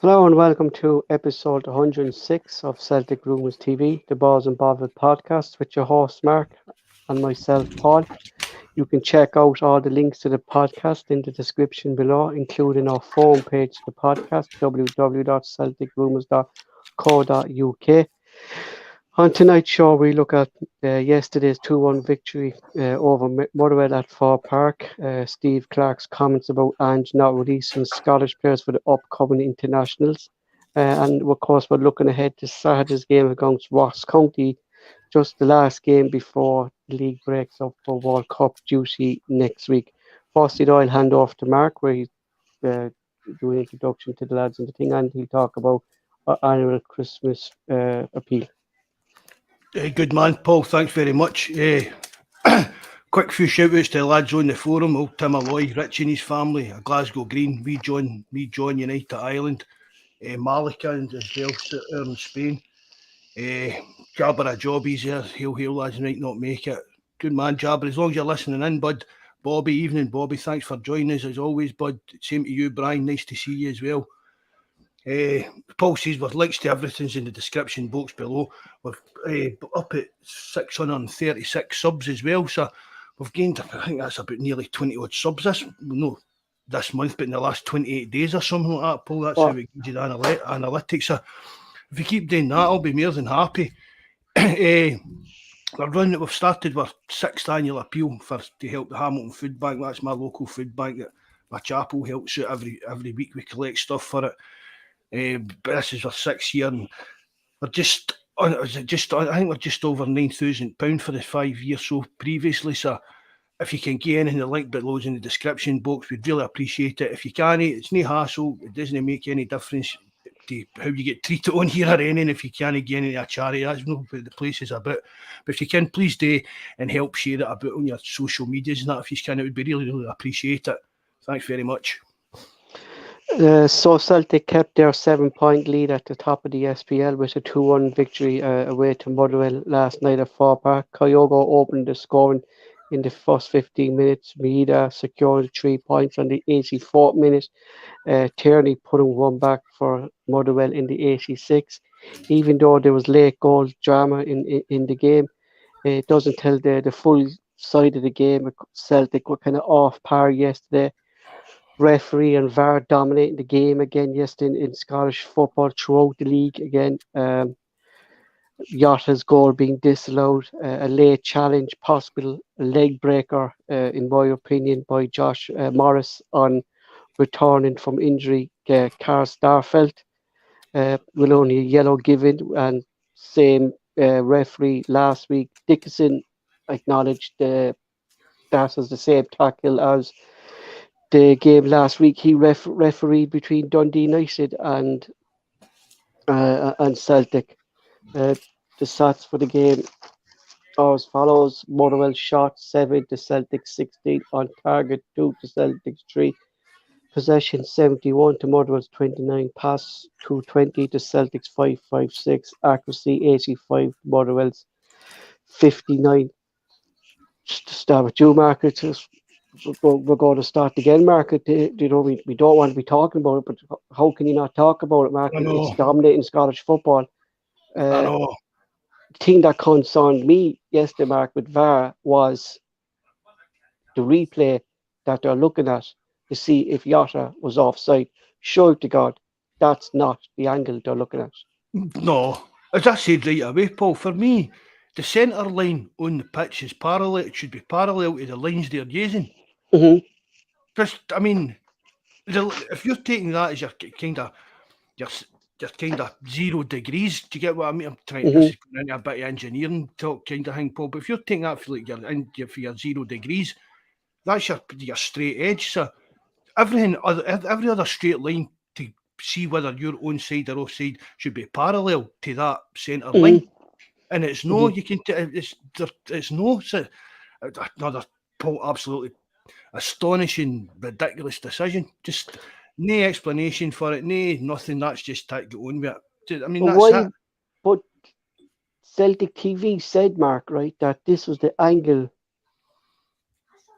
Hello and welcome to episode 106 of Celtic Rumours TV, the Bawz and Bovril podcast with your host Mark and myself Paul. You can check out all the links to the podcast in the description below, including our phone page to the podcast, www.celticrumours.co.uk. On tonight's show, we look at yesterday's 2-1 victory over Motherwell at Ford Park. Steve Clarke's comments about Ange not releasing Scottish players for the upcoming internationals. And of course, we're looking ahead to Saturday's game against Ross County, just the last game before the league breaks up for World Cup duty next week. Firstly, though, I'll hand off to Mark, where he's do an introduction to the lads and the thing, and he'll talk about our annual Christmas appeal. Good man, Paul. Thanks very much. Quick few shout-outs to the lads on the forum. Old Tim Alloy, Rich and his family, Glasgow Green, me John United Ireland, Malika and as well in Spain. Jabber Jobby's here. Hail lads, might not make it. Good man, Jabber. As long as you're listening in, bud. Bobby, evening, Bobby. Thanks for joining us as always, bud. Same to you, Brian. Nice to see you as well. Paul says with links to everything's in the description box below. We're up at 636 subs as well, so we've gained, I think that's about nearly 20 odd subs this month, but in the last 28 days or something like that, Paul. That's how we get the analytics. So if we keep doing that, I'll be more than happy. We've started our 6th annual appeal to help the Hamilton Food Bank. That's my local food bank that my chapel helps out every week. We collect stuff for it. But this is our 6th year, and I think we're just over £9,000 for the 5 years so previously. So if you can get anything, the link below is in the description box. We'd really appreciate it. If you can, it's no hassle. It doesn't make any difference to how you get treated on here or anything. If you can't get any a charity, that's not what the place is about. But if you can, please do and help share it about on your social medias and that. If you can, it would be really appreciate it. Thanks very much. So Celtic kept their 7-point lead at the top of the SPL with a 2-1 victory away to Motherwell last night at Ford Park. Kyogo opened the scoring in the first 15 minutes. Maeda secured 3 points on the 84th minute. Tierney putting one back for Motherwell in the 86th. Even though there was late goal drama in the game, it doesn't tell the full side of the game. Celtic were kind of off par yesterday. Referee and VAR dominating the game again yesterday in Scottish football throughout the league again. Yotta's goal being disallowed, a late challenge, possible leg breaker, in my opinion, by Josh Morris on returning from injury. Carl Starfelt will only a yellow given, and same referee last week. Dickinson acknowledged that was the same tackle as the game last week. He refereed between Dundee United and Celtic. The stats for the game are as follows: Motherwell shot 7 to Celtic 16, on target 2 to Celtic 3, possession 71 to Motherwell's 29, pass 220 to Celtic's 556, accuracy 85 to Motherwell's 59. Just to start with you, Margaret. We're going to start again, Mark. We don't want to be talking about it, but how can you not talk about it, Mark? It's dominating Scottish football. I know. The thing that concerned me yesterday, Mark, with VAR was the replay that they're looking at to see if Yotta was offside. Sure to God, that's not the angle they're looking at. No, as I said right away, Paul, for me, the centre line on the pitch is parallel. It should be parallel to the lines they're using. Mm-hmm. Just, I mean, if you're taking that as your kind of 0 degrees, do you get what I mean? I'm trying this is going into a bit of engineering talk kind of thing, Paul. But if you're taking that for your 0 degrees, that's your straight edge. So every other straight line to see whether you're onside or offside should be parallel to that centre line. And it's no, you can. It's no. So another absolutely astonishing, ridiculous decision. Just no explanation for it. Nothing. That's just get on with it. I mean, that's it. But Celtic TV said, Mark, right, that this was the angle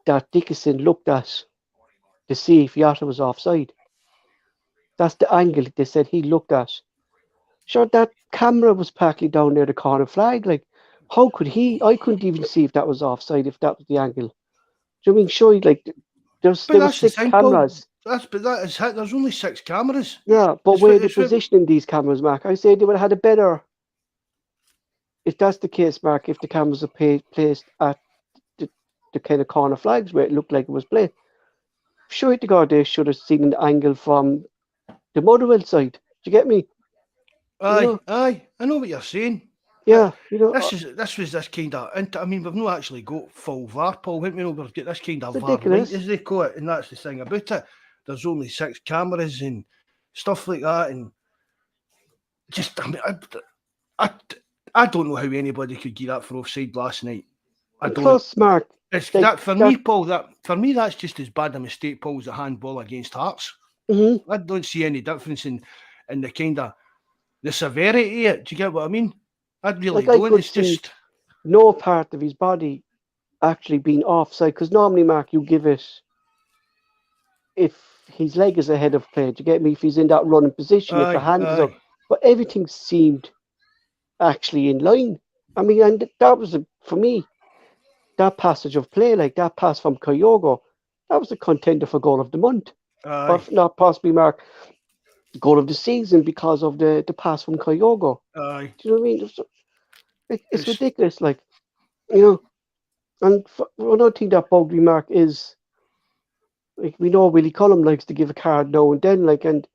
that Dickinson looked at to see if Yotta was offside. That's the angle they said he looked at. Sure, that camera was partly down near the corner flag. Like, how could he? I couldn't even see if that was offside, if that was the angle. Do you know what I mean? Sure, like, But there was that's the six thing, Paul. cameras. But that is it. There's only 6 cameras. Yeah, but It's what where they it's what. positioning these cameras, Mark? I say they would have had a better. If that's the case, Mark, if the cameras are placed at the, the kind of corner flags where it looked like it was played, sure, the guy they should have seen the angle from the Motherwell side. Do you get me? You Aye, know? aye. I know what you're saying. But Yeah, you know, this was this kind of. I mean, we've not actually got full VAR, Paul. Haven't we? We've got this kind of VAR light, ridiculous. as they call it, and that's the thing about it. There's only 6 cameras and stuff like that, and just I mean, I, I don't know how anybody could get that for offside last night. I And don't. plus, Mark, It's like that for that. me, Paul. That for me, that's just as bad a mistake, Paul, as a handball against Hearts. Mhm. I don't see any difference in the kind of the severity of it. Do you get what I mean? I really Like I don't. could It's see just no part of his body actually being offside because normally, Mark, you give it if his leg is ahead of play. Do you get me? If he's in that running position, if a aye, hand is up, aye, but everything seemed actually in line. I mean, and that was for me that passage of play, like that pass from Kyogo, that was a contender for goal of the month, or aye, if not possibly Mark goal of the season because of the pass from Kyogo. aye. Do you know what I mean? It's It's ridiculous, like you know. And another thing that bugged me, Mark, is like we know Willie Cullum likes to give a card now and then, like, and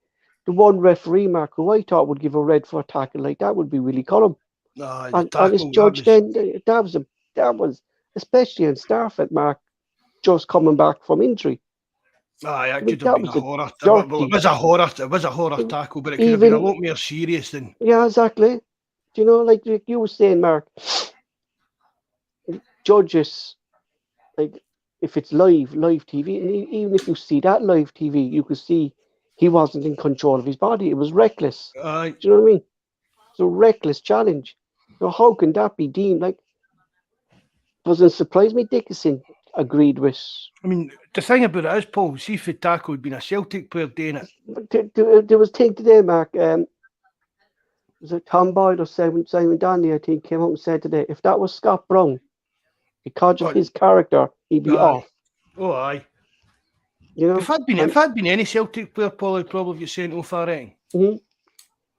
the one referee, Mark, who I thought would give a red for a tackle like that would be Willie Cullum, the and his tackle that judge was then that was especially in Starfelt, Mark, just coming back from injury. aye. I That mean, could have that been a was a horror. Well, it dirty, was a horror. It was a horror it- tackle, but it could have been a even lot more serious than. yeah, exactly. Do you know, like you were saying, Mark, judges like if it's live TV, and even if you see that live TV, you could see he wasn't in control of his body. It was reckless. Aye. Do you know what I mean? It's a reckless challenge. So how can that be deemed like? Doesn't surprise me. Dickinson agreed with. I mean, the thing about it is, Paul. See if the tackle had been a Celtic player doing it. But there was thing today, Mark. Was it Tom Boyd or Simon Donnelly? I think came up and said today, if that was Scott Brown, because of Oh, his character, he'd be aye. off. Oh, aye. You If know, I'd been and if I'd been any Celtic player, Paul, I'd probably get sent off. I reckon. mhm,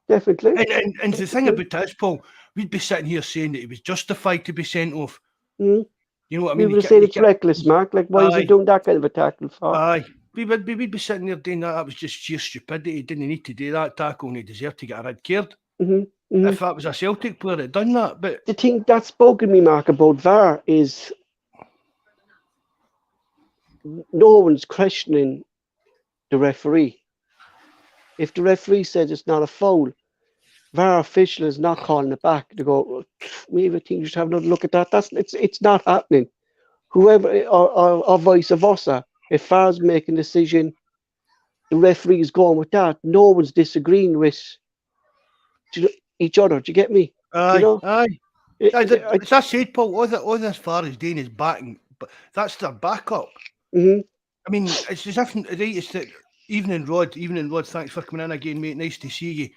definitely, And the thing definitely. about that is, Paul, we'd be sitting here saying that he was justified to be sent off. Mhm. You know what I We mean? would have said it's reckless, Mark. Like, why is he Aye, doing that kind of a tackle for? aye. We'd be sitting there doing that. That was just sheer stupidity. He didn't need to do that tackle and he deserved to get a red card. Hmm. Hmm. If that was a Celtic player that had done that. But The thing that's spoken me, Mark, about VAR is no one's questioning the referee. If the referee says it's not a foul, VAR official is not calling it back. They go, "Well, maybe I think you should have another look at that. It's not happening. Whoever or vice versa. If VAR's making a decision, the referee is going with that. No one's disagreeing with each other. Do you get me? Do you aye, know? aye. I, As I said, Paul, all this far is doing is backing, but that's their backup. mm-hmm, I mean, it's as if right, it's that evening, Rod, thanks for coming in again, mate. Nice to see you.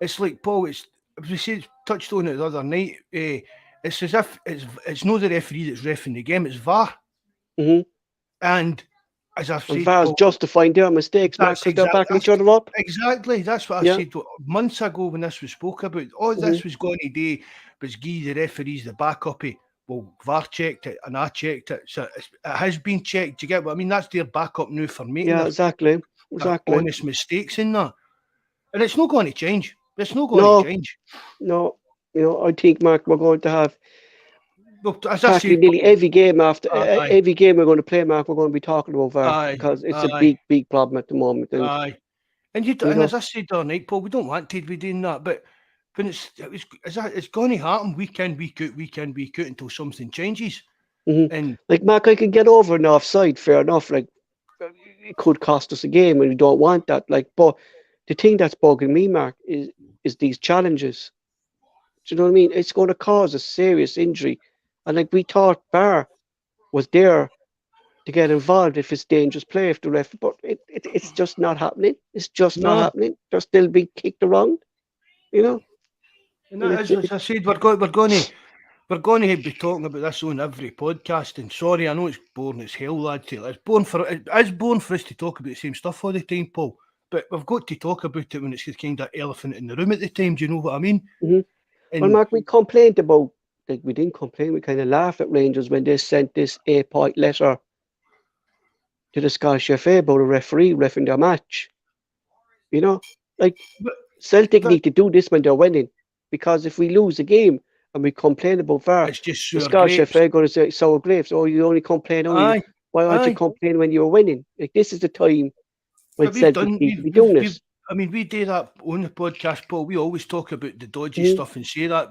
It's like Paul, it's as we said, touched on it the other night. It's as if it's not the referee that's reffing the game, it's VAR. mm-hmm. And as I've And said, VAR's Paul, justifying their mistakes, Mark, that's because they're backing each that's other up. exactly that's what I Yeah. said months ago when this was spoke about. All Mm-hmm. this was going to do was give the referees the backup. Well, VAR checked it and I checked it, so it has been checked. Do you get what I mean? That's their backup now for making Yeah, exactly. their Exactly. honest mistakes in that, and it's not going to change. It's not going to No, change. no. I think, Mark, we're going to have Well, as I practically said, nearly every game after aye, every game we're going to play, Mark, we're going to be talking about VAR aye, because it's a aye, big problem at the moment. And aye. you And know, as I said the other night, Paul, we don't want to be doing that, but when it's going to happen week in, week in, week out until something changes. mm-hmm. And Like Mark, I can get over an offside, fair enough. Like it could cost us a game, and we don't want that. Like, but the thing that's bugging me, Mark, is these challenges. Do you know what I mean? It's going to cause a serious injury, and like we thought, VAR was there to get involved if it's dangerous play, if the ref, but it's just not happening. It's just not No, happening. They're still being kicked around, you know. and And that is, as I said, we're going to be talking about this on every podcast. And sorry, I know it's boring as hell, lad. It's boring for us to talk about the same stuff all the time, Paul. But we've got to talk about it when it's the kind of elephant in the room at the time. Do you know what I mean? Well, And Mark, we complained about, like, we didn't complain. We kind of laughed at Rangers when they sent this 8-point letter to the Scottish FA about a referee reffing their match. You know, like but, Celtic but need to do this when they're winning, because if we lose a game and we complain about VAR, it's just the sour Scottish grapes. FA are going to say sour grapes. Oh, you only complain only. Aye, Why aren't you aye. complaining when you're winning? Like, this is the time when But we've Celtic done, need to be doing this. I mean, we do that on the podcast, Paul. We always talk about the dodgy Mhm. stuff and say that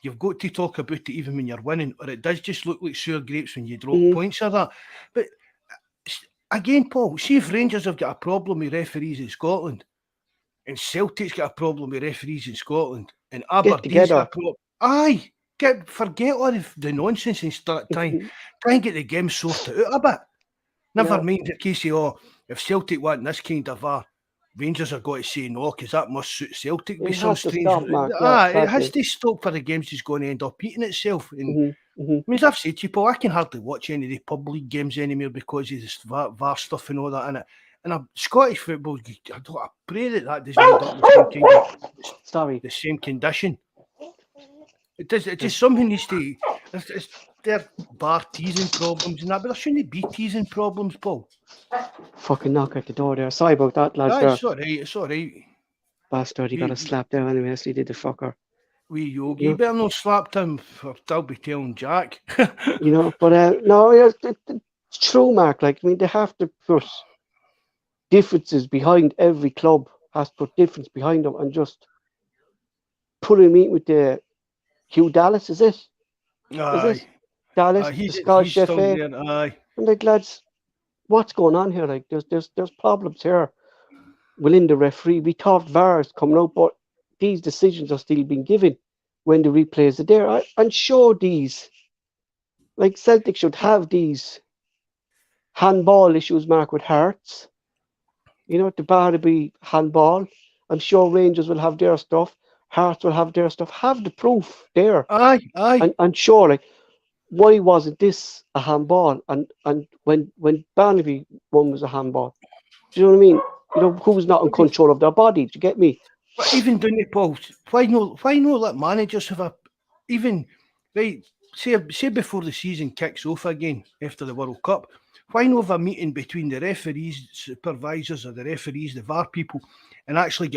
you've got to talk about it even when you're winning, or it does just look like sour grapes when you drop Mhm. points or that. But again, Paul, see if Rangers have got a problem with referees in Scotland, and Celtic's got a problem with referees in Scotland, and Get Aberdeen's got together. a problem. Aye, forget all of the nonsense and start try and get the game sorted out a bit. Never Yeah, mind the case of, if Celtic want this kind of Rangers are going to say no, because that must suit Celtic be it some has to strange. stop, Mark. Yeah, it It has has to. to stop for the game's just going to end up eating itself. And Mm-hmm. I mean, as I've said to you, Paul, I can hardly watch any of the pub league games anymore because of this VAR stuff and all that in it. And Scottish football, I pray that doesn't end up in the same kind of, Sorry. the same condition. It does. It just something needs to. They're bar teasing problems and that, but there shouldn't be teasing problems, Paul. Fucking knock at the door there. Sorry about that, lads. There. It's all right. It's all right. Bastard, he got a slap down anyway, so he did the fucker. Wee Yogi, You you know, better not slapped him, or I'll be telling Jack. but no, yeah, it's true, Mark. Like, I mean, they have to put differences behind every club, has to put difference behind them, and just put a meet with the Hugh Dallas, is it? Is Aye, it? Dallas, the he's Scottish still FA. there. Aye, And like, lads, what's going on here? Like, there's problems here within the referee. We thought VAR is coming out, but these decisions are still being given when the replays are there. I'm sure these, like Celtic should have these handball issues, Mark, with Hearts. You know, the bar to be handball. I'm sure Rangers will have their stuff. Hearts will have their stuff. Have the proof there. aye. And sure, like, why wasn't this a handball? And when Barnaby one was a handball, do you know what I mean? You know, who's not in control of their body? Do you get me? But even down the Paul, why not let managers have a even right? Say before the season kicks off again after the World Cup, why not have a meeting between the referees, supervisors, or the referees, the VAR people, and actually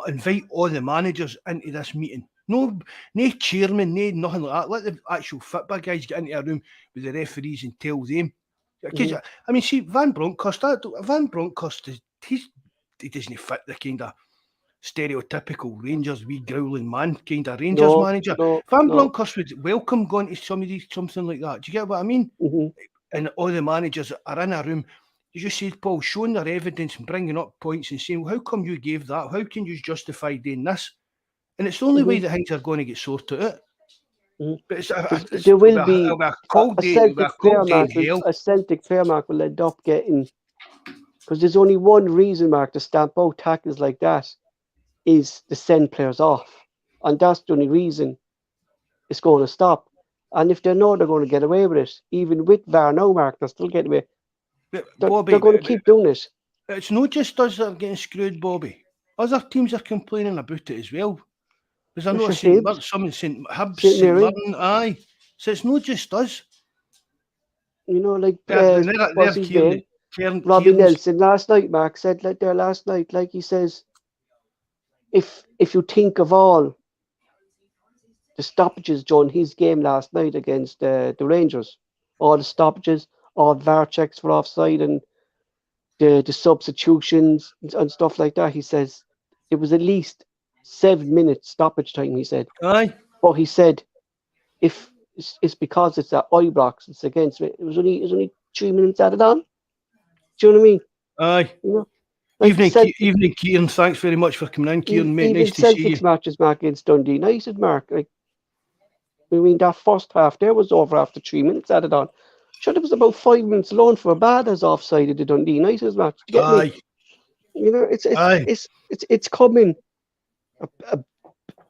invite all the managers into this meeting? No chairman, nothing like that. Let the actual football guys get into a room with the referees and tell them. Because I mean, see, Van Bronckhorst, he doesn't fit the kind of stereotypical Rangers, wee growling man kind of Rangers No, manager. no, Van no. Bronckhorst would welcome going to something like that. Do you get what I mean? hmm And all the managers are in a room. You just said, Paul, showing their evidence and bringing up points and saying, well, how come you gave that? How can you justify doing this? And it's the only way hmm that things are going to get sorted out. But Because there will be it'll be a cold day. It'll be a cold day in hell. A Celtic player, Mark, will end up getting. Because there's only one reason, Mark, to stamp out tackles like that is to send players off. And that's the only reason it's going to stop. And if they know they're going to get away with it, even with VAR now, Mark, they're still getting away. Bobby, They're going to keep doing it. it's not just us that are getting screwed, Bobby. Other teams are complaining about it as well. Because I know Sure, St. Hibs, St. Hibs, St. St. Mirren, Mirren, aye. So it's not just us. you know, like They're what's his name? Kieran, Robbie Kieran's. Nelson last night, Mark said like there last night, like he says, if you think of all the stoppages during his game last night against the Rangers, all the stoppages, all VAR checks for offside, and the substitutions and stuff like that, he says it was at least 7 minutes stoppage time. He said, Aye. but he said if it's because it's at Ibrox, it's against it. It was only 3 minutes added on. Do you know what I mean? Aye. You know, like Evening, Kieran. Thanks very much for coming in, Kieran, mate. even Nice to see you. Celtic's matches, Mark, against Dundee United, Mark. Like, I mean, that first half there was over after 3 minutes added on. Sure, there was about 5 minutes alone for a bad as offside at the Dundee United match. Do you get me? Aye, You know, aye. it's coming a, a,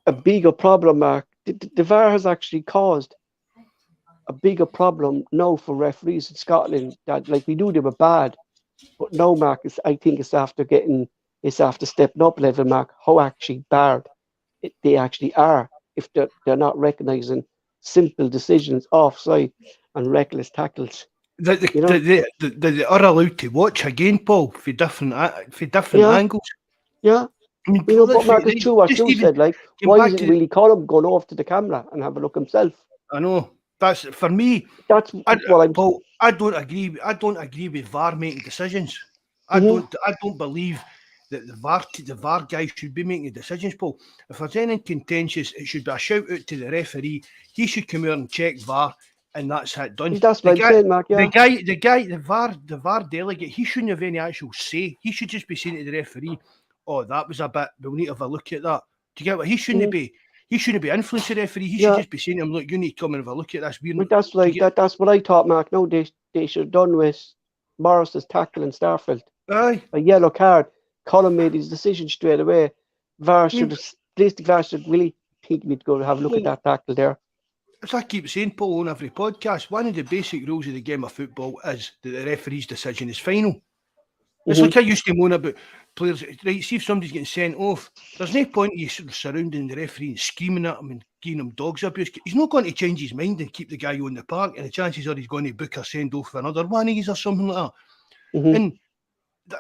a bigger problem, Mark. The VAR has actually caused a bigger problem now for referees in Scotland. That like we knew they were bad, but now, Mark, I think it's after stepping up level, Mark. How actually bad they actually are if they're not recognising simple decisions, offside and reckless tackles. That You know? they are allowed to watch again, Paul, for different Yeah, angles. yeah. I mean, You know, let's but Mark, it's true what just you even said. Like, getting why back isn't to the. Willie Collum going off to the camera and have a look himself? I know that's for me. That's what I'm. Paul, I don't agree. I don't agree with VAR making decisions. I Mm-hmm, don't. I don't believe that the VAR guy should be making the decisions, Paul. If there's anything contentious, it should be a shout out to the referee. He should come here and check VAR, and that's it done. that's what I'm saying, Mark. Yeah. The VAR delegate. He shouldn't have any actual say. He should just be saying to the referee, "Oh, that was a bit. We'll need to have a look at that." Do you get what? He shouldn't Mm-hmm, be. He shouldn't be influencing the referee. He should yeah. just be saying to him, "Look, you need to come and have a look at this." We're But not, that's do you like get? that's what I thought, Mark. No, they should have done with Morris's tackle in Starfield. Aye. A yellow card. Colin made his decision straight away. VAR I mean, should have, Plastic VAR should really think need to go have a look at well, that tackle there. as I keep saying, Paul, on every podcast, one of the basic rules of the game of football is that the referee's decision is final. It's Mm-hmm, like I used to moan about players. Right, see if somebody's getting sent off. There's no point in you sort of surrounding the referee and screaming at him and giving him dog's abuse. He's not going to change his mind and keep the guy on the park, and the chances are he's going to book a send off for another one of these or something like that. mm-hmm, And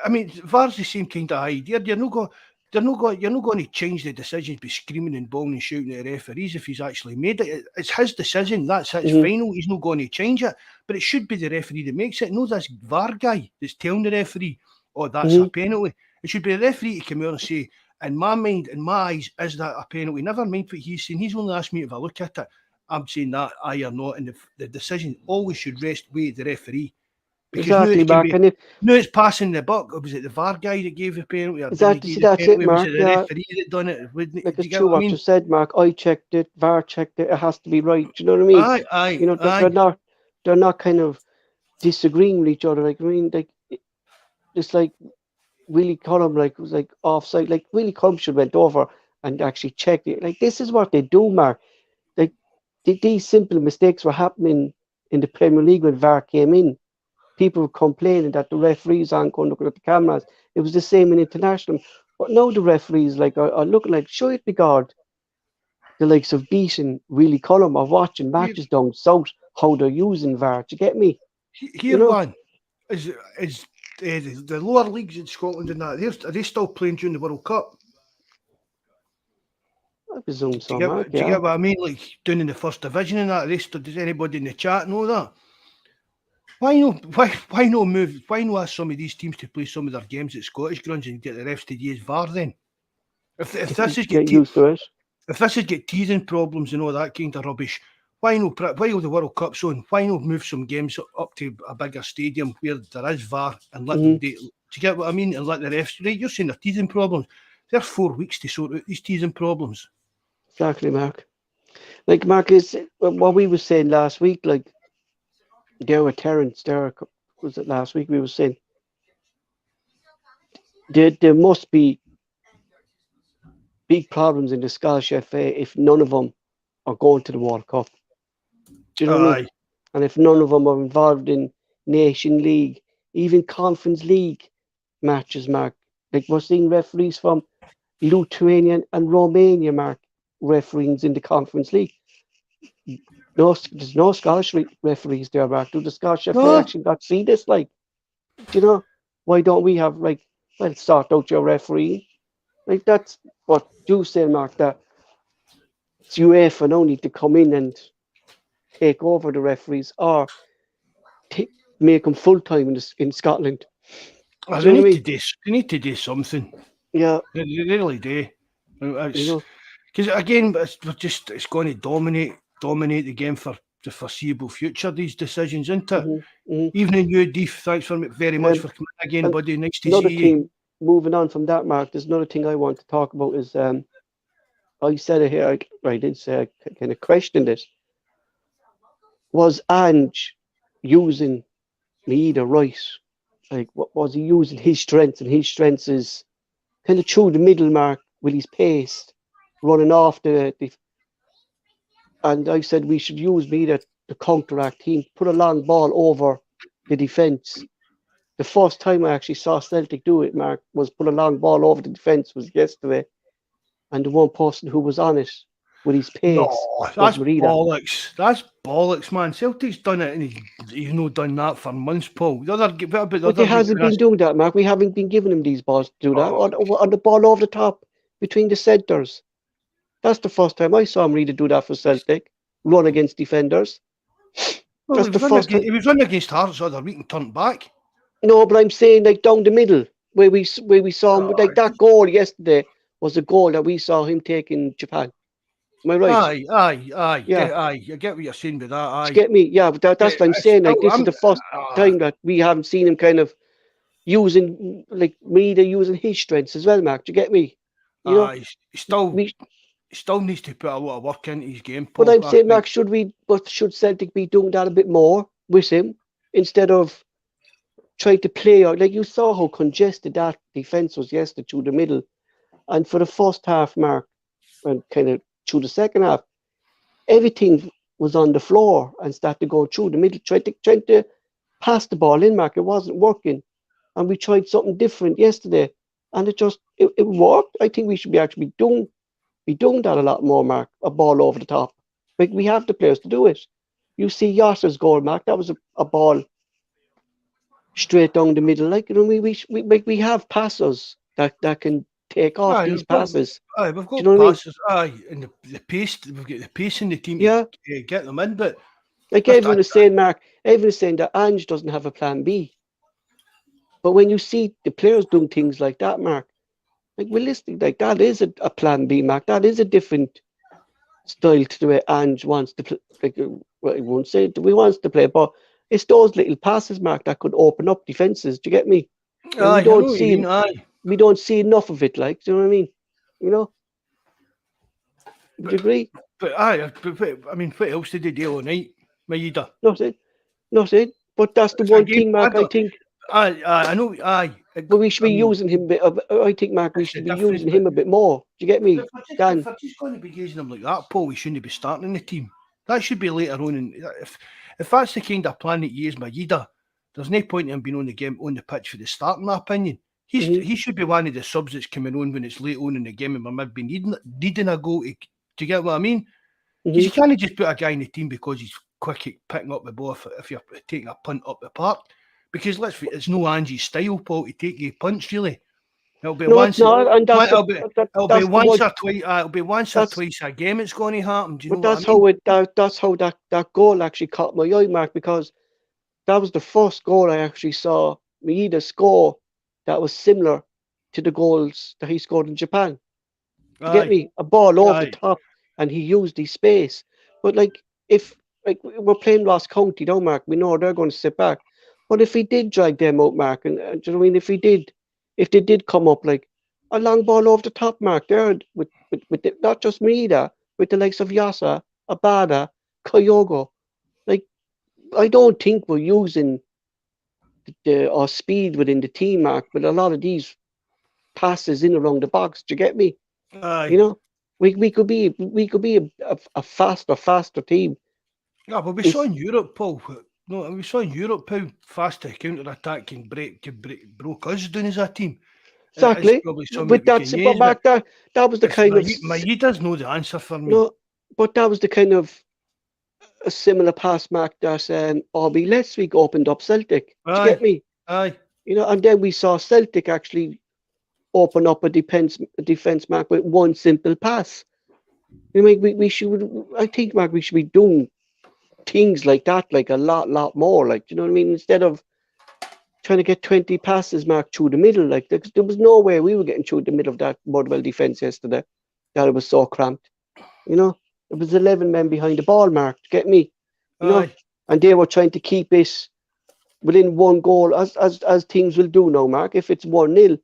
I mean, VAR's the same kind of idea. You're not going to change the decisions by screaming and bawling and shouting at the referees if he's actually made it. It's his decision. That's it. It's mm-hmm, final. He's not going to change it. But it should be the referee that makes it. No, this VAR guy that's telling the referee, "Oh, that's mm-hmm. a penalty." It should be the referee to come out and say, "In my mind, in my eyes, is that a penalty?" Never mind what he's saying. He's only asked me to have a look at it. I'm saying that aye or not, and the decision always should rest with the referee. Because Exactly, Mark. And it's passing the buck. Or was it the VAR guy that gave the penalty, or did he exactly, give see, the that's it, penalty? Was Mark. it the Yeah, referee that done it? like Do it's you get true what I what you mean? said, Mark. I checked it, VAR checked it. It has to be right. Do you know what I mean? Aye, You aye, know, aye. they're not kind of disagreeing with each other. Like I mean, like just like Willie Cullum, like was like offside. Like Willie Cullum should went over and actually checked it. Like this is what they do, Mark. Like these simple mistakes were happening in the Premier League when VAR came in. People were complaining that the referees aren't going looking at the cameras. It was the same in international. But now the referees like are looking like, show it be God, the likes of beating Willie Cullum or watching Here, matches down south, how they're using VAR. Do you get me? You here know? one is the lower leagues in Scotland and that. Are they still playing during the World Cup? I presume Do you so, get Mark, do you yeah. get what I mean? Like down in the first division and that. Does anybody in the chat know that? Why no? Why no move? Why no ask some of these teams to play some of their games at Scottish grounds and get the refs to use VAR then? If this is Get used to it. if this is get teething problems and all that kind of rubbish, why no? While the World Cup's on, why not move some games up to a bigger stadium where there is VAR and let them do? Do you get what I mean? And let the refs. Right, you're saying they're teething problems. There's 4 weeks to sort out these teething problems. Exactly, Mark. Like Mark is what we were saying last week. Like there with Terence, was it last week? We were saying there must be big problems in the Scottish FA if none of them are going to the World Cup. Do you know what I mean? Aye. And if none of them are involved in Nation League, even Conference League matches, Mark, like we're seeing referees from Lithuania and Romania, Mark, referees in the Conference League. No, there's no Scottish referees there, Mark. Do the Scottish FA No. actually not see this? Like, do you know, why don't we have, like, well, sort out your referee? Like, that's what you say, Mark, that it's UEFA now need to come in and take over the referees or make them full time in Scotland. They Do you know what I mean? They need to do something. Yeah, They really do. you know. Because again, it's going to dominate the game for the foreseeable future. These decisions, isn't it? Evening, you, Deef. Thanks very much for coming again, buddy. Nice to another see thing, you. moving on from that, Mark. There's another thing I want to talk about is I said it here. I did say I kind of questioned it. Was Ange using Maeda right. Like, what was he using his strengths? And his strengths is kind of through the middle mark with his pace, running off the. And I said we should use Maeda to counteract him, put a long ball over the defence. The first time I actually saw Celtic do it, Mark, was put a long ball over the defence was yesterday. And the one person who was on it with his pace No, was that's Maeda. bollocks. That's bollocks, man. Celtic's done it, and he's not done that for months, Paul. The other, what about the But they other week? hasn't been doing that, Mark. We haven't been giving him these balls to do that. Oh, On the ball over the top between the centres. That's the first time I saw him really do that for Celtic. Run against defenders. well, That's the first time. he was running against Hearts the other week and turned back. No, but I'm saying like down the middle where we saw him, like that goal yesterday was a goal that we saw him take in Japan. Am I right? Aye. Yeah. I get what you're saying with that. Aye. Do you get me? Yeah, but that's what I'm saying. Like this is the first time that we haven't seen him kind of using like Maeda using his strengths as well, Mark. Do you get me? You know, he still needs to put a lot of work into his game. Paul, but I'm saying, Mark, should Celtic be doing that a bit more with him instead of trying to play out? Like you saw how congested that defence was yesterday through the middle, and for the first half, Mark, and kind of through the second half, everything was on the floor and started going through the middle, trying to pass the ball in, Mark. It wasn't working, and we tried something different yesterday, and it worked. I think we should be actually doing that a lot more, Mark. A ball over the top, like we have the players to do it. You see Yasser's goal, Mark. That was a ball straight down the middle. Like, you know, we have passers that can take off these passes. Aye, we've got you know passes. Aye, and the pace. We've got the pace in the team to get them in. But like everyone is saying, Mark, everyone is saying that Ange doesn't have a plan B. But when you see the players doing things like that, Mark, like realistically, like that is a plan B, Mark. That is a different style to the way Ange wants to play. Like, well, I won't say we wants to play, but it's those little passes, Mark, that could open up defenses. Do you get me? Aye, we don't see enough of it. Like, do you know what I mean? You know? Do you agree? But I mean, what else did they do all night, Maeda? Nothing. But that's the one thing, Mark. I think. I know. But we should be using him. I think, Mark, we should be using him a bit more. Do you get me, Dan? If we're just going to be using him like that, Paul, we shouldn't be starting in the team. That should be later on. And if that's the kind of plan that you use, Maeda, there's no point in him being on the pitch for the start, in my opinion. He should be one of the subs that's coming on when it's late on in the game and we might be needing a goal. Do you get what I mean? Because you can't just put a guy in the team because he's quick at picking up the ball if you're taking a punt up the park. Because it's no Angie's style, Paul, to take a punch, really. It'll be once or twice a game it's going to happen. Do you know that's what I mean? That's how that goal actually caught my eye, Mark, because that was the first goal I actually saw Maeda score that was similar to the goals that he scored in Japan. You get me? A ball over the top and he used his space. But if we're playing Ross County, though, Mark, we know they're going to sit back. But if he did drag them out, Mark, and do you know what I mean? If they did come up like a long ball over the top, Mark, there with not just Maeda, with the likes of Yasa, Abada, Kyogo. Like, I don't think we're using our speed within the team, Mark, with a lot of these passes in around the box. Do you get me? Aye. You know, we could be a faster team. Yeah, but we saw in Europe, Paul. No, we saw in Europe how fast the counter-attack can broke us down as a team. Exactly. But Mark, that was the kind of... Maeda's no the answer for me. No, but that was the kind of a similar pass, Mark, that RB last week opened up Celtic. Do you get me? Aye. You know, and then we saw Celtic actually open up a defense, Mark, with one simple pass. You know, we should... I think, Mark, we should be doing things like that, like a lot more, like, you know what I mean, instead of trying to get 20 passes, Mark, through the middle. Like, there was no way we were getting through the middle of that Motherwell defence yesterday, that it was so cramped. You know, it was 11 men behind the ball, Mark, get me? You know, and they were trying to keep it within one goal, as things will do now, Mark. If it's 1-0,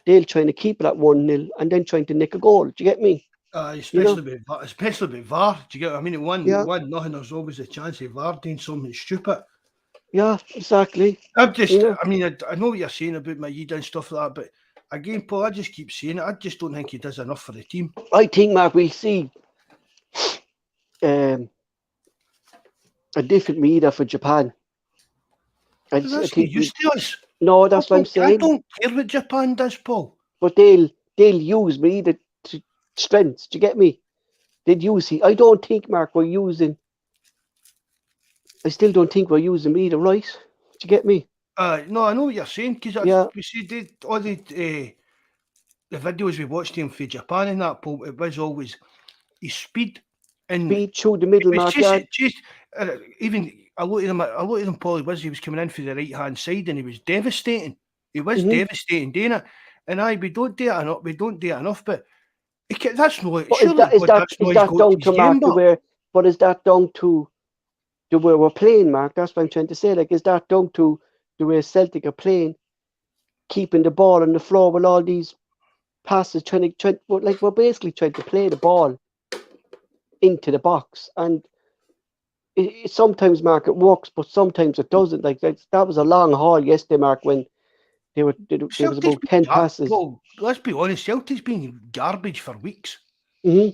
they'll trying to keep it at 1-0 and then trying to nick a goal. Do you get me? Especially with VAR. Do you get what I mean? One nothing, there's always a chance of VAR doing something stupid. Yeah, exactly. I'm just, You know, I mean, I know what you're saying about Maeda and stuff like that, but again, Paul, I just keep saying it. I just don't think he does enough for the team. I think, Mark, we'll see um, a different Maeda for Japan. But I that's not think we. used to us. No, that's what I'm I saying. don't care what Japan does, Paul. But they'll use Maeda to strengths. Do you get me? They'd use he. I don't think, Mark, we're using. I still don't think we're using Maeda right. Do you get me? No, I know what you're saying because Yeah, we see all the videos we watched him for Japan and that, Paul. It was always his speed and speed through the middle, was Mark. Yeah, just even a lot of them, Paul, he was coming in for the right hand side and he was devastating. He was hmm devastating doing it. And we don't do it enough. We don't do it enough. But that's no. but is Surely that is God, that that's is not his that go to down his to game. Mark the But where? But is that down to the way we're playing, Mark? That's what I'm trying to say. Like, is that down to the way Celtic are playing, keeping the ball on the floor with all these passes, like we're basically trying to play the ball into the box, and sometimes, Mark, it works, but sometimes it doesn't. Like that was a long haul yesterday, Mark, when there was Celtic's about been 10 passes. Paul. Let's be honest. Celtic's been garbage for weeks. Hmm.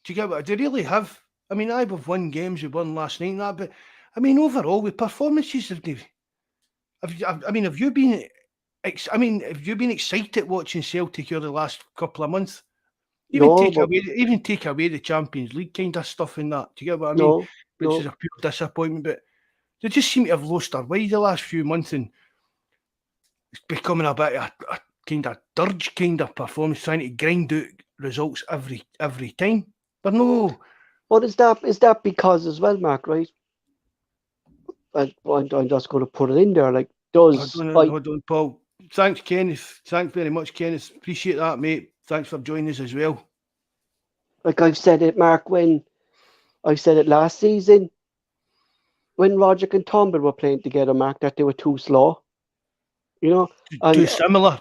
Do you get what? They really have. I mean, we've won games. We won last night and that, but I mean, overall, with performances, I mean, have you been? Have you been excited watching Celtic over the last couple of months? No, but Even take away the Champions League kind of stuff and that. Do you get what I mean? no, Which is no. a pure disappointment. But they just seem to have lost their way the last few months, and it's becoming a bit of a kind of dirge kind of performance, trying to grind out results every time. But no, But is that because as well, Mark? Right? I'm just going to put it in there. Like, does hold on, Paul. Thanks, Kenneth. Thanks very much, Kenneth. Appreciate that, mate. Thanks for joining us as well. like I've said it, Mark? When I said it last season, when Roger and Turnbull were playing together, Mark, that they were too slow. You know, and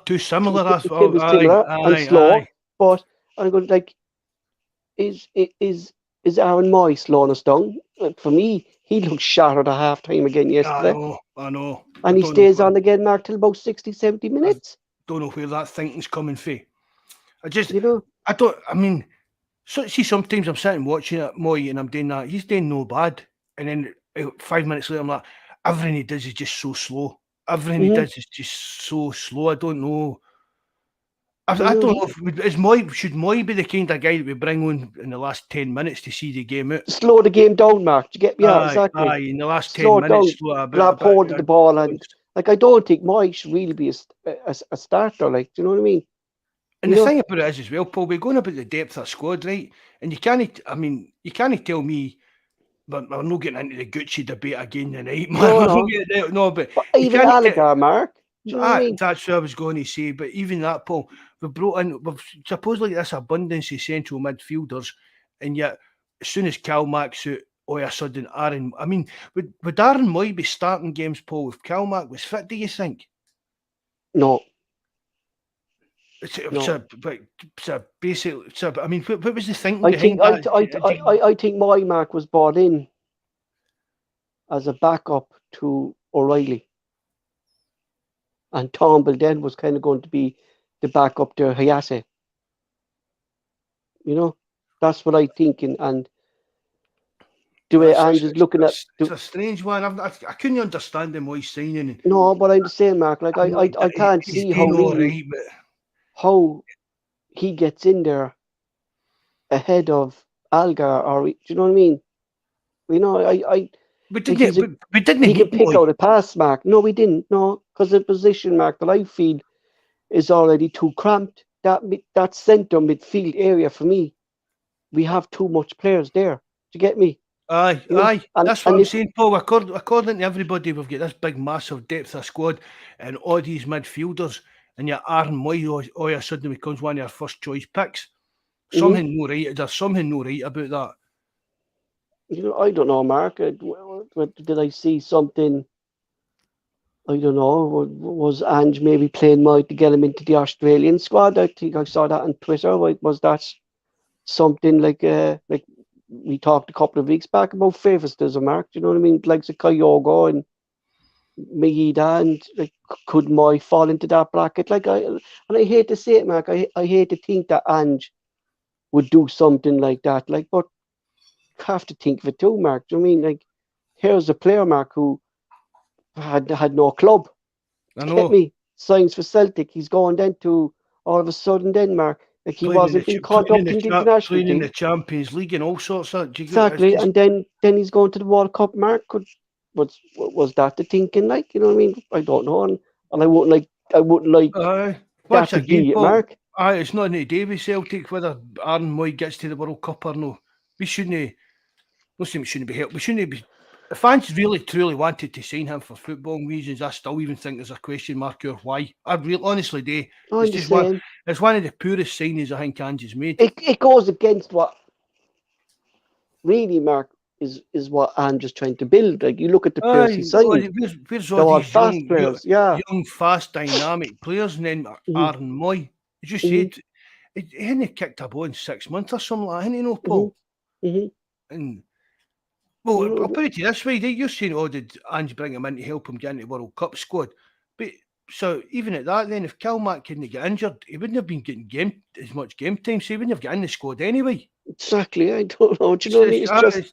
Too similar. That's it all. was similar and Aye. slow. But I'm going like, is is is Aaron Moy slowing us down? For me, he looked shattered at half time again yesterday. I know. I And he don't know. stays on again, Mark, till about 60, 70 I minutes. don't know where that thinking's coming from. You know? I don't. I mean, so see, sometimes I'm sitting watching it, Moy, and I'm doing that. He's doing no bad, and then 5 minutes later, I'm like, everything he does is just so slow. Everything he Mm-hmm. does is just so slow. I don't know. You I know, don't know if is Moy should Moy be the kind of guy that we bring on in the last 10 minutes to see the game out. slow the game down, Mark. Do you get me? Yeah, exactly. In the last ten Slow it minutes, down. slow Grab a hold of the ball. bit. And, like, I don't think Moy should really be a starter. Like, do you know what I mean? And You the know? thing about it is as well, Paul, we're going about the depth of squad, right? And you can't, I mean, you can't tell me, but we're not getting into the Gucci debate again tonight, man. No, We're not no. getting there, no, but But you even can't tell. Alligar, Mark. Do you know what I mean? That's what I was going to say. But even that, Paul, we've supposedly this abundance of central midfielders, and yet as soon as Calmack's out, all of a sudden Aaron. I mean, would Aaron Moy be starting games, Paul, if Calmack was fit? Do you think? No, It's no. a, but it's a basic. I mean, what was the thinking I behind think I, that? I, I think Moy, Mark, was brought in as a backup to O'Reilly. And Turnbull then was kind of going to be the backup to Hayase. You know? That's what I think. And the way It's, Ange is looking at it's a strange one. I couldn't understand him why he's signing. And no, but I'm the same, Mark. Like I know I can't he's see how doing all really right, but how he gets in there ahead of Algar, or do you know what I mean? You know, I like we didn't he can need pick Moy. out a pass, Mark. No, we didn't. No, because the position, Mark, that I feel is already too cramped. That centre midfield area for me, we have too much players there. Do you get me? You know, That's what and I'm if saying, Paul. According to everybody, we've got this big, massive depth of squad and all these midfielders, and yet Aaron Moy all of a sudden becomes one of our first choice picks. mhm, Something no right. There's something no right about that. you know, I don't know, Mark. Did I see something? I don't know. Was Ange maybe playing Mike to get him into the Australian squad? I think I saw that on Twitter. Was that something like we talked a couple of weeks back about favoritism, Mark? Do you know what I mean? Like the Kyogo and Maeda and like could Moy fall into that bracket? And I hate to say it, Mark. I hate to think that Ange would do something like that. But have to think of it too, Mark. Do you know what I mean? Here's a player, Mark, who had no club. I Get know. me? Signs for Celtic. He's going then to all of a sudden Denmark. He wasn't being called up to the international playing in team. the Champions League and all sorts of. It's Exactly, just, and then he's going to the World Cup. Mark, was that the thinking? You know what I mean? I don't know, and I wouldn't like that once to again, be it, Paul. Mark. It's not any day with Celtic whether Aaron Moy gets to the World Cup or no. We shouldn't. We shouldn't be helped. We shouldn't be. If fans really truly wanted to sign him for football reasons, I still even think there's a question mark or why. I really honestly do. I'm It's the just one. same. It's one of the poorest signings I think Ange has made. It goes against what really, Mark, is what Andrew's trying to build. You look at the players he signed; Where's they're all all these fast players. Yeah. young, fast, dynamic players, and then Hmm. Aaron Moy, as you Hmm. said, he hadn't kicked a ball in 6 months or something like that, hadn't he, no, Hmm. Paul? Hmm. And You well, I'll know, put it to you this way: you're saying, "Oh, did Ange bring him in to help him get into the World Cup squad?" But so even at that, then if Kilmark couldn't get injured, he wouldn't have been getting as much game time, so he wouldn't have got in the squad anyway. exactly. I don't know. Do you It's know what I mean? it's, It's just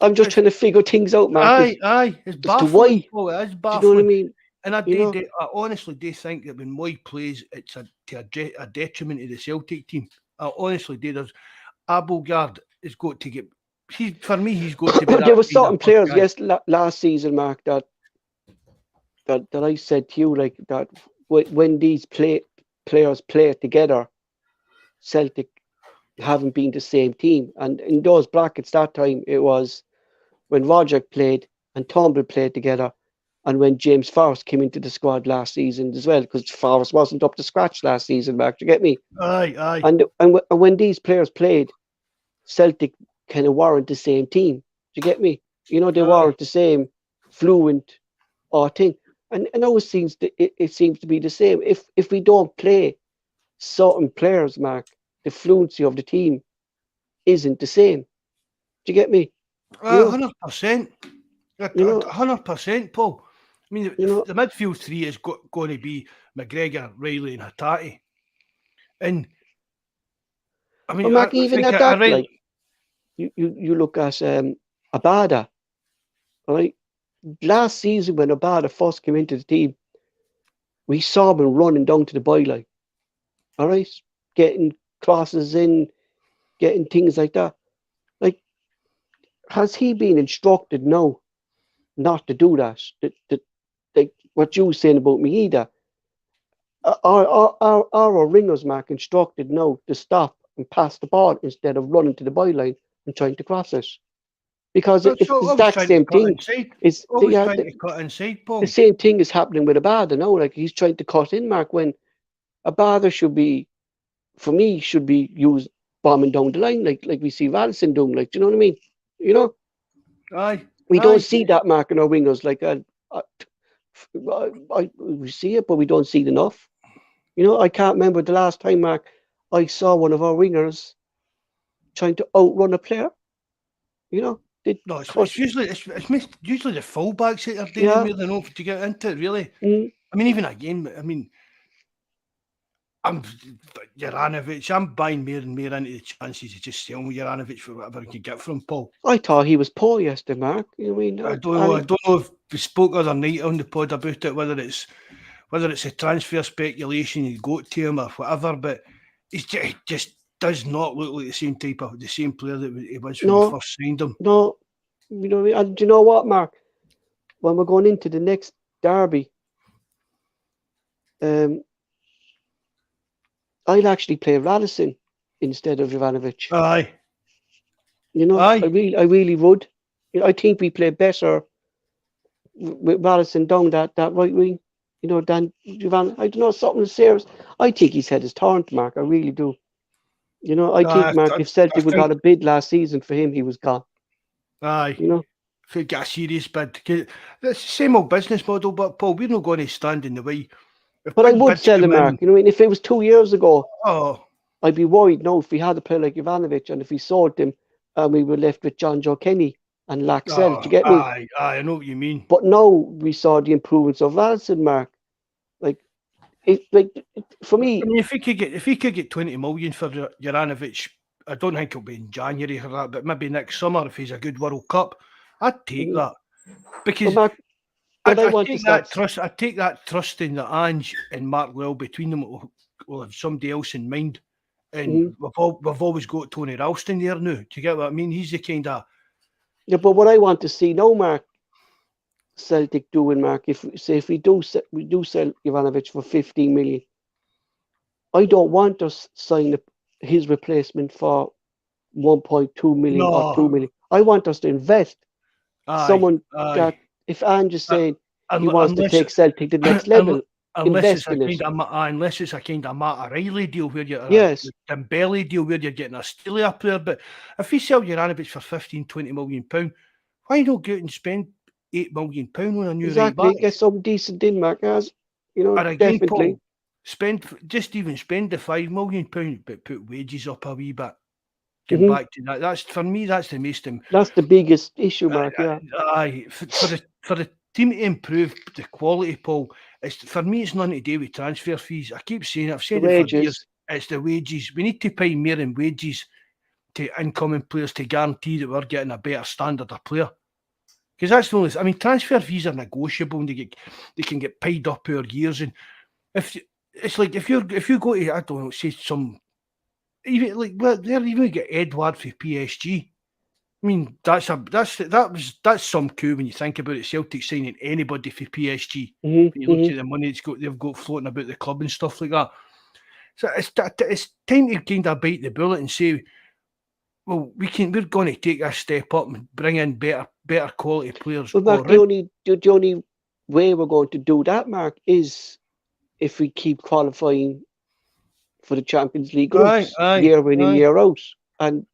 I'm just it's trying to figure things out, Mark, it's as to why. baffling, Do Paul. It is you know what I baffling. mean? And You know, I honestly do think that when Moy plays, it's a detriment to the Celtic team. I honestly do. There's Abelgard has got to get. For me, he's got to be there that were kind of certain first players, guy. yes, last season, Mark, that I said to you, that when these players play together, Celtic haven't been the same team. And in those brackets that time, it was when Roger played and Turnbull played together, and when James Forrest came into the squad last season as well, because Forrest wasn't up to scratch last season, Mark. Do you get me? Aye. And when these players played, Celtic kind of weren't the same team. Do you get me? They Aye. weren't the same fluent or thing. And now it seems to be the same. If we don't play certain players, Mark, the fluency of the team isn't the same. Do you get me? You know, 100%. you know, 100%, Paul. I mean, you know. the midfield three is going to be McGregor, Riley, and Hattati. And I But mean, I Mark, even think at I that, Riley. you look at Abada, right? Last season when Abada first came into the team, we saw him running down to the byline. All right, getting crosses in, getting things like that. Like, has he been instructed now not to do that? Like what you were saying about me either. Our ringers, Mark, instructed now to stop and pass the ball instead of running to the byline and trying to cross it. Because That's it's the always exact trying to same cut thing. inside. It's Always trying to cut inside, the Paul. same thing is happening with Abada now. Like he's trying to cut in, Mark, when Abada should be, for me, should be used bombing down the line, like we see Radisson doing. Do you know what I mean? You know, Aye. we don't see that, Mark, in our wingers. We see it, but we don't see it enough. I can't remember the last time, Mark, I saw one of our wingers trying to outrun a player. They No, cut. it's usually the fullbacks that are doing it Yeah. more than enough to get into it, really. Mm. I mean, even again, I'm Juranovic. I'm buying more and more into the chances of just selling Juranovic for whatever I can get from Paul. I thought he was poor yesterday, Mark. You know what I mean? I don't know if we spoke other night on the pod about it, whether it's a transfer speculation you got to him or whatever, but he just does not look like the same player that he was when we first signed him. No, you know what I mean? And do you know what, Mark? When we're going into the next derby, I'll actually play Radisson instead of Juranovic. Aye. I really would. I think we play better with Radisson down that right wing, than Juranovic. I don't know, something serious. I think he's had his turn, Mark. I really do. I think, Mark, if Celtic got a bid last season for him, he was gone. Aye. If we get a serious bid. It's the same old business model, but Paul, we're not going to stand in the way. But I would sell him, Mark. If it was 2 years ago, I'd be worried now if we had a player like Ivanovic and if we sold him and we were left with John Joe Kenny. and Laxell. Do you get me? Aye, I know what you mean. But now we saw the improvements of Alson, Mark. Like for me. I mean, if he could get 20 million for Juranovic, I don't think it'll be in January or that, but maybe next summer if he's a good World Cup, I'd take that because Mark, I take that trust. I take that trusting that Ange and Mark Well between them will have somebody else in mind, and we've always got Tony Ralston there now. Do you get what I mean? He's the kind of but what I want to see now, Mark, Celtic doing, Mark, if we do sell Juranovic for 15 million, I don't want us sign his replacement for 1.2 million or 2 million. I want us to invest someone that if Ange is saying he wants to take Celtic to the next level, unless it's a kind of Matt O'Reilly deal where you're a Dembele deal where you're getting a steely up there. But if you sell Juranovic for 15-20 million £, why not go out and spend £8 million on a new right back? Get some decent in, Mark, as again, definitely. Paul, spend the £5 million, but put wages up a wee bit. Get back to that. That's for me. That's the most. That's the biggest issue, Mark. Aye, for the team to improve the quality, Paul. For me, it's nothing to do with transfer fees. I keep saying it. I've said it for years. It's the wages. We need to pay more in wages to incoming players to guarantee that we're getting a better standard of player. Because that's the only. I mean, transfer fees are negotiable and they can get paid up over years. And if it's like if you go to, I don't know, say some. Even like they're even get Edward for PSG. I mean, that's some coup when you think about it. Celtic signing anybody for PSG. When you look at the money they've got floating about the club and stuff like that. So it's time to kind of bite the bullet and say, well, we're going to take a step up and bring in better quality players. But Mark, the only way we're going to do that, Mark, is if we keep qualifying for the Champions League groups year in and year out, and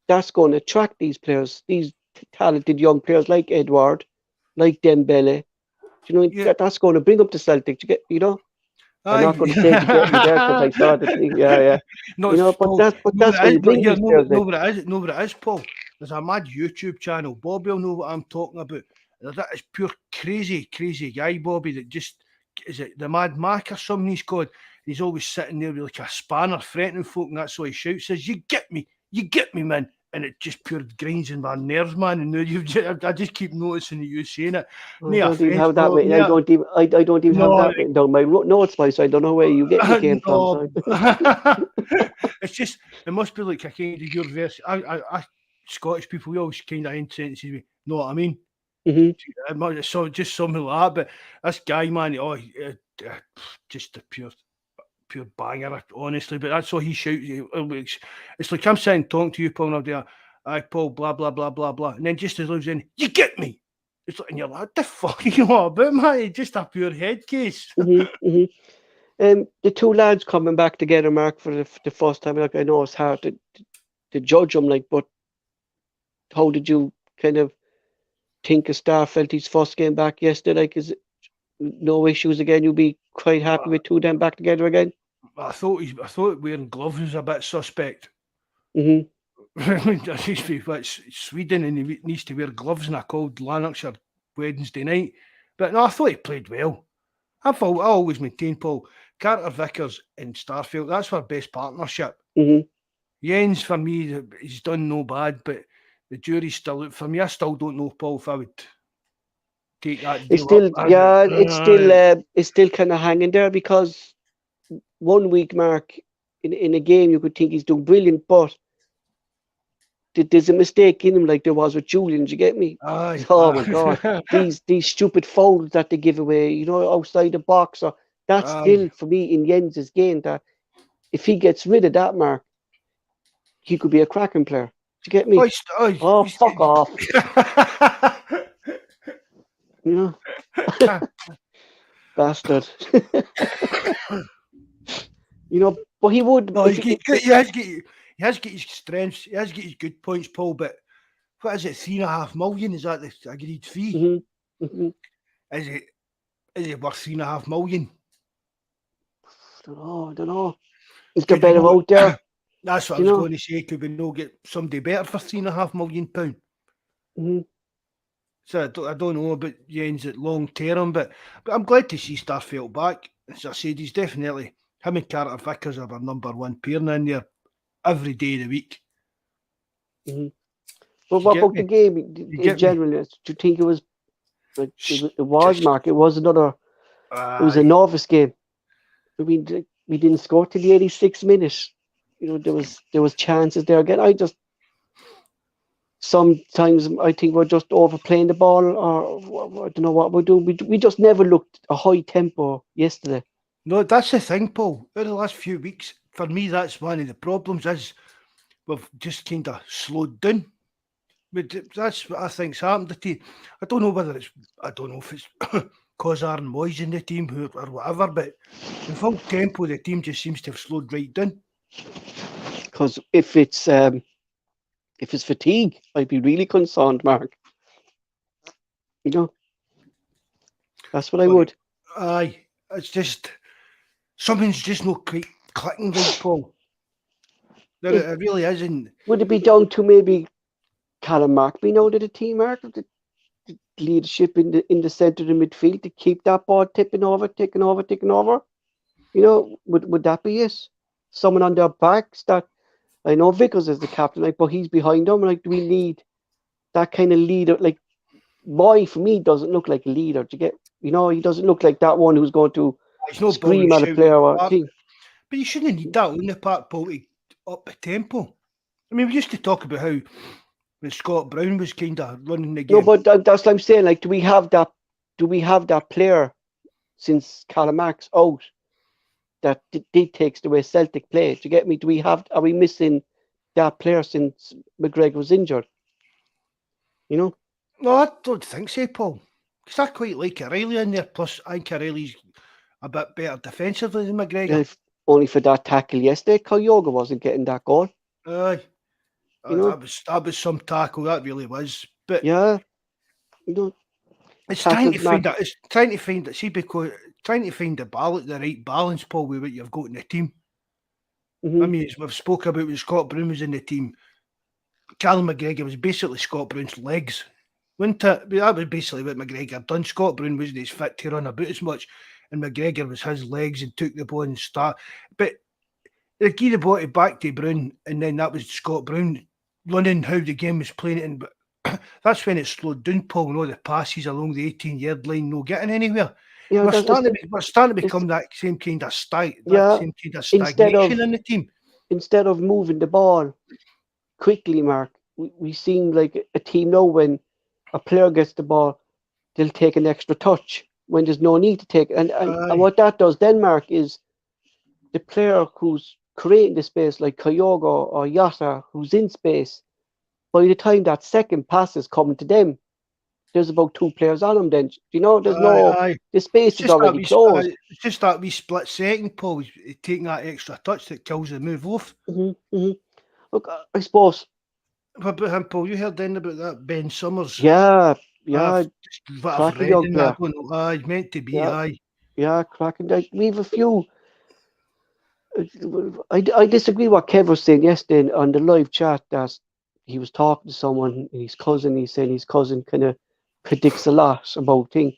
that's going to attract these players, these talented young players like Edward, like Dembele. That's going to bring up the Celtic. I'm not going to say to get me there because I saw the thing. No, but that's going to bring these players. No, but it is, Paul. There's a mad YouTube channel. Bobby will know what I'm talking about. That is pure crazy guy, Bobby. That just is it the Mad Mac or something he's called. He's always sitting there with like a spanner threatening folk, and that's why he shouts, says, you get me, man. And it just pure grinds in my nerves, man. And I just keep noticing that you saying it. I don't even have that written. I don't even have that written down my notes, so I don't know where you get me came from. It's just, it must be like a kind of your verse. I Scottish people, we always kind of end sentences with, know what I mean? So just something like that. But this guy, man, just a pure banger, honestly. But that's all he shouts. It's like I'm sitting talking to you, Paul, and I'm there, aye, Paul, blah, blah, blah, blah, blah. And then just as I was in, you get me. It's like, and you're like, what the fuck are you on about, man? It's just a pure head case. The two lads coming back together, Mark, for the first time. Like, I know it's hard to judge them, like, but how did you kind of think of Starfelty's first game back yesterday? Like, is it no issues again? You'll be quite happy with two of them back together again? I thought wearing gloves was a bit suspect. It's Sweden and he needs to wear gloves in a cold Lanarkshire Wednesday night. But no, I thought he played well. I always maintain, Paul, Carter Vickers and Starfelt, that's our best partnership. Jens, for me, he's done no bad, but the jury's still out. For me, I still don't know, Paul, if I would take that deal. It's still kind of hanging there, because 1 week, Mark, in a game you could think he's doing brilliant, but there's a mistake in him like there was with Julian. Do you get me? My God, these stupid fouls that they give away, outside the box, or that's still for me in Jens's game, that if he gets rid of that, Mark, he could be a cracking player. Do you get me? Fuck off. Bastard. But he would. No, he has got his strengths. He has got his good points, Paul. But what is it? $3.5 million? Is that the agreed fee? Is it worth $3.5 million? I don't know. Is there better out there? That's what I was going to say. Could we not get somebody better for £3.5 million? Mm-hmm. So I don't know about Jens at long term, but I'm glad to see Starfield back. As I said, he's definitely him and Carter Vickers are our number one pairing in there every day of the week. Mm-hmm. But You what get about the me? game You in get me? general? Do you think it was? It was, Just Mark. It was another. It was a aye. novice game. I mean, we didn't score till the 86th minute. There was chances there again. I just sometimes I think we're just overplaying the ball, or I don't know what we're doing. We just never looked a high tempo yesterday. No, that's the thing, Paul. In the last few weeks, for me, that's one of the problems is we've just kind of slowed down. That's what I think's happened. I don't know whether it's, I don't know if it's cause Aaron Moyes in the team or whatever, but the full tempo of the team just seems to have slowed right down. Because if it's fatigue, I'd be really concerned, Mark. You know, that's what I But would. aye, it's just something's just not quite clicking right, Paul. There It, it really isn't. would it be down to maybe Callum Mark being out of the team, Mark? The leadership in the centre of the midfield to keep that ball tipping over, ticking over, ticking over. Would that be it? Someone on their backs that I know Vickers is the captain, like, but he's behind them. Like, do we need that kind of leader? Like, Moy for me doesn't look like a leader. To get, he doesn't look like that one who's going to It's no ball and scream at a shout at player the or park. thing. But you shouldn't need that on the park, Paul, to up the tempo. I mean, we used to talk about how when Scott Brown was kind of running the No, game. but that's what I'm saying. Like, do we have that? Do we have that player since Callum Mark's out that did takes the way Celtic play? Do you get me? Do we have? Are we missing that player since McGregor was injured? You know, No, I don't think so, Paul. Because I quite like O'Reilly in there. Plus, I think O'Reilly's a bit better defensively than McGregor. if only for that tackle yesterday, Kyogo wasn't getting that goal. Aye, You know, that was some tackle. That really was. But yeah, you know, it's trying to tackles find Mark. that. It's trying to find that. See, because trying to find the right balance, Paul, with what you've got in the team. I Mm-hmm. mean, as we've spoke about when Scott Brown was in the team, Callum McGregor was basically Scott Brown's legs. Wasn't it? That was basically what McGregor done. Scott Brown wasn't as fit to run about as much, and McGregor was his legs and took the ball and start. But they gave the ball back to Brown, and then that was Scott Brown running how the game was playing it. And but that's when it slowed down, Paul, and all the passes along the 18-yard line, no getting anywhere. You know, that We're starting to it's become that same kind of yeah. Instead stagnation of in the team. instead of moving the ball quickly, Mark, we seem like a team now when a player gets the ball, they'll take an extra touch when there's no need to take it. And Aye, what that does then, Mark, is the player who's creating the space, like Kyogo or Yata, who's in space, by the time that second pass is coming to them, there's about two players on them then. aye. The space is already closed. It's just that wee split second, Paul, taking that extra touch that kills the move off. Hmm. Look, I suppose, What about him, Paul? You heard anything about that Ben Summers? yeah, I've yeah, just what I've cracking read young in that. player. I don't know. Aye, meant to be. Yeah, Aye, yeah, cracking. Like, we've a few. I disagree what Kev was saying yesterday on the live chat that he was talking to someone, his cousin. He's saying his cousin kind of predicts a lot about things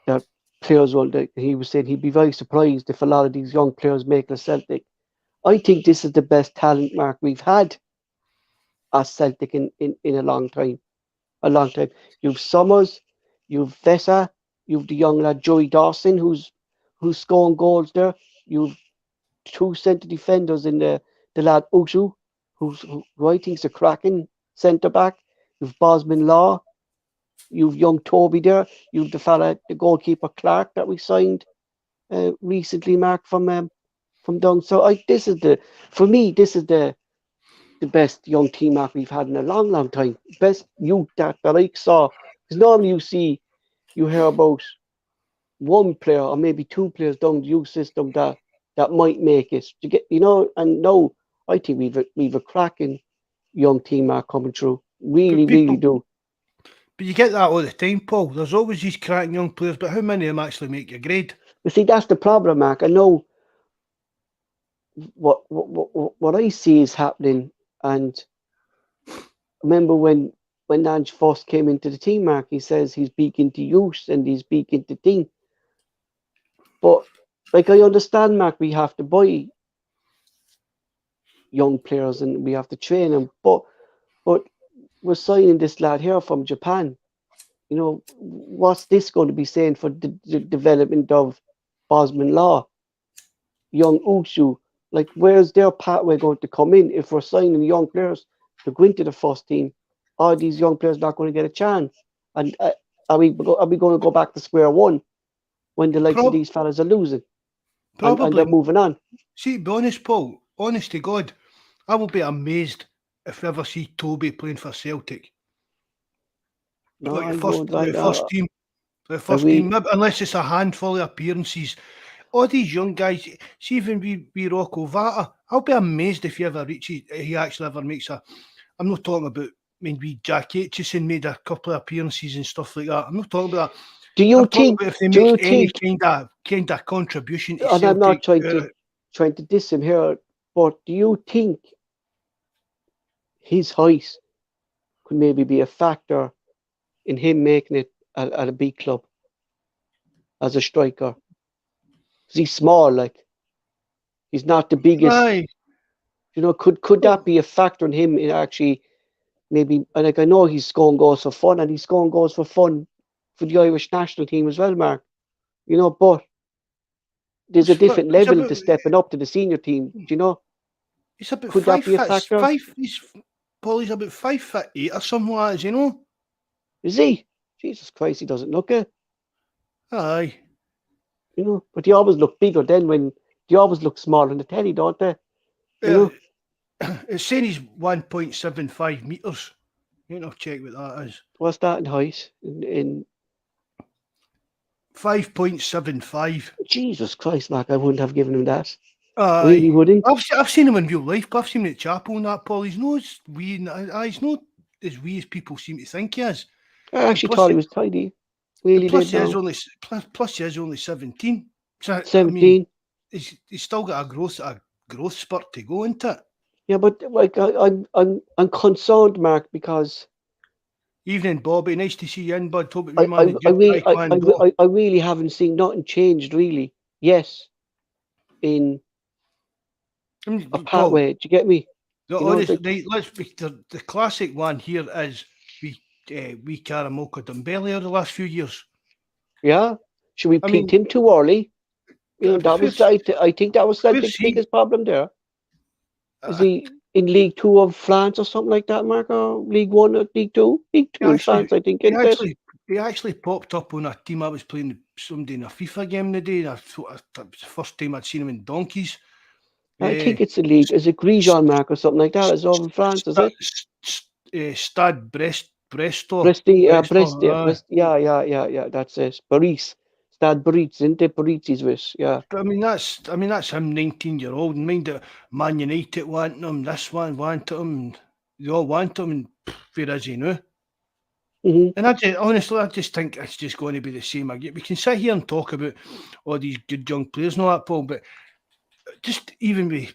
that players will. That he was saying he'd be very surprised if a lot of these young players make the Celtic. I think this is the best talent mark we've had as Celtic in a long time. A long time. You've Summers, you've Vessa, you've the young lad Joey Dawson who's scoring goals there. You've two centre defenders in the lad Utu, who I think's a cracking centre back. You've Bosman Law, you've young Toby there, you've the goalkeeper Clarke that we signed recently, Mark from down. So for me, this is the best young team mark we've had in a long, long time. Best youth that I saw. Because normally you hear about one player or maybe two players down the youth system that might make it. And no, I think we've a cracking young team mark coming through. but Really, really people, do. but you get that all the time, Paul. There's always these cracking young players, but how many of them actually make your grade? You see, that's the problem, Mark. I know what I see is happening, and remember when when Ange first came into the team, Mark, he says he's big into youth and he's big into team. But like I understand, Mark, we have to buy young players and we have to train them. But we're signing this lad here from Japan. You know, what's this going to be saying for the development of Bosman Law, young Ushu? Like, where's their pathway going to come in if we're signing young players to go into the first team? Are these young players not going to get a chance? And are we going to go back to square one when the likes of these fellas are losing and they're moving on? See, to be honest, Paul, honest to God, I will be amazed if we ever see Toby playing for Celtic. No, like I the first team, unless it's a handful of appearances. All these young guys, see even we Rocco Vata, I'll be amazed if he ever reaches, he actually ever makes a, I'm not talking about, I mean, we Jack Aitchison made a couple of appearances and stuff like that. I'm not talking about that. Do you think if they make any kind of contribution to Celtic? I'm not trying to diss him here, but do you think his height could maybe be a factor in him making it at a big club as a striker? Because he's small, like he's not the biggest. Aye. You know, could that be a factor in him in actually maybe? Like I know he's scoring goals for fun, and he's scoring goals for fun for the Irish national team as well, Mark. You know, but there's a different level to stepping up to the senior team. Do you know? He's about could that be a factor? He's about 5'8" or something like that, you know. Is he? Jesus Christ, he doesn't look it. Aye. You know, but they always look bigger then when they always look smaller in the telly, don't they? You know? It's saying he's 1.75 metres. You know, check what that is. What's that in height? In 5.75. Jesus Christ, Mark, I wouldn't have given him that. Aye. Really wouldn't. I've seen him in real life, but I've seen him at Chapel and that, Paul. He's not as wee, he's not as wee as people seem to think he is. I actually thought he was tidy. Really plus, did. He is only 17. So, 17. I mean, he's still got a growth spurt to go into it. Yeah, but like I'm concerned, Mark, because evening, Bobby. Nice to see you in, bud. I really haven't seen nothing changed, really. Yes, in a pathway. Do you get me? The classic one here is we Karamoka Dumbelli over the last few years. Yeah, should we peaked him too early? You know, that was I think that was Celtic's biggest problem there. Is he in League 2 of France or something like that, Mark? Or League 1 or League 2? League 2 in France, I think. He actually popped up on a team I was playing somebody in a FIFA game today. That was the first time I'd seen him in donkeys. I think it's a league. Is it Grijon, Mark, or something like that? It's over in France, is it? Stade Brest. Brest, yeah. That's it. Paris. Stade Brest, isn't it? Paris is with, yeah. But I mean that's him, 19-year-old. Mind that Man United wanting him, this one wanted him, they all want him, and where is he now? Mm-hmm. And I just think it's just going to be the same again. We can sit here and talk about all these good young players and all that, Paul, but just even with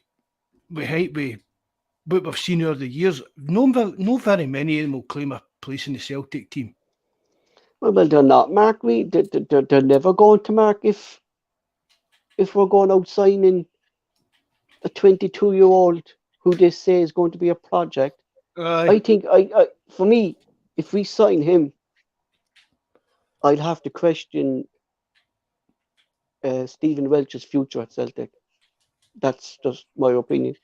what we've seen over the years, no very many of them will claim a place in the Celtic team. Well, they're not, Mark. They're never going to, Mark, if we're going out signing a 22-year-old who they say is going to be a project. I think, for me, if we sign him, I'd have to question Stephen Welch's future at Celtic. That's just my opinion.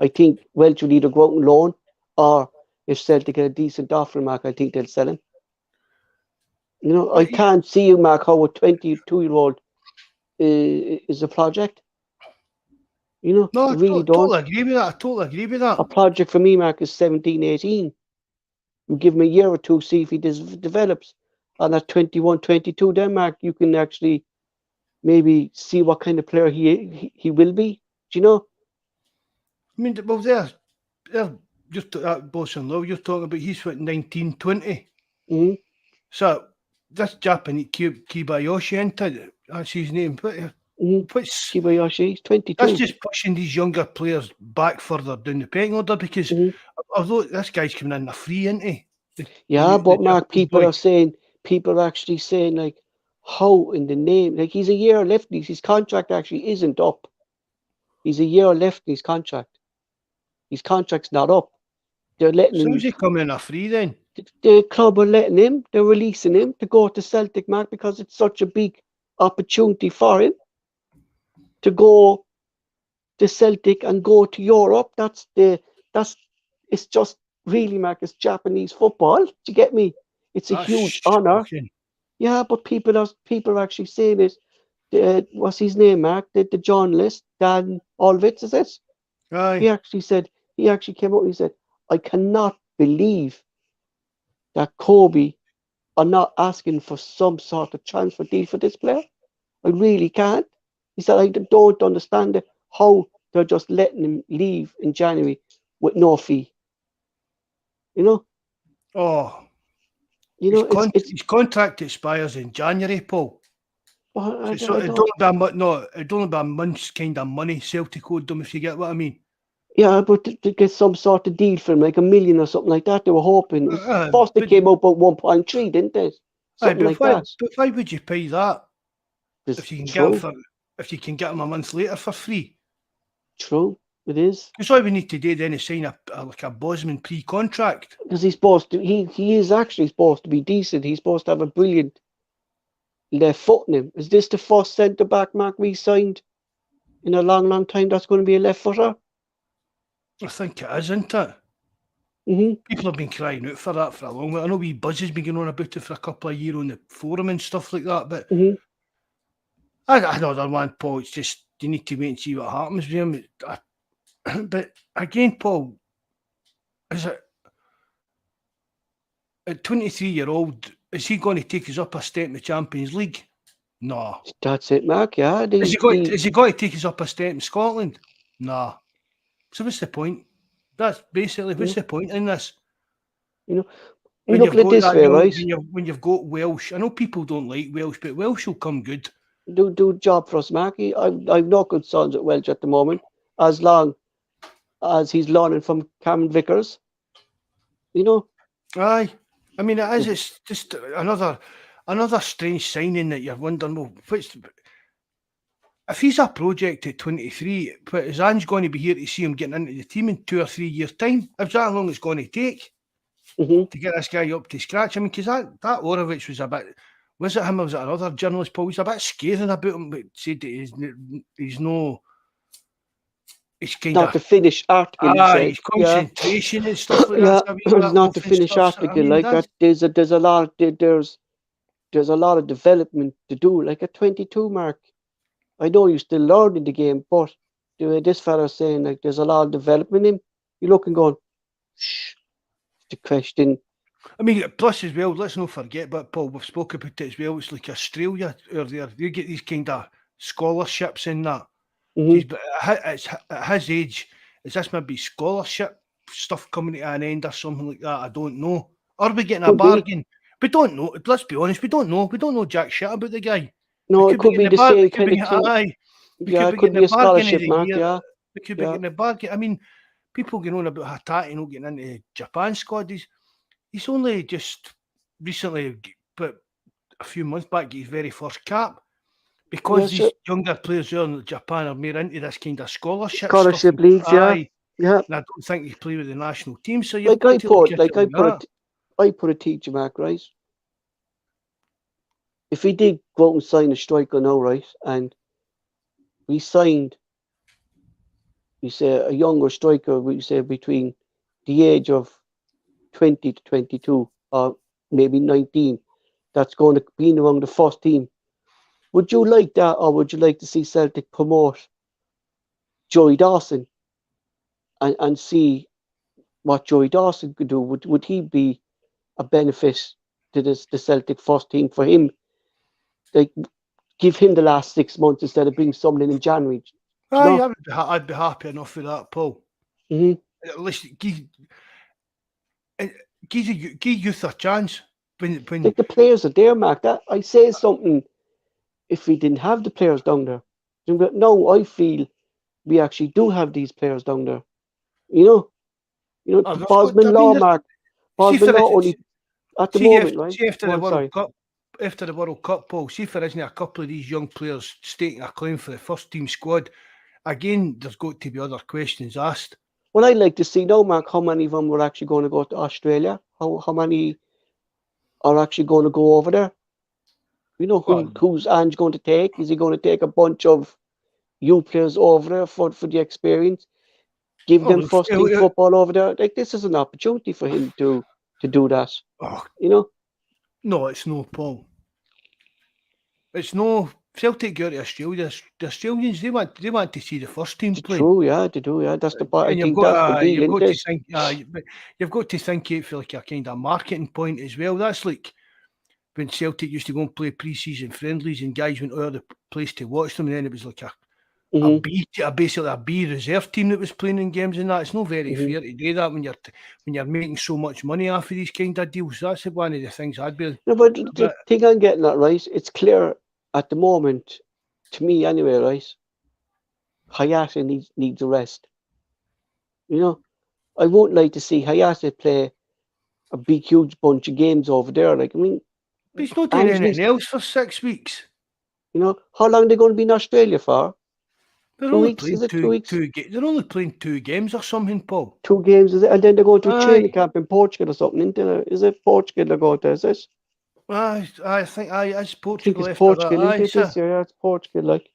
I think Welch would either go out on loan, or if Celtic get a decent offer, Mark, I think they'll sell him. You know, I can't see you, Mark, how a 22-year-old is a project. You know, no, I really don't. Totally agree with that. A project for me, Mark, is 17, 18. You give him a year or two, see if he develops. And at 21, 22, then, Mark, you can actually maybe see what kind of player he will be. Do you know? I mean, well, they're just that Bawz and Low you're talking about. He's what, 19, 20. Mm-hmm. So this Japanese Kibayoshi, that's his name. Kibayoshi, he's 22. That's just pushing these younger players back further down the pecking order because although this guy's coming in a free, isn't he? Yeah, the but Mark, Japanese boy. people are actually saying, like, how in the name, like, he's a year left, his contract actually isn't up. He's a year left in his contract. His contract's not up. They're letting So him, how's he coming a free then? the club are letting him, they're releasing him to go to Celtic, Mark, because it's such a big opportunity for him to go to Celtic and go to Europe. That's, it's just really, Mark, it's Japanese football. Do you get me? It's a That's huge honour. shocking. Yeah, but people are actually saying it. What's his name, Mark? The journalist, Dan Olvitz, is it? He Aye. actually said, he actually came out and he said, I cannot believe that Kobe are not asking for some sort of transfer deal for this player. I really can't. He said, I don't understand it, how they're just letting him leave in January with no fee. You know, Oh, it's. his contract expires in January, Paul. Well, So I it don't. don't be a no, it don't be a month's kind of money Celtic owed them, if you get what I mean. Yeah, but to get some sort of deal for him, like a million or something like that, they were hoping. First, they But came up at 1.3, didn't they? aye, Something like that. but why would you pay that It's if you can get him true, for if you can get him a month later for free? true. It is. Because all we need to do then is sign like a Bosman pre-contract. Because he's supposed to, he is actually supposed to be decent. He's supposed to have a brilliant left foot in him. Is this the first centre back, Mark, we signed in a long, long time? That's going to be a left footer? I think it is, isn't it? Mm-hmm. People have been crying out for that for a long while. I know wee Buzz has been going on about it for a couple of years on the forum and stuff like that, but Mm-hmm. another one, Paul, it's just you need to wait and see what happens with him. But again, Paul, is it at 23-year-old, is he going to take us up a step in the Champions League? No. That's it, Mark. Yeah. Is he going to take us up a step in Scotland? Nah. So what's the point? That's basically you what's know, the point in this? you know, you When look you've at it got this that way, young, right? when you've got Welsh, I know people don't like Welsh, but Welsh will come good. Do a job for us, Mark. I've no concerns at Welsh at the moment, as long as he's learning from Cameron Vickers. You know, Aye, I mean it is. It's just another strange signing that you're wondering. Well, if he's a project at 23, but is Ange going to be here to see him getting into the team in 2 or 3 years' time? Is that how long it's going to take mm-hmm. to get this guy up to scratch? I mean, because that Orovich was a bit. Was it him or was it another journalist, Paul? He's a bit scathing about him, but said that he's no. He's kind Not of the finished article, he said. his Yeah, concentration and stuff like yeah. that's a wee It's bit not the off and finished stuff. So, I article mean, like that's that. There's a lot. There's a lot of development to do. Like at 22, Mark. I know you're still learning the game, but the way this fella's saying, like, there's a lot of development in him. You look and going, shh, the question. I mean, plus as well, let's not forget, but Paul, we've spoken about it as well. It's like Australia earlier. You get these kind of scholarships in that. Mm-hmm. But at his age, is this maybe scholarship stuff coming to an end or something like that? I don't know. Are we getting a Could be. bargain? We don't know. Let's be honest, we don't know. We don't know jack shit about the guy. We No, it could be could getting be a the bargain. same We could kind be of thing. aye. We Yeah, could it be could getting be a a bargain of scholarship, the Mark. year. Yeah, We could be yeah. getting a bargain. I mean, people going on about Hatati not getting into the Japan squad. He's only just recently, but a few months back, get his very first cap Yeah, because so these younger players here in Japan are more into this kind of scholarship stuff. scholarship leagues. Yeah, Aye, yeah. and I don't think they play with the national team, so you've Like got to look at it like that. I put a teacher, Mark, right? If we did go out and sign a striker now, right, and we signed, we say a younger striker, we say between the age of 20 to 22 or maybe 19, that's going to be among the first team. Would you like that, or would you like to see Celtic promote Joey Dawson and see what Joey Dawson could do? Would he be a benefit to the Celtic first team for him? Like, give him the last 6 months instead of bringing someone in January. Do you Aye, know? I'd be happy enough with that, Paul. Mm-hmm. At least give youth a chance. When Like the players are there, Mark. That I say something. If we didn't have the players down there, no, I feel we actually do have these players down there. You know, oh, the they've got. I Bosman mean, Law, Mark. See for Boswell instance, only at the moment, right? see after Go the on, World sorry. Cup, Paul, see for isn't a couple of these young players staking a claim for the first team squad. Again, there's got to be other questions asked. Well, I'd like to see now, Mark, how many of them were actually going to go to Australia? How many are actually going to go over there? You know, who's Ange going to take? Is he going to take a bunch of youth players over there for the experience? Give them first team football over there? Like, this is an opportunity for him to do that. You know? No, it's no, Paul. It's no. Celtic go to Australia. The Australians they want to see the first team play. True, yeah, they do, yeah. That's the I And think that's the deal, you've got to isn't it? think. You've got to think it for like a kind of marketing point as well. That's like when Celtic used to go and play pre-season friendlies, and guys went out of the place to watch them, and then it was like basically a B reserve team that was playing in games and that. It's not very fair to do that when you're making so much money off of these kind of deals. That's one of the things I'd be. No, but the thing I'm getting at, right? It's clear at the moment, to me anyway, right? Hayata needs a rest. You know, I won't like to see Hayata play a big, huge bunch of games over there. Like, I mean, but he's not doing anything else for 6 weeks. You know, how long are they going to be in Australia for? They're 2 only weeks? playing Is it 2 weeks? They're only playing 2 games or something, Paul. 2 games, is it? And then they're going to a training camp in Portugal or something, isn't it? Is it Portugal they're going to, is it? I think it's Portugal. I think it's Portugal, isn't it, this year? Yeah, it's Portugal, like.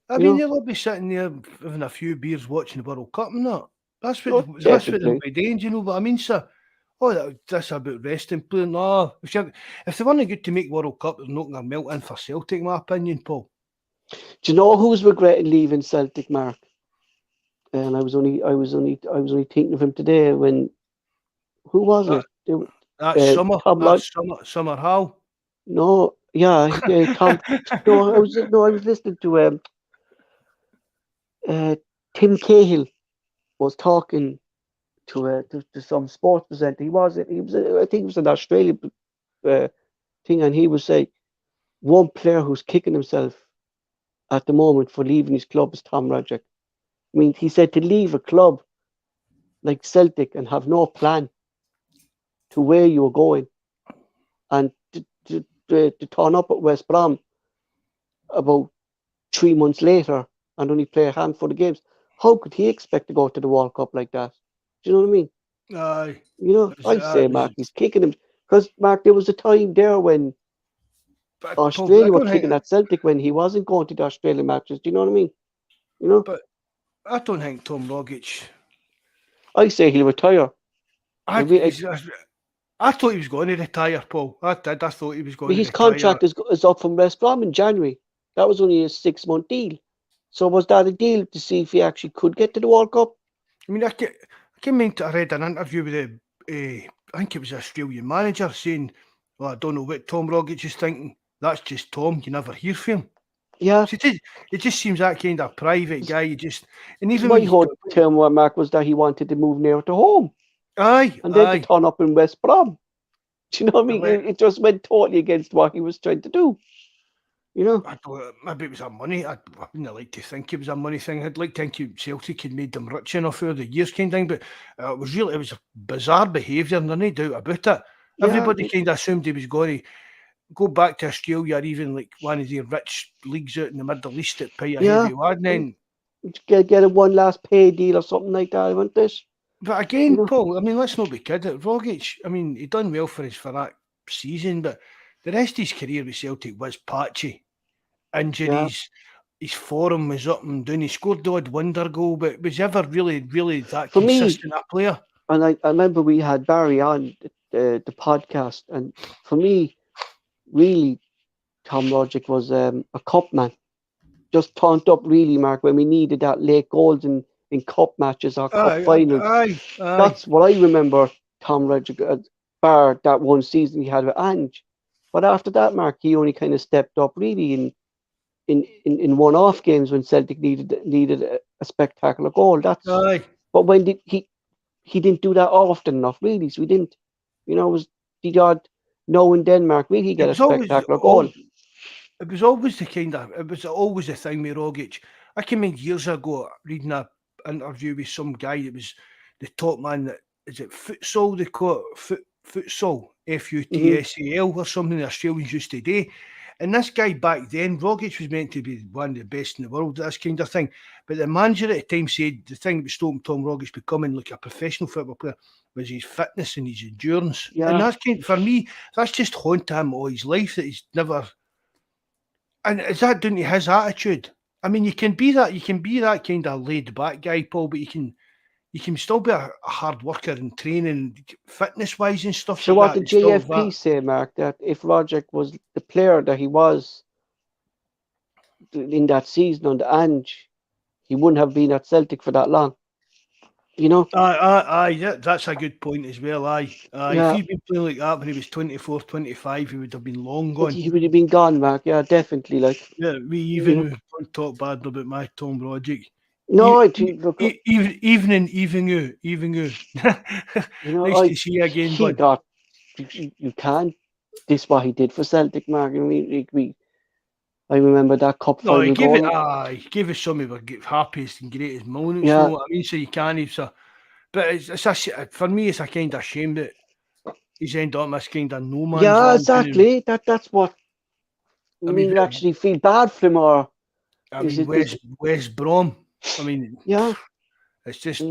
I mean, they'll be sitting there having a few beers watching the World Cup and that. That's what they'll be doing, do you know what I mean, sir? Oh, that's about resting playing. No, if they weren't good to make World Cup, there's not going to melt in for Celtic, in my opinion, Paul. Do you know who's regretting leaving Celtic, Mark? And I was only thinking of him today when who was it? Summer Hall. No, yeah, Tom. No, I was listening to Tim Cahill was talking to some sports presenter. He was I think it was an Australian thing, and he was saying one player who's kicking himself at the moment for leaving his club is Tom Roderick. I mean, he said to leave a club like Celtic and have no plan to where you're going, and to turn up at West Brom about 3 months later and only play a handful of games. How could he expect to go to the World Cup like that? Do you know what I mean? Aye. You know, I'd say, Mark, he's kicking him. Because, Mark, there was a time there when Australia were kicking at Celtic when he wasn't going to the Australian matches. Do you know what I mean? You know? But I don't think Tom Rogic... I say he'll retire. I thought he was going to retire, Paul. I did. I thought he was going to retire. His contract is up from West Brom in January. That was only a 6-month deal. So was that a deal to see if he actually could get to the World Cup? I mean, I read an interview with I think it was an Australian manager saying, well, I don't know what Tom Rogic is thinking. That's just Tom. You never hear from him. Yeah. So it just seems that kind of private guy. And even my whole term, Mark, was that he wanted to move near to home. Aye. And then to turn up in West Brom. Do you know what I mean? It just went totally against what he was trying to do. You know? Maybe it was a money. I wouldn't like to think it was a money thing. I'd like to think Celtic had made them rich enough over the years, kind of thing. But it was a bizarre behaviour, and there's no doubt about it. Yeah, everybody kind of assumed he was going to go back to Australia, or even like one of the rich leagues out in the Middle East at pay a heavy wad, and then get a one last pay deal or something like that. I want this. But again, Paul, I mean, let's not be kidding. Rogic, I mean, he done well for that season, but the rest of his career with Celtic was patchy. Injuries, his form was up and down. He scored the odd wonder goal, but was ever really that for consistent a player? And I remember we had Barry on the podcast, and for me, really, Tom Rogic was a cup man. Just turned up really, Mark, when we needed that late goals in cup matches or cup finals. Aye. That's what I remember Tom Rogic, bar that one season he had with Ange. But after that, Mark, he only kind of stepped up really in one-off games when Celtic needed a spectacular goal. But when he didn't do that often enough, really. So he didn't, it was the odd no in Denmark really get a spectacular goal. It was always the thing with Rogic. I came in years ago reading an interview with some guy that was the top man that is it futsal they call it futsal, Futsal, or something the Australians used to do. And this guy back then, Rogic, was meant to be one of the best in the world, this kind of thing. But the manager at the time said the thing that was stopping Tom Rogic becoming like a professional football player was his fitness and his endurance. Yeah. And that's for me, that's just haunted him all his life, that he's never. And is that down to his attitude? I mean, you can be that kind of laid back guy, Paul, but you can still be a hard worker and training, fitness wise and stuff. So like what that, did JFP say, Mark? That if Rogic was the player that he was in that season under Ange, he wouldn't have been at Celtic for that long. You know? Aye, that's a good point as well. Aye. Yeah. If he'd been playing like that when he was 24, 25, he would have been long gone. He would have been gone, Mark. Yeah, definitely. Like, yeah, we even don't talk bad about my Tom Rogic. No, I think look, evening you. Nice to see you again, he bud. got you can't. This is what he did for Celtic, Mark. I mean, I remember that cup final. He gave us some of our happiest and greatest moments. Yeah. You know what I mean? So you can't. So, but for me, it's a kind of shame that he's ended up in this kind of no man's land. Yeah, exactly. That's what. I mean, you actually feel bad for him, or I mean, West Brom. I mean, yeah, it's just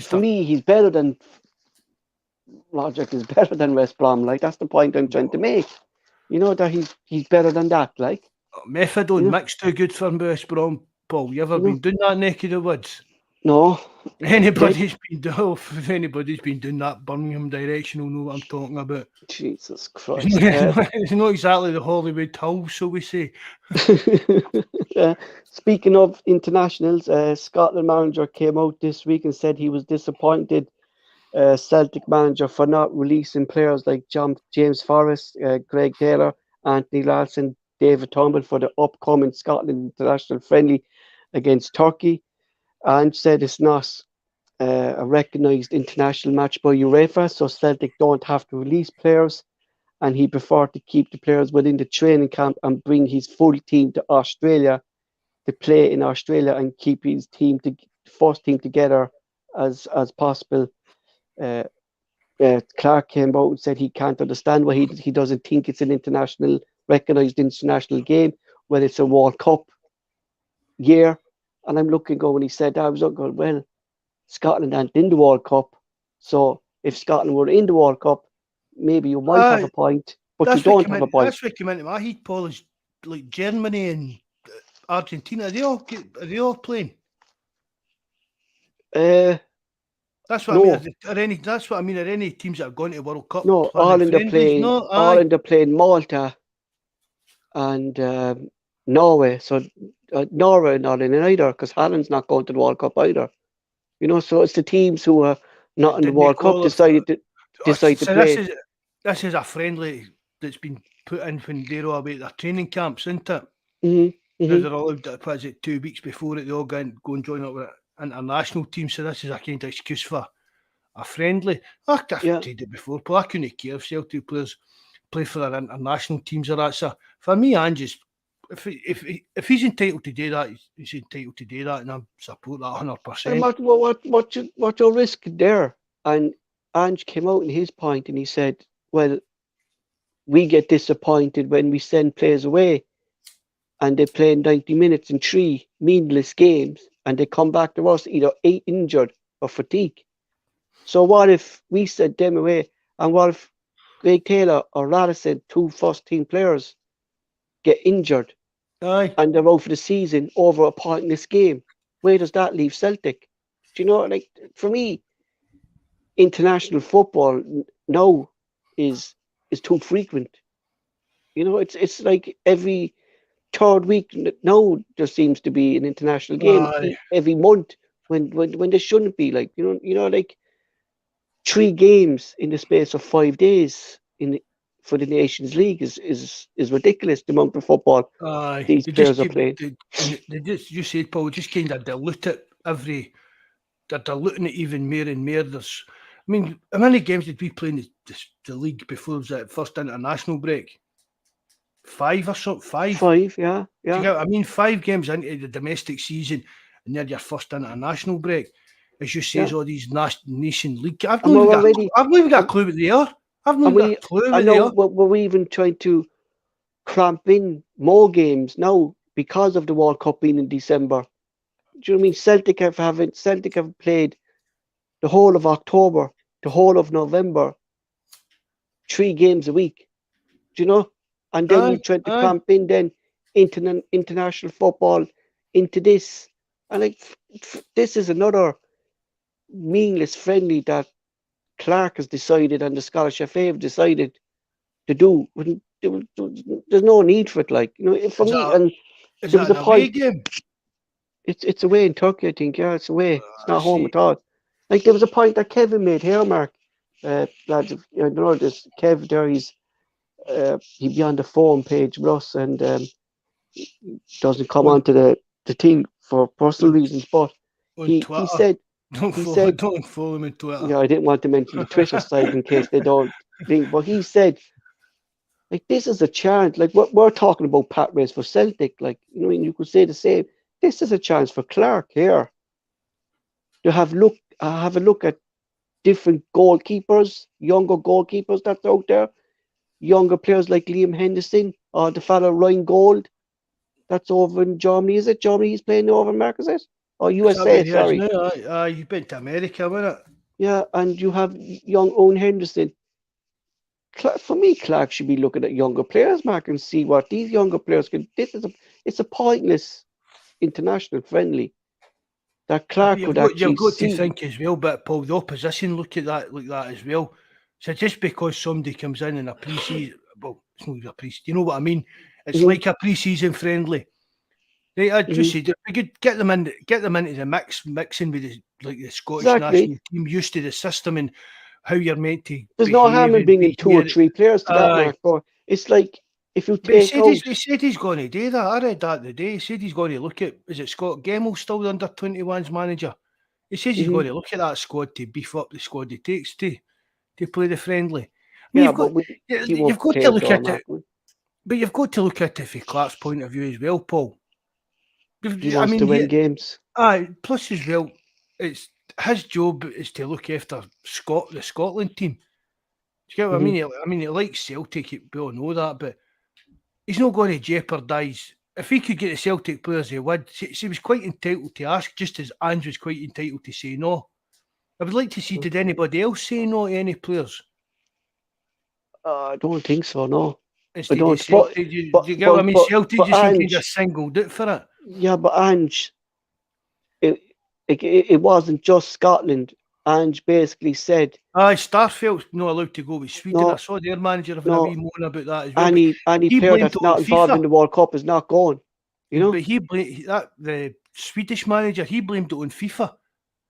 for me, he's better than Rogic is better than West Brom. Like, that's the point I'm trying to make. You know that he's better than that. Like, methadone mixed too good for West Brom. Paul, you ever been doing that neck of the woods? No. Anybody's been doing that Birmingham direction will know what I'm talking about. Jesus Christ. It's not exactly the Hollywood Hills, so we say. Speaking of internationals, Scotland manager came out this week and said he was disappointed, Celtic manager, for not releasing players like James Forrest, Greg Taylor, Anthony Larson, David Turnbull for the upcoming Scotland international friendly against Turkey, and said it's not a recognised international match by UEFA, so Celtic don't have to release players, and he preferred to keep the players within the training camp and bring his full team to Australia to play in Australia and keep his first team together as possible. Clarke came out and said he can't understand why he doesn't think it's an recognised international game when it's a World Cup year. And I'm looking going, he said, I was going, well, Scotland aren't in the World Cup. So if Scotland were in the World Cup, maybe you might have a point, but you don't have a point. That's what came into my head, Paul, is like Germany and Argentina. Are they all playing? That's what I mean. That's what I mean. Are any teams that have gone to the World Cup? No, Ireland are playing Malta and Norway. So Norway are not in it either, because Holland's not going to the World Cup either. You know, so it's the teams who are not in the World Cup decide to play. This is a friendly that's been put in when they're all about their training camps, isn't it? Mm-hmm. They're all out, what is it, 2 weeks before it, they all go and join up with an international team. So this is a kind of excuse for a friendly. I've tried it before, but I couldn't care if Celtic players play for their international teams or that. So for me, Ange, if he's entitled to do that, he's entitled to do that, and I support that 100%. What's your risk there? And Ange came out in his point and he said, well, we get disappointed when we send players away and they play 90 minutes in 3 meaningless games and they come back to us either injured or fatigued. So what if we sent them away, and what if Greg Taylor or Radisson, 2 first-team players, get injured and they're out for the season over a pointless game? Where does that leave Celtic? Do you know, like, for me, international football now is too frequent. You know, it's like every 3rd week now there seems to be an international game every month when there shouldn't be. Like, you know, like 3 games in the space of 5 days for the Nations League is ridiculous, the amount of football these players are playing. You said, Paul, just kind of dilute it they're diluting it even more and more. I mean, how many games did we play in the league before the first international break? 5 or something? 5? 5, yeah. I mean, 5 games into the domestic season and then your first international break. As you say, all these nation league. I've not even got a clue what they are. I've no And a clue I what they know are. we're even trying to cramp in more games now because of the World Cup being in December. Do you know what I mean? Celtic have played the whole of October, the whole of November, 3 games a week. Do you know? And then you Aye, try to aye. cramp in then international football into this. And like this is another meaningless friendly that Clarke has decided and the Scottish FA have decided to do. There's no need for it. Like, you know, for Is me, that and is there that was a an away point. game? It's away in Turkey, I think. Yeah, it's away. It's I not home see. at all. Like there was a point that Kevin made here, Mark. Lads, I don't know this Kev there. He'd be on the phone page with us and doesn't come On onto the thing for personal on reasons. But on he Twitter. said Don't he follow said don't follow me on Twitter. I didn't want to mention the Twitter side in case they don't think. But he said like this is a chance. Like we're talking about Pat race for Celtic. Like you know, you could say the same. This is a chance for Clarke here to have a look at different goalkeepers, younger goalkeepers that's out there, younger players like Liam Henderson or the fellow Ryan Gold that's over in Germany. Is it Germany he's playing over in, Mark, is it? Or Is that where USA, he is sorry. now? You've been to America, wasn't it? Yeah, and you have young Owen Henderson. For me, Clarke should be looking at younger players, Mark, and see what these younger players can. It's a pointless international friendly that But Clarke could you've actually got to see. think as well, but Paul, the opposition look at that like that as well. So just because somebody comes in a pre-season, well, it's not a pre-season, you know what I mean? It's Mhm, like a pre-season friendly. Right, I just mhm. said we could get them into the mixing with the Scottish Exactly. national team, used to the system and how you're meant to There's no harm behave in and bringing be two or here. three players to that, Aye, Mark. But it's like if you but he take said he's out. he said he's going to do that. I read that today. He said he's going to look at, is it Scott Gemmell still the under 21s manager? He says he's Mhm. going to look at that squad to beef up the squad he takes to play the friendly. I mean, Yeah, but he you've won't got play to it look though, at it, Mark. but you've got to look at it from Clark's point of view as well, Paul. He I wants mean, to win games. plus as well, it's his job is to look after the Scotland team. Do you get what I Mhm. mean? He likes Celtic, we all know that, but he's not going to jeopardise. If he could get the Celtic players, he would. He was quite entitled to ask, just as Ange was quite entitled to say no. I would like to see, did anybody else say no to any players I don't think so. No, I instead of don't. But Celtic? Do but you get what I but mean? but Celtic but just seem kind of Ange, singled out for it. yeah, but Ange, it it wasn't just Scotland. Ange basically said Aye, Starfelt's not allowed to go with Sweden. I no, saw their manager having a wee no. moan about that as well, but Any he player blamed it that's on not involved in FIFA. the World Cup is not going. You know. But the Swedish manager, he blamed it on FIFA.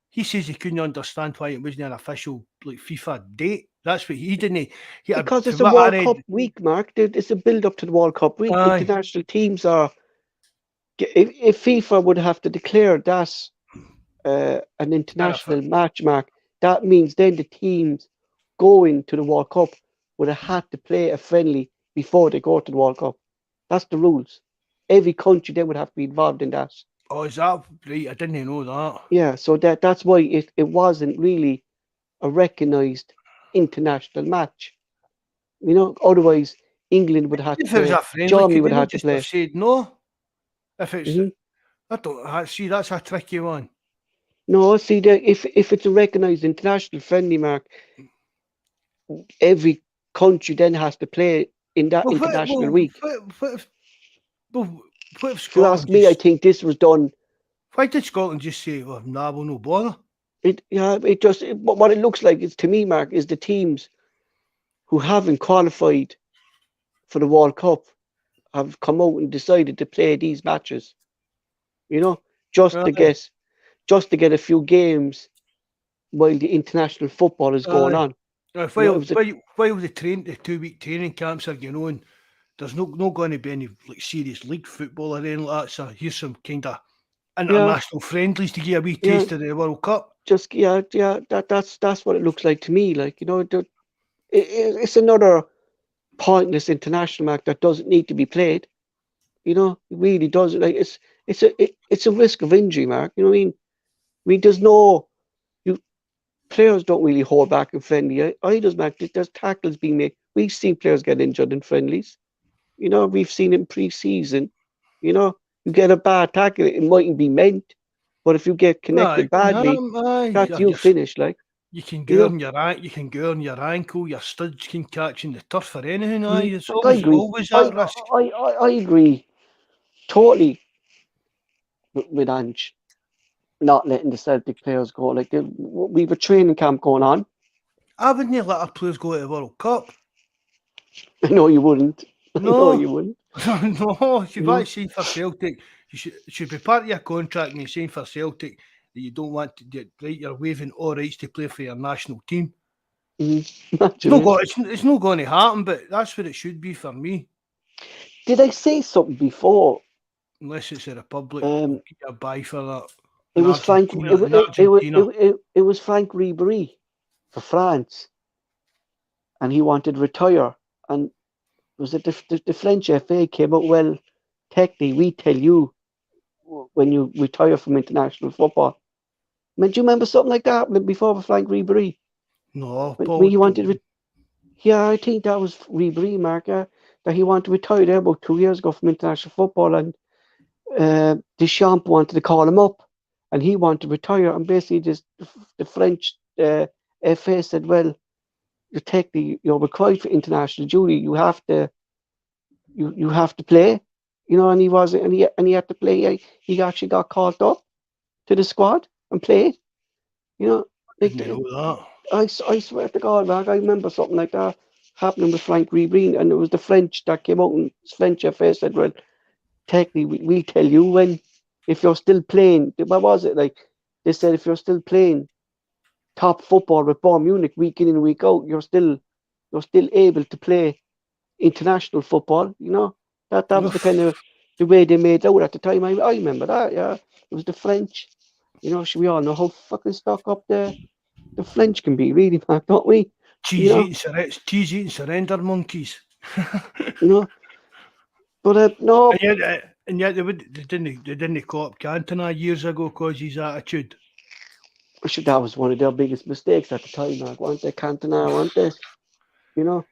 He says he couldn't understand why it wasn't an official like FIFA date. That's what he didn't. Because it's From a what I World read, Cup week, Mark. It's a build up to the World Cup week. aye, International teams are. If FIFA would have to declare that an and if international match, Mark, that means then the teams going to the World Cup would have had to play a friendly before they go to the World Cup. That's the rules. Every country then would have to be involved in that. oh, is that right? I didn't know that. Yeah, so that's why it wasn't really a recognised international match. You know, otherwise England would have If it was to, a friendly, Germany could would they not have to just have play. said no? If it's, Hmm. I don't see. That's a tricky one. No, see, if it's a recognised international friendly, Mark, every country then has to play in that Well, international week. well, what if If you ask Scotland me, I just? think this was done. Why did Scotland just say, "Well, nah, we'll no bother"? What it looks like is to me, Mark, is the teams who haven't qualified for the World Cup have come out and decided to play these matches. You know, just to Aye, get just to get a few games while the international football is going aye. on. You know, it While was a the 2 week training camps are going on, there's no going to be any like serious league football or anything like that. So here's some kind of yeah, international friendlies to get a wee yeah, taste of the World Cup. just yeah. That's what it looks like to me. Like you know, it's another pointless international match that doesn't need to be played. You know, it really doesn't. Like it's a risk of injury, Mark. You know what I mean? There's no you. players don't really hold back in friendly. I does Mac. There's tackles being made. We've seen players get injured in friendlies. We've seen it in pre-season. You get a bad tackle, it mightn't be meant, but if you get Aye, connected it can badly, happen. Aye, that's you finished. Like you can you know, gurn you can gurn your ankle. Your studs can catch in the turf or anything. Aye, it's like I agree. always I that risk. I agree totally with Ange not letting the Celtic players go. Like we've a training camp going on. I wouldn't let our players go to the World Cup. I know you wouldn't. I know No, you wouldn't. no. If You you've know. actually signed for Celtic, it should be part of your contract when you sign for Celtic that you don't want to get right. You're waiving all rights to play for your national team. Imagine it. It's not going to happen, but that's what it should be for me. Did I say something before? Unless it's a republic, we'll Um, get a buy for that. it In was Frank. Argentina, in Argentina. It was Frank Ribéry for France, and he wanted to retire. And was it the French FA came out? Well, technically, we tell you when you retire from international football. Man, do you remember something like that before with Frank Ribéry? No, When Paul. he wanted to, yeah, I think that was Ribéry, Mark, that he wanted to retire there about 2 years ago from international football, and Deschamps wanted to call him up, and he wanted to retire, and basically just the French FA said, well, you're required for international duty. You have to play, and he was and he had to play. He actually got called up to the squad and played. You know, like Didn't know that. I swear to God, Mark, I remember something like that happening with Frank Ribéry, and it was the French that came out, and French FA said, well, technically, we tell you when, if you're still playing, what was it like? They said if you're still playing top football with Bayern Munich week in and week out, you're still able to play international football. That was the kind of the way they made out at the time. I remember that. Yeah, it was the French. We all know how fucking stuck up the French can be, really, Mark, don't we? You know, Cheese eating surrender monkeys. you know. But no, And yet they didn't call up Cantona years ago because his attitude. that was one of their biggest mistakes at the time, Mark. Weren't they Cantona? Weren't they? You know.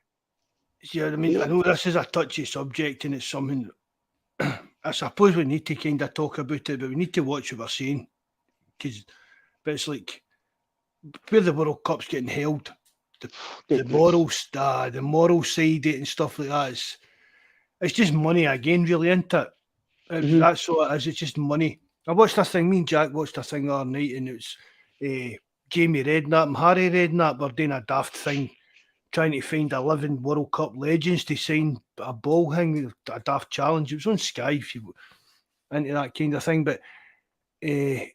Yeah, I mean, You I know. know this is a touchy subject and it's something I suppose we need to kind of talk about it, but we need to watch what we're saying. But it's like where the World Cup's getting held, Ridiculous. the moral side of it and stuff like that. It's just money again, really, isn't it? Hmm. That's all it is. It's just money. I watched this thing. Me and Jack watched a thing the other night, and it was Jamie Redknapp and Harry Redknapp were doing a daft thing, trying to find 11 World Cup legends to sign a ball thing, a daft challenge. It was on Sky, if you into that kind of thing. But it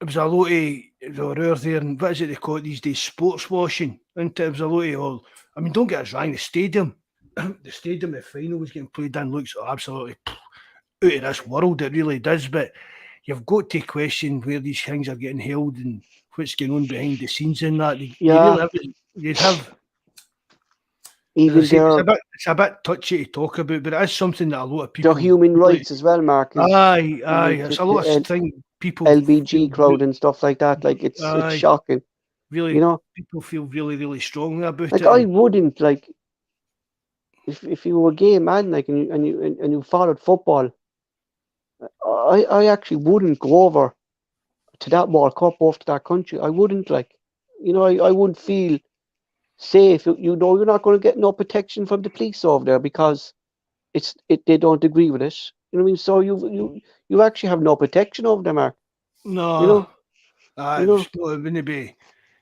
was a lot of they were out there, and what is it they call it these days? Sports washing. And it was a lot of all. I mean, don't get us wrong. The stadium, the final was getting played in looks absolutely out of this world. It really does. But you've got to question where these things are getting held and what's going on behind the scenes in that. You Yeah. really have. You'd have. As I Even say, their it's a bit touchy to talk about, but it is something that a lot of their people human really. rights as well, Mark, is Aye, the, it's a lot of the thing people LBG feel. crowd and stuff like that. Like it's Aye, shocking. You really, know, people feel really, really strongly about like it, I and wouldn't like if you were a gay man, like and you followed football. I actually wouldn't go over to that World Cup off to that country. I wouldn't like. I wouldn't feel safe. You're not going to get no protection from the police over there because they don't agree with it. You know what I mean? So you actually have no protection over them, Mark. You no, know, you know. it wouldn't be.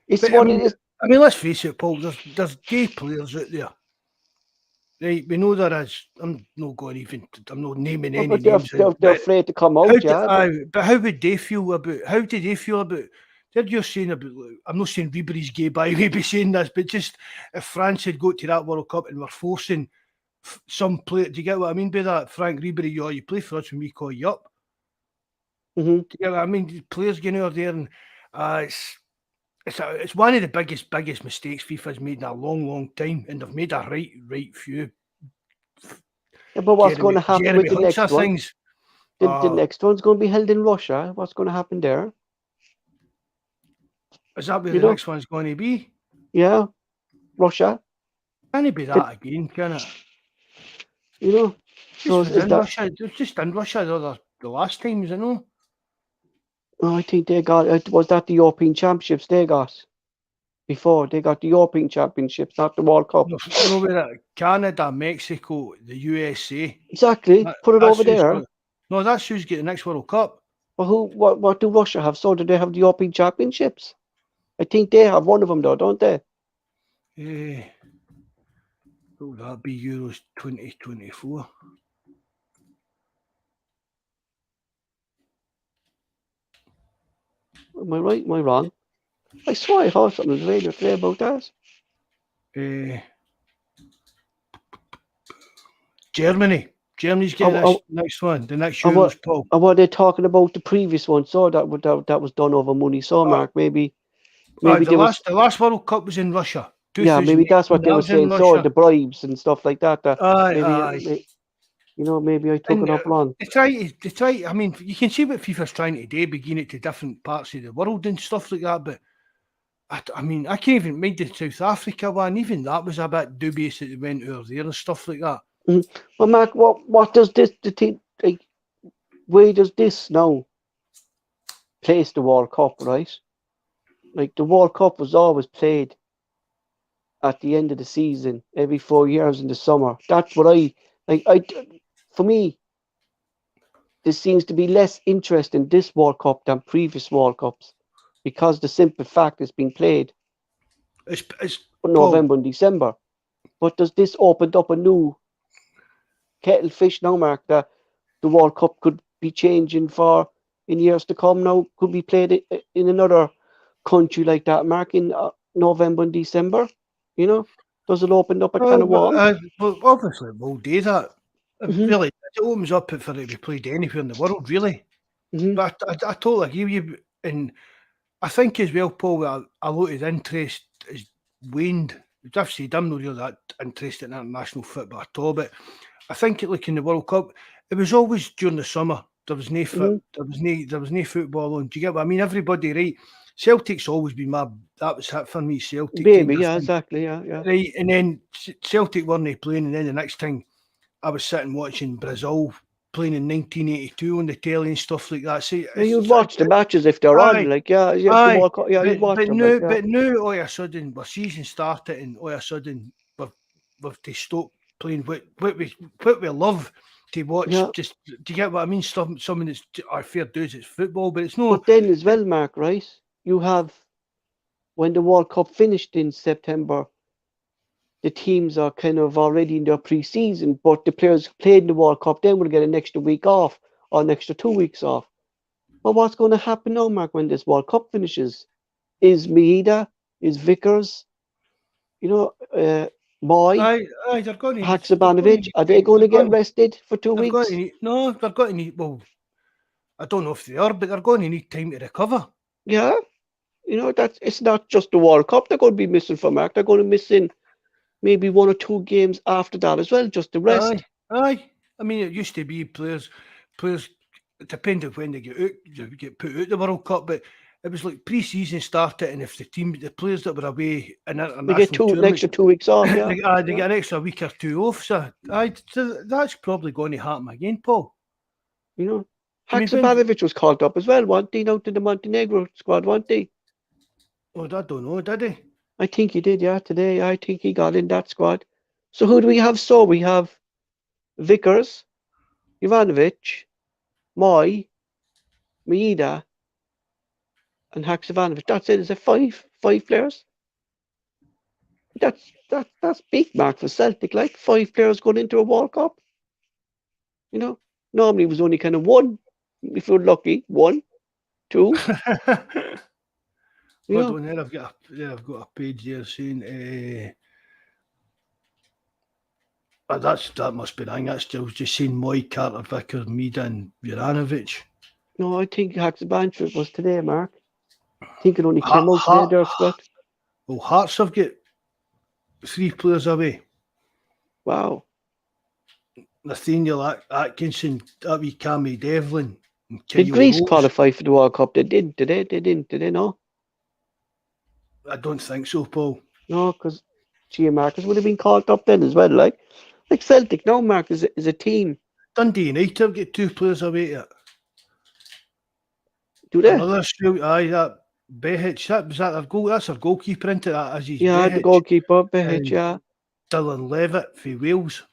It's But I one. mean, It's I mean, let's face it, Paul. There's gay players out there. Right, we know there is. I'm not going even. I'm not naming any but they're, names. they're they're But afraid to come how? out. Yeah, but But how would they feel about? How did they feel about? Did you're saying about? I'm not saying Ribery's gay by maybe saying this, but just if France had got to that World Cup and were forcing some player, do you get what I mean by that? Frank Ribery, you play for us when we call you up. hmm Do you get what I mean? The players getting out there and it's. It's one of the biggest mistakes FIFA's made in a long, long time, and they've made a right few yeah, but what's going to happen with Jeremy the Hunter next one? things. The next one's going to be held in Russia. What's going to happen there? Is that where You the know? next one's going to be? Yeah, Russia. Can it be that again? Can it? You know, This so was is in that? Russia. It was just in Russia the last times, I know. Oh, I think they got it. Was that the European Championships they got before? They got the European Championships, not the World Cup. No, where Canada, Mexico, the USA. Exactly. Put it That's over who's there. got. No, that's who's getting the next World Cup. But what do Russia have? So do they have the European Championships? I think they have one of them though, don't they? Will that be Euros 2024? Am I right? Am I wrong? I swear I heard something on the radio today about that. Germany. Germany's getting this next one, the next Euros, Paul. And were they talking about the previous one? So that was done over money. So Mark, maybe the last World Cup was in Russia. Yeah, maybe that's what they were saying. So the bribes and stuff like that. Maybe I took it up wrong. They try. I mean, you can see what FIFA's trying to do, begin it to different parts of the world and stuff like that. But I mean, I can't even mind the South Africa one. Even that was a bit dubious that they went over there and stuff like that. Well, Mark, what does this like? Where does this now place the World Cup? Right, like the World Cup was always played at the end of the season, every 4 years in the summer. That's what for me, there seems to be less interest in this World Cup than previous World Cups because the simple fact it's been played it's November and December. But does this open up a new kettle fish now, Mark, that the World Cup could be changing for in years to come now? Could be played in another country like that, Mark, in November and December? You know, does it open up a can of worms? Well, obviously, we'll do that. Really, it opens up for it to be played anywhere in the world, really. But I totally agree with you. And I think as well, Paul, a lot of interest is waned. I've said I'm not really that interested in international football at all, but I think like in the World Cup, it was always during the summer. There was no there was no football on. Do you get what I mean? Everybody, right? Celtic's always been that was it for me, Celtic. Maybe, yeah, exactly, yeah. Right, and then Celtic weren't playing, and then the next thing I was sitting watching Brazil playing in 1982 on the telly and stuff like that. See, you'd watch the matches if they're on, like you'd watch them. But now all of a sudden, our season started, and all of a sudden we've to stop playing what we love to watch. Just do you get what I mean? Something that's our fair dues. It's football, but it's no. But then as well, Mark, right? You have when the World Cup finished in September, the teams are kind of already in their pre-season, but the players who played in the World Cup then will get an extra week off or an extra 2 weeks off. But what's going to happen now, Mark, when this World Cup finishes? Is Maeda, is Vickers, Moy, Haksabanovic, are they going to get rested for 2 weeks? No, they're going to need, well, I don't know if they are, but they're going to need time to recover. Yeah, it's not just the World Cup they're going to be missing for, Mark. They're going to miss in maybe 1 or 2 games after that as well, just to rest. Aye. I mean, it used to be players, depending on when they get put out the World Cup, but it was like pre-season started, and if the players that were away in international they get an extra 2 weeks off, yeah. they get an extra week or 2 off, so that's probably going to happen again, Paul. Haksabanovic was called up as well, wasn't he, out to the Montenegro squad, wasn't he? Oh, I don't know, did he? I think he did, yeah, today. I think he got in that squad. So who do we have? So we have Vickers, Ivanovic, Moy, Maeda, and Haksabanovic. That's it. Is it 5 players? That's big, Mark, for Celtic. Like 5 players going into a World Cup. Normally it was only kind of 1, if you're lucky, 1, 2. Hold on, I've got a page there saying that must be wrong. That's still just saying Moy, Carter, Vickers, Maeda, and Juranovic. No, I think Haksabanovic was today, Mark. I think it only came out today, their squad. Well, Hearts have got 3 players away. Wow. Nathaniel Atkinson, that wee Cammy Devlin. Did Greece qualify for the World Cup? They did. Did they not? I don't think so, Paul. No, because Gia Marcus would have been called up then as well. Like Celtic, now Mark is a team. Dundee United have got 2 players away to it. Do they? Another shoot, aye, that Behic, that was that their goal. That's their goalkeeper into that Aziz Yeah, the Behic goalkeeper, Behic, and yeah. Dylan Levitt for Wales.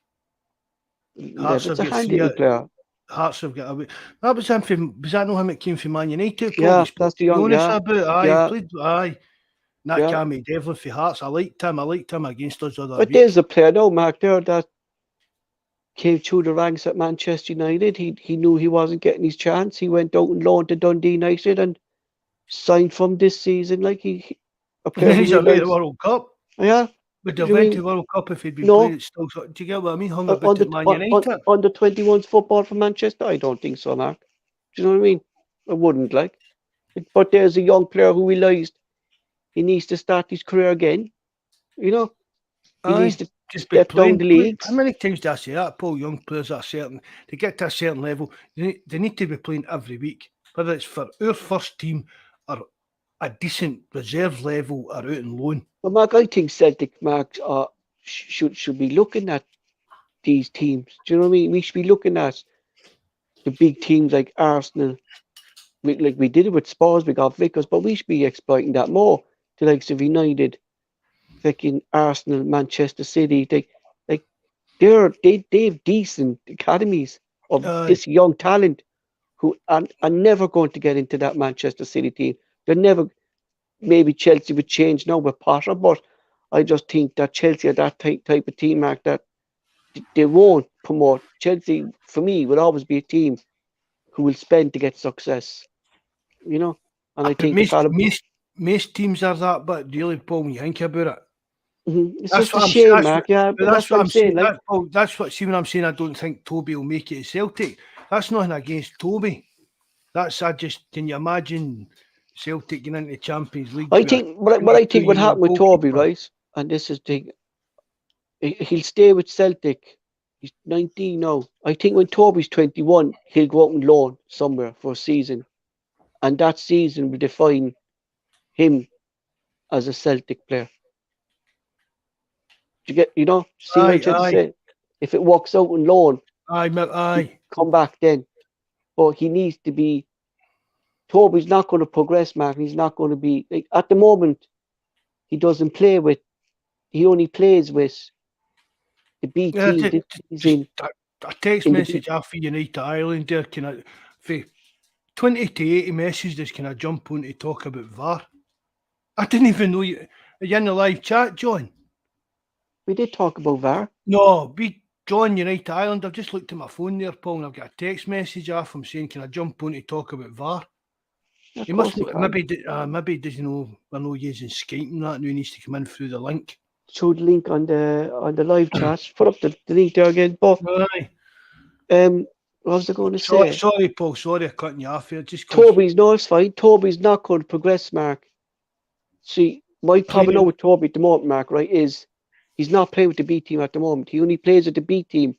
Hearts Levitt's have a got handy three. little player. Hearts have got away. That was him from. Was that not him that came from Man United? Paul, we Yeah, spoke that's the to young, Jonas yeah. about. Aye, he Yeah, played. Aye, and that yeah. Cammy Devlin for Hearts. I liked him. I liked him against us the other But there's week. a player, no, Mark, there that came through the ranks at Manchester United. He knew he wasn't getting his chance. He went out and loaned to Dundee United and signed from this season. Like a And player then who he's away at the realised, World Cup. yeah, Would do have you went mean to World Cup if he'd been playing no? at still. Do you get what I mean? Hung about On at the Man United. on the 21s football for Manchester? I don't think so, Mark. Do you know what I mean? I wouldn't like. But there's a young player who realised he needs to start his career again. You know, he needs Aye, to just be step down playing. the How leagues. many times do I say that, Paul? Young players at a certain, to get to a certain level, they need to be playing every week, whether it's for our first team or a decent reserve level or out on loan. But Mark, I think Celtic, Mark, should be looking at these teams. Do you know what I mean? We should be looking at the big teams like Arsenal. Like we did it with Spurs, we got Vickers, but we should be exploiting that more. The likes of United, fucking Arsenal, Manchester City. Like they've decent academies of Aye, this young talent who are never going to get into that Manchester City team. They're never. Maybe Chelsea would change now with Potter, but I just think that Chelsea are that type of team, Mark, that they won't promote. Chelsea, for me, will always be a team who will spend to get success, you know. And I but think the fella, most teams are that, but really, Paul, when you think about it, it's that's just a what I'm. shame, That's what. Mark. Yeah, But but that's that's what what I'm I'm saying. saying. Like, That, Paul, that's what. See, when I'm saying I don't think Toby will make it at Celtic. That's nothing against Toby. That's I just. Can you imagine Celtic getting into the Champions League I with a think what I think would 22-year-old happen with Toby, goalkeeper? right? And this is the he'll stay with Celtic. He's 19 now. I think when Toby's 21, he'll go out and loan somewhere for a season, and that season will define him as a Celtic player. Do you get, see what I'm Aye, trying to aye, say? If it works out on loan, he aye. come back then. But he needs to be. Toby's not going to progress, Mark. He's not going to be like at the moment. He doesn't play with. He only plays with the B Yeah, team. He's just a text in the B. message after United Ireland there. Can I, for 20 to 80 messages, can I jump on to talk about VAR? I didn't even know you. Are you in the live chat, John? We did talk about VAR. No, we John United Ireland. I've just looked at my phone there, Paul, and I've got a text message off him saying, "Can I jump on to talk about VAR?" Of He must course he can. maybe he doesn't know. I know using Skype and that. And he needs to come in through the link. Show the link on the live chat. Put up the link there again. But Aye. what was I going to Sorry, say? sorry, Paul. Sorry, I'm cutting you off here. Just because Toby's no, it's fine. Toby's not going to progress, Mark. See, my problem now playing. with Toby at the moment, Mark, right, is he's not playing with the B team at the moment. He only plays with the B team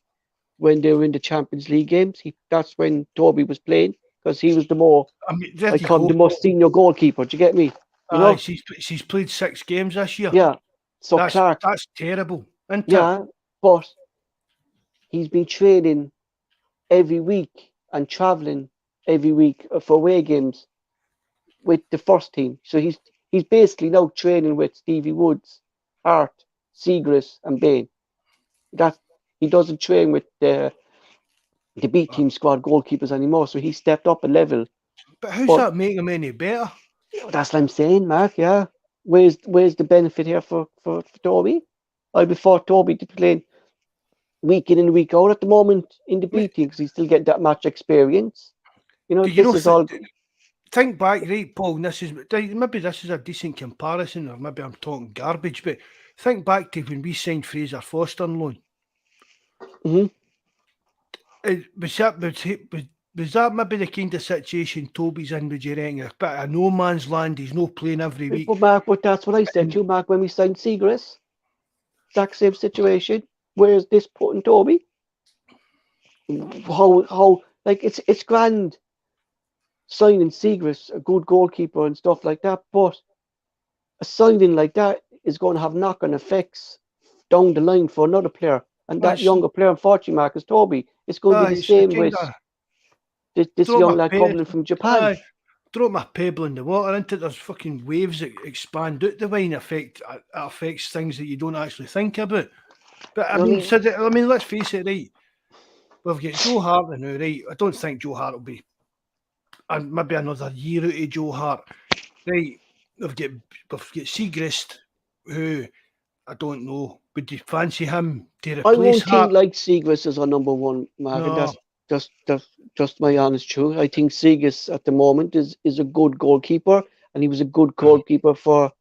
when they were in the Champions League games. That's when Toby was playing because he was the more, I mean, there I you call him go, the more Paul. senior goalkeeper. Do you get me? You Aye, know? she's played 6 games this year. Yeah. So That's Clarke, that's terrible, isn't it? yeah, but he's been training every week and traveling every week for away games with the first team. So he's basically now training with Stevie Woods, Hart, Seagrass, and Bain. That he doesn't train with the B team squad goalkeepers anymore. So he stepped up a level. But how's But that make him any better? that's what I'm saying, Mark. Yeah, where's the benefit here for Toby? I before Toby to playing week in and week out at the moment in the B team because he's still getting that match experience. Do you This know? is all. Think back, right, Paul. And this is maybe this is a decent comparison, or maybe I'm talking garbage. But think back to when we signed Fraser Foster on loan. Mhm. Was that maybe the kind of situation Toby's in? Would you reckon a bit of no man's land? He's no playing every week. But Mark, but that's what I said And to you, Mark, when we signed Seagrass. Exact same situation. Where's this putting Toby? How like it's grand signing Seagrass, a good goalkeeper and stuff like that, but a signing like that is going to have knock-on effects down the line for another player. And that It's, younger player, unfortunately, Marcus Toby, it's going to be the it's a same kind with of this throw young my lad pe- coming in from Japan. aye, throw my pebble in the water into there's fucking waves that expand out the way and affect it affects things that you don't actually think about. But I You know mean, what I mean, let's face it, right? We've got Joe Hart now, right? I don't think Joe Hart will be, and maybe another year out of Joe Hart, right? We've got Seagrist, who I don't know. Would you fancy him to I replace won't think Hart? like Seagrass is our number one, Mark, and No, that's just my honest truth. I think Seagrass at the moment is a good goalkeeper, and he was a good goalkeeper for.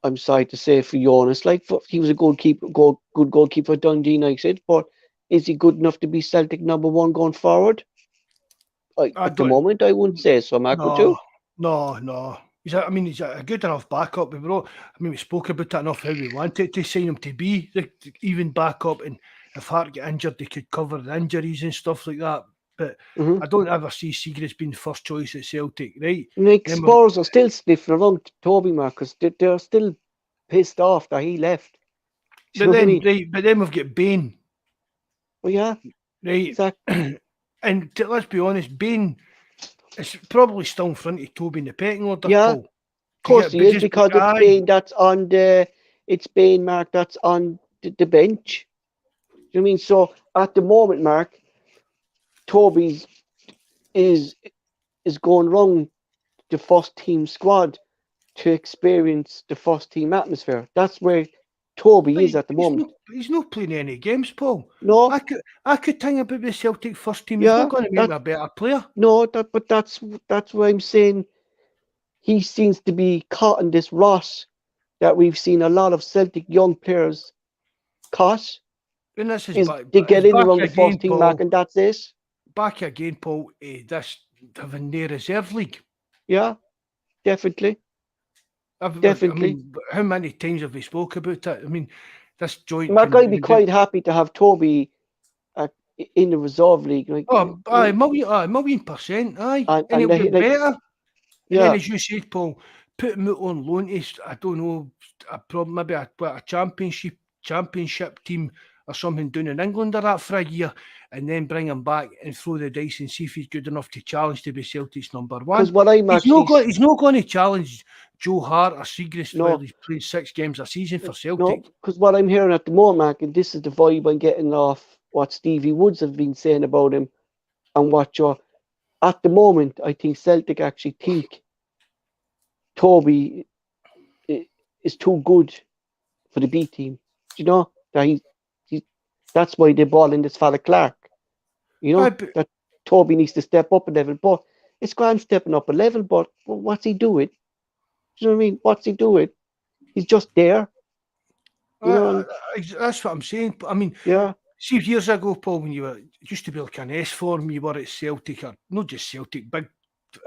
I'm sorry to say for Jonas, he was a good goalkeeper for Dundee United, but is he good enough to be Celtic number one going forward? I At the don't. moment, I wouldn't say so, Mark. Would No, you? no. He's a good enough backup. We spoke about it enough how we wanted to sign him to be the even backup, and if Hart get injured, they could cover the injuries and stuff like that. But Mm-hmm. I don't ever see Seagrass being first choice at Celtic, right? Nick Then we've, Spurs are still sniffing around Toby, Marcus. They're still pissed off that he left. Do you know what I mean? but then we've got Bain, Well, yeah, right? exactly. Let's be honest, Bain is probably still in front of Toby in the pecking order, Yeah, of Paul. Do you course get? he But is just because aye, it's Spain, Mark, that's on the bench. Do you know what I mean? So at the moment, Mark, Toby's is is going wrong the first team squad to experience the first team atmosphere. That's where Toby but is at the moment. he's not playing any games, Paul. No, I could think about the Celtic first team. He's not yeah, going to make that me a better player. no, but that's why I'm saying he seems to be caught in this rot that we've seen a lot of Celtic young players caught. And this is Is back, they get it's in back around the first again, team mark Paul. and that's it. Back again, Paul. This having no reserve league. Yeah, definitely, I definitely. mean, how many times have we spoke about it? I mean, this joint Mark, can. I'd be quite happy to have Toby at, in the reserve league, like, Oh, aye, million%, aye. And and he'll get like, better. And then, yeah, as you said, Paul, put him out on loan to, I don't know, maybe a championship team or something down in England or that for a year, and then bring him back and throw the dice and see if he's good enough to challenge to be Celtic's number because one. what I'm actually He's not going to challenge Joe Hart or Seagrass while no, he's playing 6 games a season for no, Celtic. because what I'm hearing at the moment, Mark, and this is the vibe I'm getting off what Stevie Woods have been saying about him and what you're at the moment. I think Celtic actually think Toby is too good for the B team. Do you know that he that's why they brought in this fella Clarke. You Aye, know but that Toby needs to step up a level, but it's grand stepping up a level. But what's he doing? Do you know what I mean? What's he doing? He's just there. You know, and that's what I'm saying. I mean, yeah, see, years ago, Paul, when you were it used to be like an S form, you were at Celtic or not just Celtic, big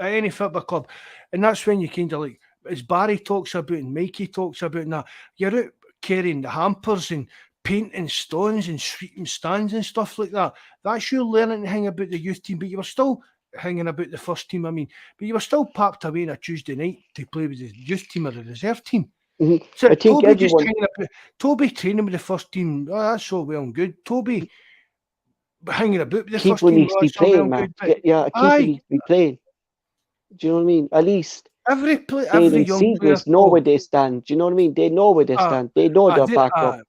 any football club, and that's when you kind of like as Barry talks about and Mikey talks about, and that you're out carrying the hampers and painting stones and sweeping stands and stuff like that. That's you learning to hang about the youth team, but you were still hanging about the first team. I mean, but you were still packed away on a Tuesday night to play with the youth team or the reserve team. mhm. So I think Toby just everyone hanging about. Toby training with the first team. Oh, that's all well and good. Toby hanging about with the first keeper team. needs Oh, to be that's all well playing, and Mark. good. But Yeah, a keeper aye, needs to be playing. Do you know what I mean? At least Bain every and young player, Seagrass know where Paul. they stand. Do you know what I mean? They know where they Uh, stand. They know their they're, backup.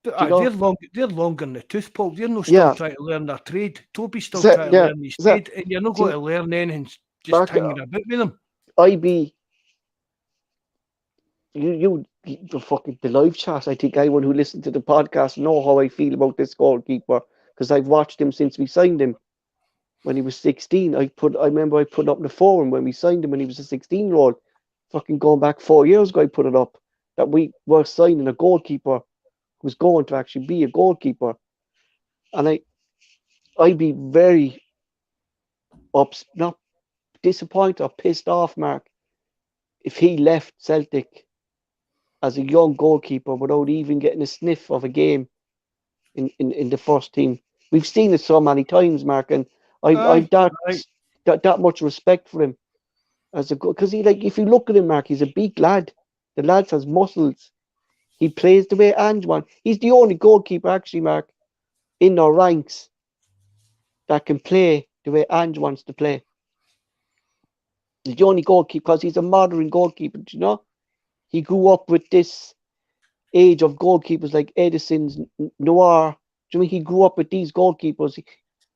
Do you know? they're longer than the tooth, Paul. They're not still Yeah. trying to learn their trade. Toby's still So, trying to yeah. learn his So, trade, and you're not going see, to learn anything just Mark, hanging about with them. I be the fucking the live chat. I think anyone who listened to the podcast know how I feel about this goalkeeper because I've watched him since we signed him when he was 16. I remember I put up in the forum when we signed him when he was a 16-year-old. Fucking going back 4 years ago, I put it up that we were signing a goalkeeper who's going to actually be a goalkeeper, and I'd be very not disappointed or pissed off, Mark, if he left Celtic as a young goalkeeper without even getting a sniff of a game in the first team. We've seen it so many times, Mark, and I've Aye, aye. that much respect for him as a because he like if you look at him, Mark, he's a big lad. The lad has muscles. He plays the way Ange wants. He's the only goalkeeper, actually, Mark, in our ranks that can play the way Ange wants to play. He's the only goalkeeper because he's a modern goalkeeper. Do you know? He grew up with this age of goalkeepers like Edison's, Noir. Do you mean he grew up with these goalkeepers?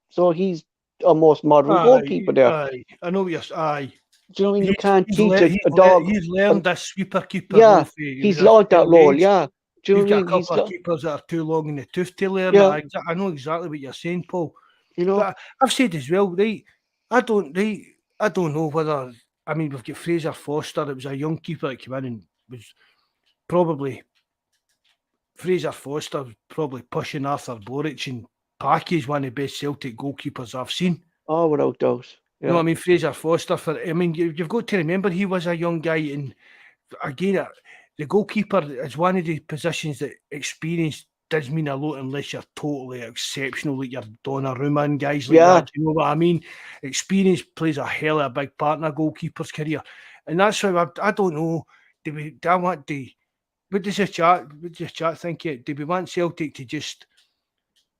So he's a most modern goalkeeper there. Aye. I know what you're. Aye. Do you know what I mean? You can't teach a dog. He's learned this sweeper keeper Yeah, role. he's learned that role. Yeah. Do you know You've what I got a mean? couple of keepers that are too long in the tooth to learn. Yeah. I know exactly what you're saying, Paul. You know, But I've said as well, right? I don't know whether. I mean, we've got Fraser Foster. It was a young keeper that came in and was probably Fraser Foster was probably pushing Arthur Boric, and Packy's one of the best Celtic goalkeepers I've seen. oh, without doubt. Yeah. You know what I mean? Fraser Foster. I mean, you've got to remember he was a young guy, and again, the goalkeeper is one of the positions that experience does mean a lot unless you're totally exceptional, like your Donnarumma and guys like that. Do you know what I mean? Experience plays a hell of a big part in a goalkeeper's career, and that's why I don't know. What does this chat think? Do we want Celtic to just?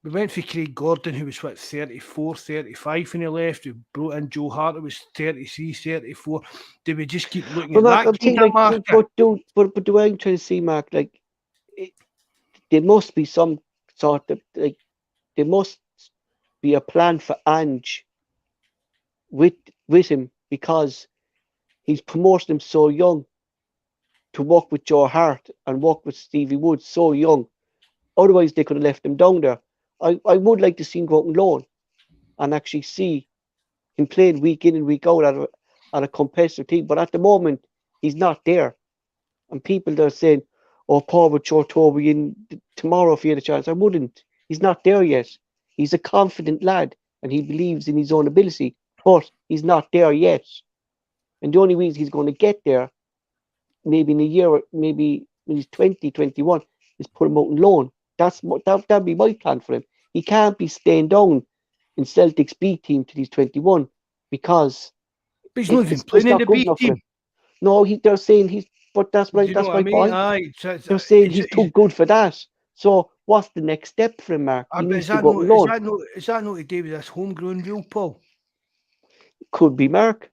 We went for Craig Gordon, who was 34, 35 when he left. We brought in Joe Hart, who was 33, 34. Do we just keep looking at Mark, that? But do I'm trying to see, Mark, like there must be some sort of like there must be a plan for Ange with him because he's promoted him so young to work with Joe Hart and work with Stevie Wood so young. Otherwise, they could have left him down there. I would like to see him go out on loan and actually see him playing week in and week out at a competitive team. But at the moment, he's not there. And people that are saying, oh, Paul would show Toby in tomorrow if he had a chance. I wouldn't. He's not there yet. He's a confident lad and he believes in his own ability, but he's not there yet. And the only reason he's going to get there, maybe in a year, maybe when he's 20, 21, is put him out on loan. That'd be my plan for him. He can't be staying down in Celtic's B team till he's 21 because but he's not even playing in the B team. No, they're saying he's. But that's right. That's my point. Aye, they're saying he's too good for that. So what's the next step for him, Mark? He needs to go on loan. Is that not to do with this homegrown rule, Paul? Could be, Mark.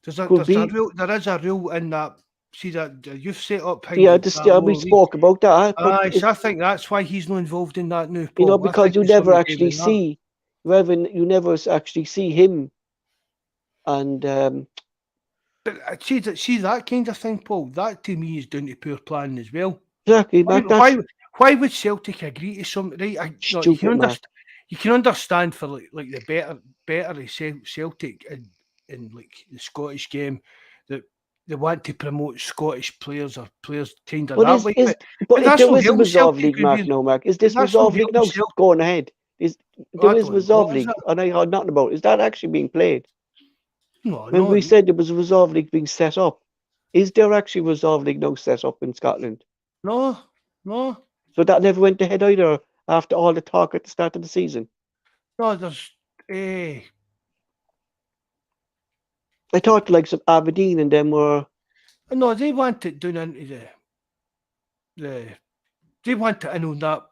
There is a rule in that. See that you've set up. Yeah, we spoke about that. So I think that's why he's not involved in that now, Paul. You know, because you never actually see, you never actually see him. And but see that kind of thing, Paul. That to me is down to poor planning as well. Exactly. Why would Celtic agree to something? Right? You can understand for like the better Celtic in like the Scottish game that they want to promote Scottish players or players kind of that way. But if there is a resolve league, Mark, is this resolve league now going ahead? There is resolve league, and I heard nothing about it. Is that actually being played? No, when we said there was a resolve league being set up, is there actually resolve league now set up in Scotland? No. So that never went ahead either after all the talk at the start of the season. No, there's. I thought the likes of Aberdeen and them were. No, they want it done into they want it in on that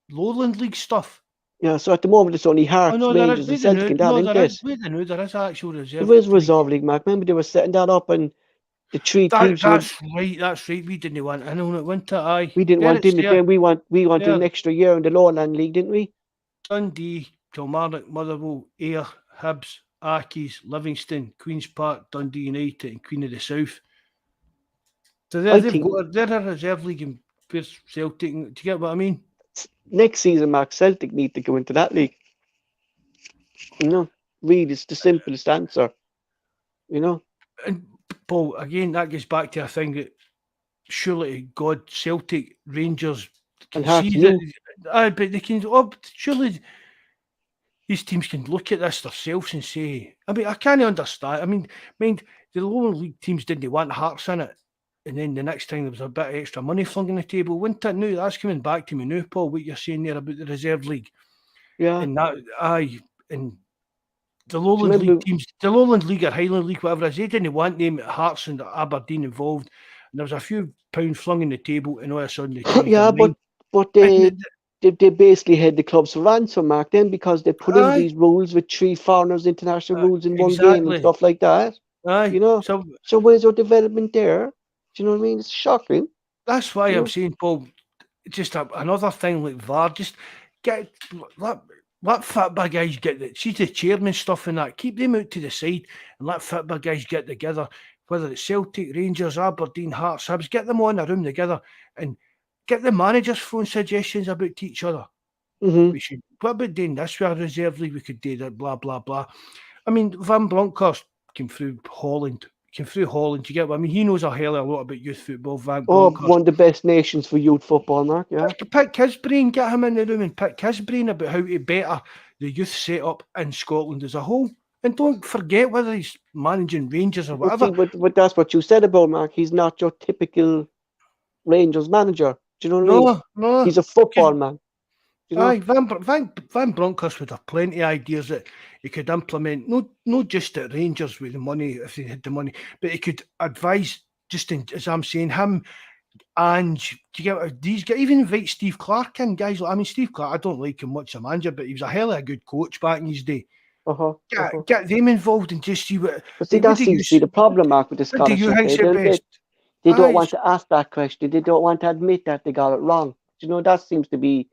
Lowland League stuff. Yeah, so at the moment it's only Hearts, Rangers, and Celtic and that, isn't it? There is actual reserve. There is resolve league, Mark. Remember they were setting that up and the three teams. That's right. We didn't want in on it, wasn't it? Aye. We didn't want in it. We wanted an extra year in the Lowland League, didn't we? Dundee, Kilmarnock, Motherwell, Ayr, Hibs, Accies, Livingston, Queen's Park, Dundee United, and Queen of the South. So they're a reserve league in Celtic. Do you get what I mean? Next season, Mark, Celtic need to go into that league. You know, really, it's the simplest answer. You know. And Paul, again, that gets back to a thing that surely God, Celtic, Rangers can see that. But they can. Surely these teams can look at this themselves and say, I mean, I can't understand. I mean, the lower league teams didn't want Hearts in it. And then the next time there was a bit of extra money flung on the table, wouldn't it? Now that's coming back to me now, Paul, what you're saying there about the reserve league. Yeah. And and the Lowland League teams, the Lowland League or Highland League, whatever it is, they didn't want them Hearts and Aberdeen involved. and there was a few pounds flung on the table, and all of a sudden they changed their Yeah, mind. but And they basically had the clubs for ransom, Mark, then because they put in aye, these rules with three foreigners, international rules in one game and exactly. stuff like that. Aye. You know, So so where's your development there? Do you know what I mean? It's shocking. that's why You I'm know. saying, Paul, just another thing like VAR, just get let football guys get the see the chairman stuff and that. Keep them out to the side and let football guys get together. Whether it's Celtic, Rangers, Aberdeen, Hearts, Hibs, get them all in a room together and get the managers throwing suggestions about each other. Hmm. We should. What about doing this with a reserve league? We could do that. Blah blah blah. I mean, Van Bronckhorst came through Holland. Came through Holland. You get what I mean? He knows a hell of a lot about youth football. Van Oh, Bronckhorst. one of the best nations for youth football, Mark. Yeah. Pick his brain, get him in the room and pick his brain about how to better the youth setup in Scotland as a whole. And don't forget whether he's managing Rangers or But see, whatever. but that's what you said about Mark. He's not your typical Rangers manager. Do you know what I mean? No, no. He's a football man. You know. Aye, Van Bronckhorst would have plenty of ideas that he could implement, not just at Rangers with the money, if they had the money, but he could advise, just in, as I'm saying, him and do you get these guys, even invite Steve Clarke in, guys. I mean, Steve Clarke, I don't like him much as a manager, but he was a hell of a good coach back in his day. Uh huh. Uh huh. Get them involved and just see what, But see, like, that seems to be the problem, Mark, with the what do Scottish you FA. think's the best? They don't Aye, want to ask that question. They don't want to admit that they got it wrong. You know, that seems to be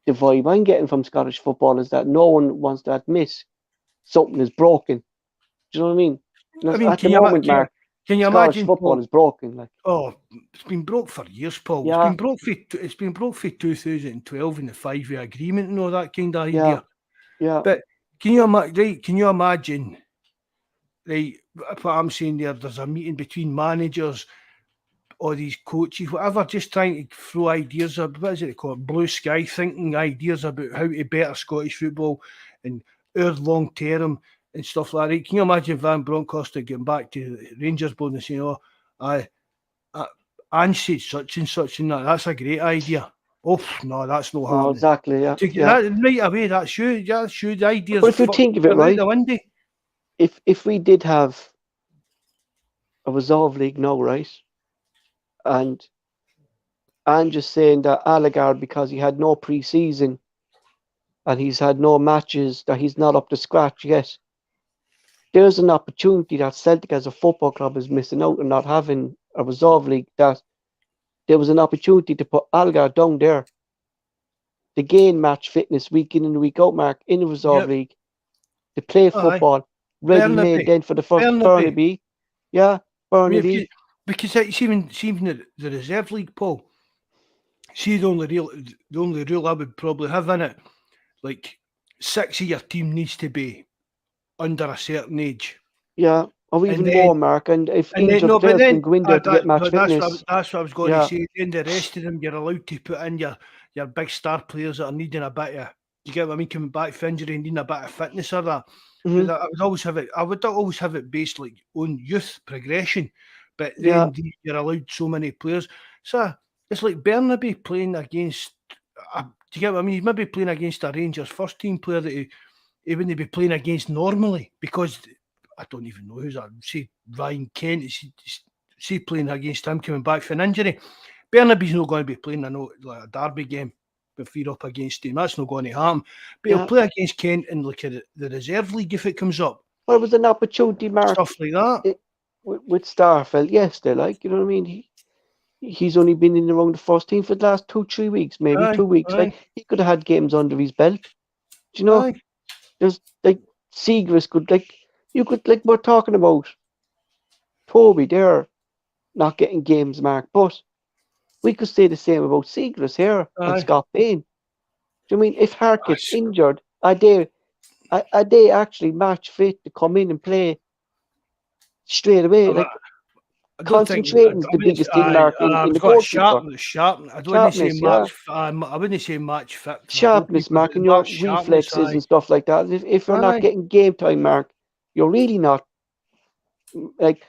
the vibe I'm getting from Scottish football is that no one wants to admit something is broken. Do you know what I mean? I mean, At the moment, Mark, can you Scottish imagine, football Paul? is broken. Like, Oh, it's been broke for years, Paul. yeah, It's been broke for 2012 and the 5-year agreement and all that kind of yeah, idea. yeah. But can you imagine? Right, can you imagine? Right, what I'm saying there. There's a meeting between managers or these coaches, whatever, just trying to throw ideas of what is it called? Blue sky thinking ideas about how to better Scottish football and our long term and stuff like that. Can you imagine Van Bronckhorst getting back to the Rangers board and saying, "Oh, I Ange said such and such and that. That's a great idea." Oh no, that's not No, happening. exactly. Yeah, To get yeah. that right away, that's you. Yeah, sure. The ideas But if you think of it, they're out right, the window. if we did have a resolve league now, right, and just saying that Allegard because he had no pre-season and he's had no matches that he's not up to scratch yet. There's an opportunity that Celtic as a football club is missing out on not having a resolve league. That there was an opportunity to put Algar down there to gain match fitness week in and week out, Mark, in the resolve Yep. league, to play Aye. football, ready made Burnaby. then for the first Burnaby. Burnaby. Yeah, I mean, Burnaby. because it's even the reserve league, Paul. See, the only rule I would probably have in it, like 6 of your team needs to be under a certain age, Yeah, or and even then more, Mark. And if no, injured but players can then go in there to get match fitness, that's what I was going to yeah, say. Then the rest of them, you're allowed to put in your big star players that are needing a bit of, you get what I mean, coming back from injury and needing a bit of fitness or that. hmm But I would always have it. I would always have it based like on youth progression. But yeah, then you're allowed so many players. So it's like Burnaby playing against. Do you get what I mean? He's maybe playing against a Rangers first team player that he wouldn't be playing against normally because I don't even know who's that. See Ryan Kent. See playing against him coming back from an injury. Burnaby's not going to be playing like a derby game if you're up against him. That's not going to happen. But he'll yeah. play against Kent in like the reserve league if it comes up. Well, it was an opportunity, Mark, Stuff like that. with Starfelt. Yes, they like, you know what I mean. He's only been in around the first team for the last 2-3 weeks, maybe Aye, 2 weeks. aye, Like he could have had games under his belt. Do you know? aye. There's like Seagrass could like you could like we're talking about Toby there not getting games, Mark, but we could say the same about Seagrass here and Aye. Scott Bain. Do you mean if Hart gets That's- injured, are they actually match fit to come in and play straight away? Like I don't think. concentrating is the biggest thing, Mark, I in was the going goalkeeper. sharpness. I wouldn't say Sharpness, yeah. match. I wouldn't say match fit for a Sharpness, goalkeeper, Mark, but and your match sharpness. reflexes Aye, and stuff like that. If you're not aye. getting game time, Mark, you're really not like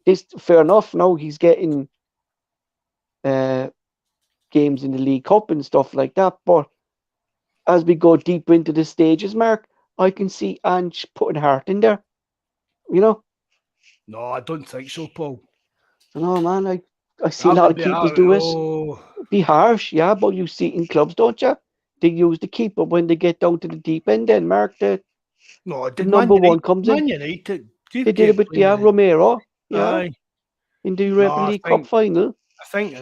this. Fair enough. Now he's getting uh, games in the League Cup and stuff like that. But as we go deeper into the stages, Mark, I can see Ange putting heart in there. You know, No, I don't think so, Paul. I know, man. I see a lot of Be keepers do it. oh, Be harsh, yeah, but you see it in clubs, don't you? They use the keeper when they get down to the deep end. Then Mark, no, the did number one comes in. Man United, They they've did it kept with playing with it. Romero, yeah, Aye, in the no, Europa League Cup final. I think the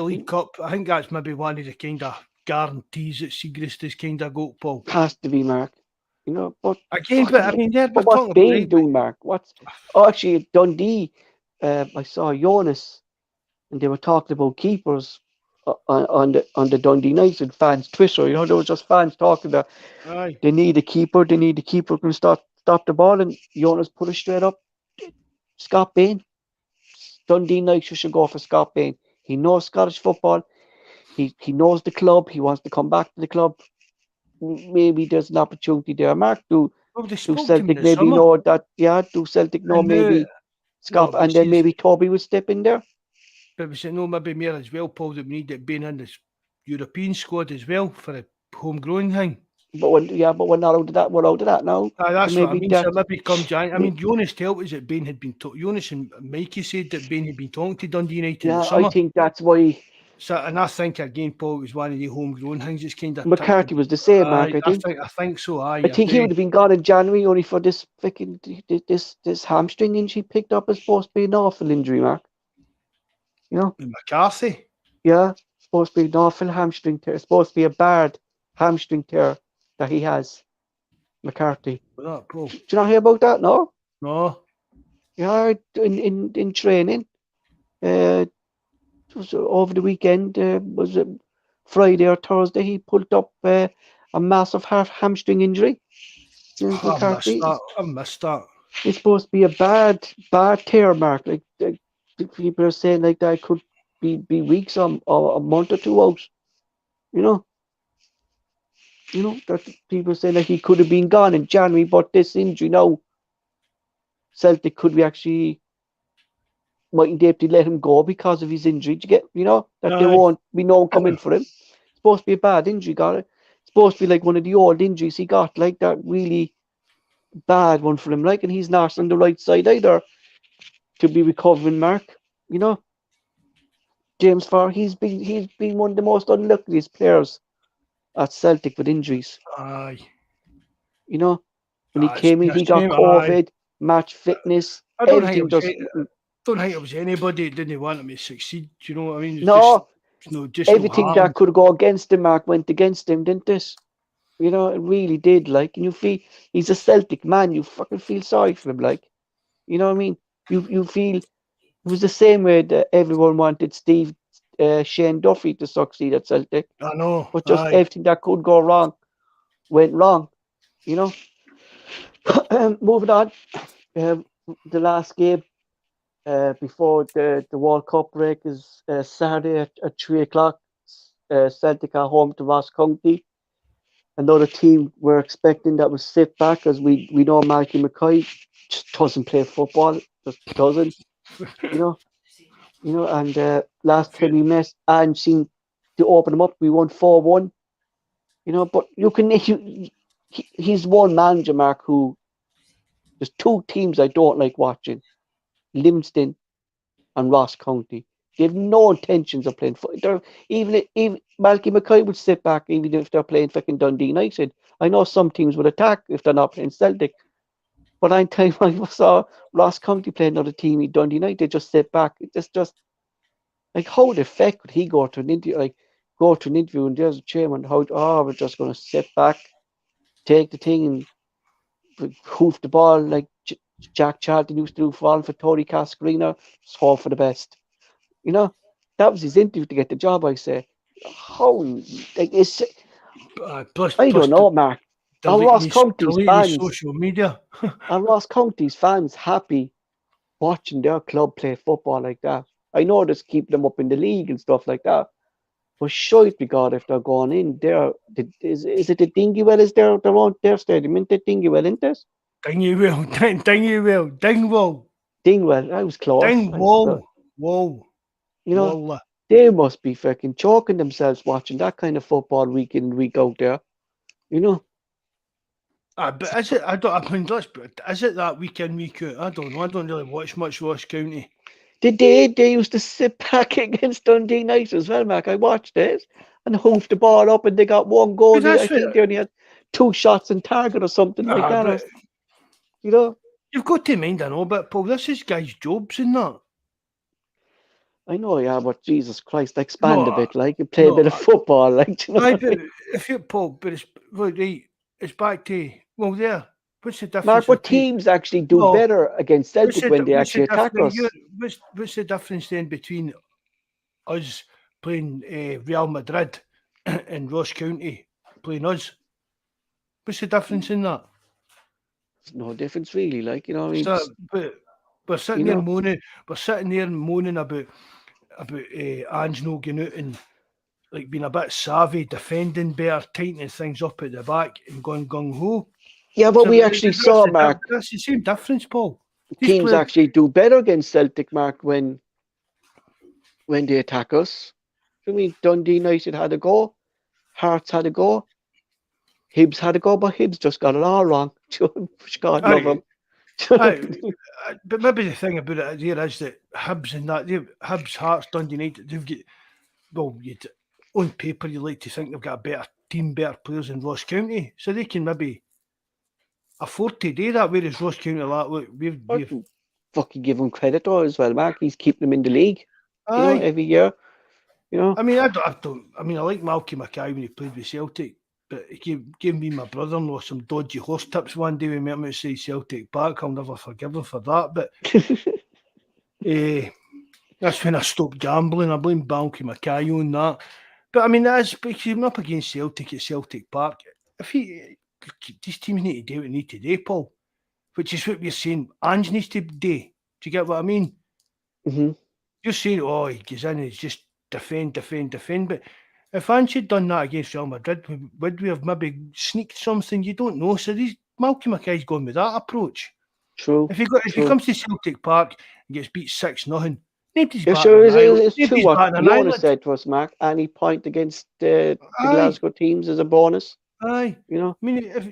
League Cup. I think that's maybe one of the kind of guarantees that Seagrist has kind of got, Paul. Has to be Mark. But Again, but I mean, we're but what's talking about Bain right, but doing, Mark? Actually at Dundee? I saw Jonas, and they were talking about keepers on the Dundee United fans Twitter. There was just fans talking that aye, they need a keeper. They need a keeper who can stop the ball, and Jonas put it straight up. Scott Bain. Dundee United should go for Scott Bain. He knows Scottish football. He knows the club. He wants to come back to the club. Maybe there's an opportunity there. Mark, well, they do spoke to him in Celtic the maybe summer, know that? Yeah, do Celtic know and now, maybe no, Scott, but and then maybe Toby would step in there? but we said no, maybe more as well, Paul. That we need it being in this European squad as well for a homegrown thing. But we're not out of that. We're out of that now. Aye, So that's what I maybe mean. So that. maybe come Jan. I mean, Jonas told us that Bain had been. Jonas and Mikey said that Bain had been talking to Dundee United in the Yeah, I summer. think that's why So, and I think again, Paul, it was one of the homegrown things. It's kind of ticked. McCarthy was the same. Mark, Aye, I think. I think so. Aye, I I think he do. would have been gone in January only for this freaking this hamstring injury picked up as supposed to be an awful injury, Mark. With McCarthy. Yeah, supposed to be an awful hamstring tear. Supposed to be a bad hamstring tear that he has, McCarthy. With that, Paul. Do you not hear about that? No. No. Yeah, in training. It was over the weekend. Was it Friday or Thursday? He pulled up a massive hamstring injury. James McCarthy. I missed that. It's supposed to be a bad tear, Mark. Like people are saying, like that could be weeks or a month or two out. You know. That people say that he could have been gone in January, but this injury now, Celtic could be actually mightn't be able to let him go because of his injury. Do you get, that they Aye. won't be no one coming for him. It's supposed to be a bad injury, got it. It's supposed to be like one of the old injuries he got, like that really bad one for him, like, and he's not on the right side either to be recovering, Mark. James Farr, he's been one of the most unluckiest players at Celtic with injuries. Aye. When he came in, he got COVID, match fitness, everything just. Don't think it was anybody that didn't want him to succeed. You know what I mean? Just everything that could go against him, Mark, went against him, didn't it? It really did. Like, and you feel he's a Celtic man. You fucking feel sorry for him, like, you know what I mean? You feel it was the same way that everyone wanted Shane Duffy to succeed at Celtic. I know, but just everything that could go wrong went wrong. Moving on, the last game before the World Cup break is Saturday at 3:00. Celtic are home to Ross County. Another team we're expecting that will sit back, as we know Malky McCoy just doesn't play football, just doesn't. And last time we met and seemed to open them up, we won 4-1. But he's one manager, Mark, who there's two teams I don't like watching: Livingston and Ross County. They have no intentions of playing football. Even Malky McCoy would sit back, even if they're playing fucking Dundee United. I know some teams would attack if they're not playing Celtic. But anytime I saw Ross County play another team in Dundee United, they just sit back. It's just like, how the fuck could he go to an interview? And there's a chairman. We're just going to sit back, take the thing, and hoof the ball like Jack Charlton used to do for Tony Cascarino. Just hope for the best. That was his interview to get the job. I say, I don't know, Mark. Are Ross County's fans? Social media. Are Ross County's fans happy watching their club play football like that? I know this keep them up in the league and stuff like that. But shite be God if they're going in there. Is it the Dingwall? Is their stadium? Isn't it Dingwall, isn't it? Dingwall. I was close. Dingwall. They must be fucking choking themselves watching that kind of football week in and week out there. But is it? Is it that week in, week out? I don't know. I don't really watch much Ross County. They used to sit back against Dundee United as well, Mark. I watched it and hoofed the ball up, and they got one goal. But I that's what. think they only had 2 shots on target or something like that. Or, But you know, you've got to mind, I know, but Paul, this is guys' jobs and that. I know, yeah, but Jesus Christ, expand a No, bit, like you play a no, bit of football, like you know. I What I but mean? if you Paul, but it's well, right, it's back to well there. What's the Mark, difference what between teams actually do no? better against Celtic when they What's the actually attack difference? us? What's the difference then between us playing Real Madrid and Ross County playing us? What's the difference in that? There's no difference really, like you know. What I mean, So, but we're you sitting there know, moaning. We're sitting there moaning about Ange no getting out and like being a bit savvy, defending better, tightening things up at the back, and going gung ho. yeah, but So we actually saw, Mark, that's the same difference, Paul. These teams players, actually do better against Celtic, Mark, when they attack us. I mean, Dundee United had a go, Hearts had a go, Hibs had a go, but Hibs just got it all wrong. God love I, them. I, but maybe the thing about it here is that Hibs and that, Hibs, Hearts, Dundee United, they've got well, on paper you like to think they've got a better team, better players than Ross County, so they can maybe afford to do that. Whereas Ross County, like, look, I we've can fucking give him credit though as well, Mark. He's keeping them in the league, aye. every year. You know, I mean, I don't. I mean, I like Malky Mackay when he played with Celtic, but he gave me my brother-in-law some dodgy horse tips one day when we met him outside Celtic Park. I'll never forgive him for that. But that's when I stopped gambling. I blame Malky Mackay on that. But I mean, that's because he's up against Celtic at Celtic Park. If he, these teams need to do what they need to do, Paul, which is what we're saying. Ange needs to do. Do you get what I mean? hmm You're saying, oh, he goes in and he's just defend. But if Ange had done that against Real Madrid, would we have maybe sneaked something? You don't know. So these Malky Mackay's gone with that approach. true, If he true. comes to Celtic Park and gets beat 6-0, nobody's Yeah, batting sure. an eyelid. It's true Nobody's what batting an Fiona eyelid. said to us, Mark. Any point against the Aye, Glasgow teams is a bonus. aye. You know, I mean, if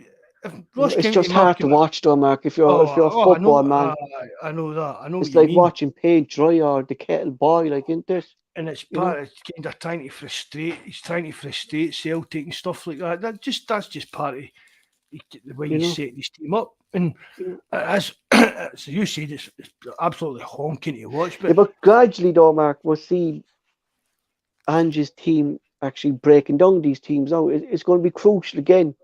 Ross it's County just hard Malky to watch, though, Mark. oh, If you're a oh, I know, football man, I know that. I know what it's you like mean. watching paint dry or the kettle boil, like isn't it? And it's You know, part of kind of trying to frustrate. He's trying to frustrate Celtic and stuff like that. That's just part of the way you you know, set this team up. And you know. as as you said, it's absolutely honking to watch. Yeah, But but gradually, though, Mark, we'll see Ange's team actually breaking down these teams now. It's going to be crucial again.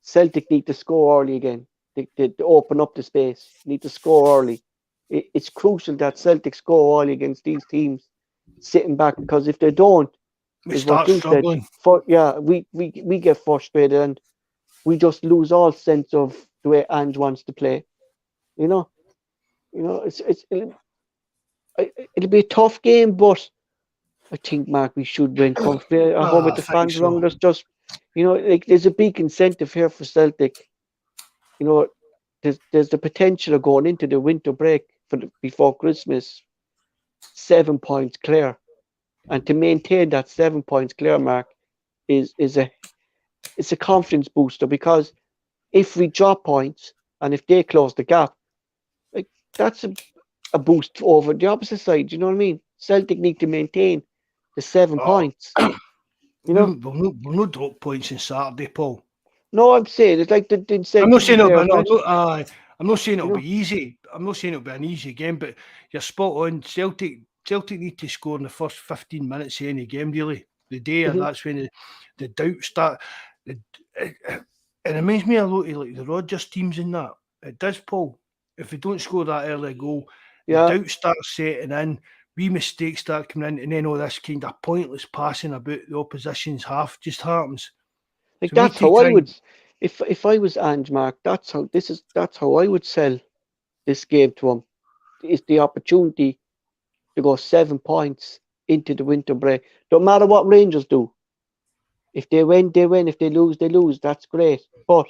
Celtic need to score early again. They open up the space. Need to score early. It's crucial that Celtic score early against these teams, sitting back, because if they don't, we is what start you said. struggling. We get frustrated and we just lose all sense of the way Ange wants to play. You know, it'll be a tough game, but I think, Mark, we should win comfortably. I hope with I the think fans around so. us, just like there's a big incentive here for Celtic. You know, there's the potential of going into the winter break before Christmas 7 points clear, and to maintain that 7 points clear, Mark, is a it's a confidence booster, because if we drop points and if they close the gap, like that's a boost over the opposite side. You know what I mean? Celtic need to maintain the seven Oh, points. You know. we'll not drop points on Saturday, Paul. No, I'm saying it's like the I'm not incentive is saying it'll there be for it. I'm not saying it'll You know. be easy. I'm not saying it'll be an easy game, but you're spot on. Celtic need to score in the first 15 minutes of any game, really. The day, and hmm that's when the doubt start. It reminds me a lot of like the Rodgers teams in that. It does, Paul. If we don't score that early goal, the Yeah, doubt starts setting in. Wee mistakes start coming in, and then all this kind of pointless passing about the opposition's half just happens. like So we need that's to how I try and would. If I was Ange, Mark, that's how I would sell this game to him. Is the opportunity to go 7 points into the winter break. Don't matter what Rangers do. If they win, they win. If they lose, they lose. That's great. But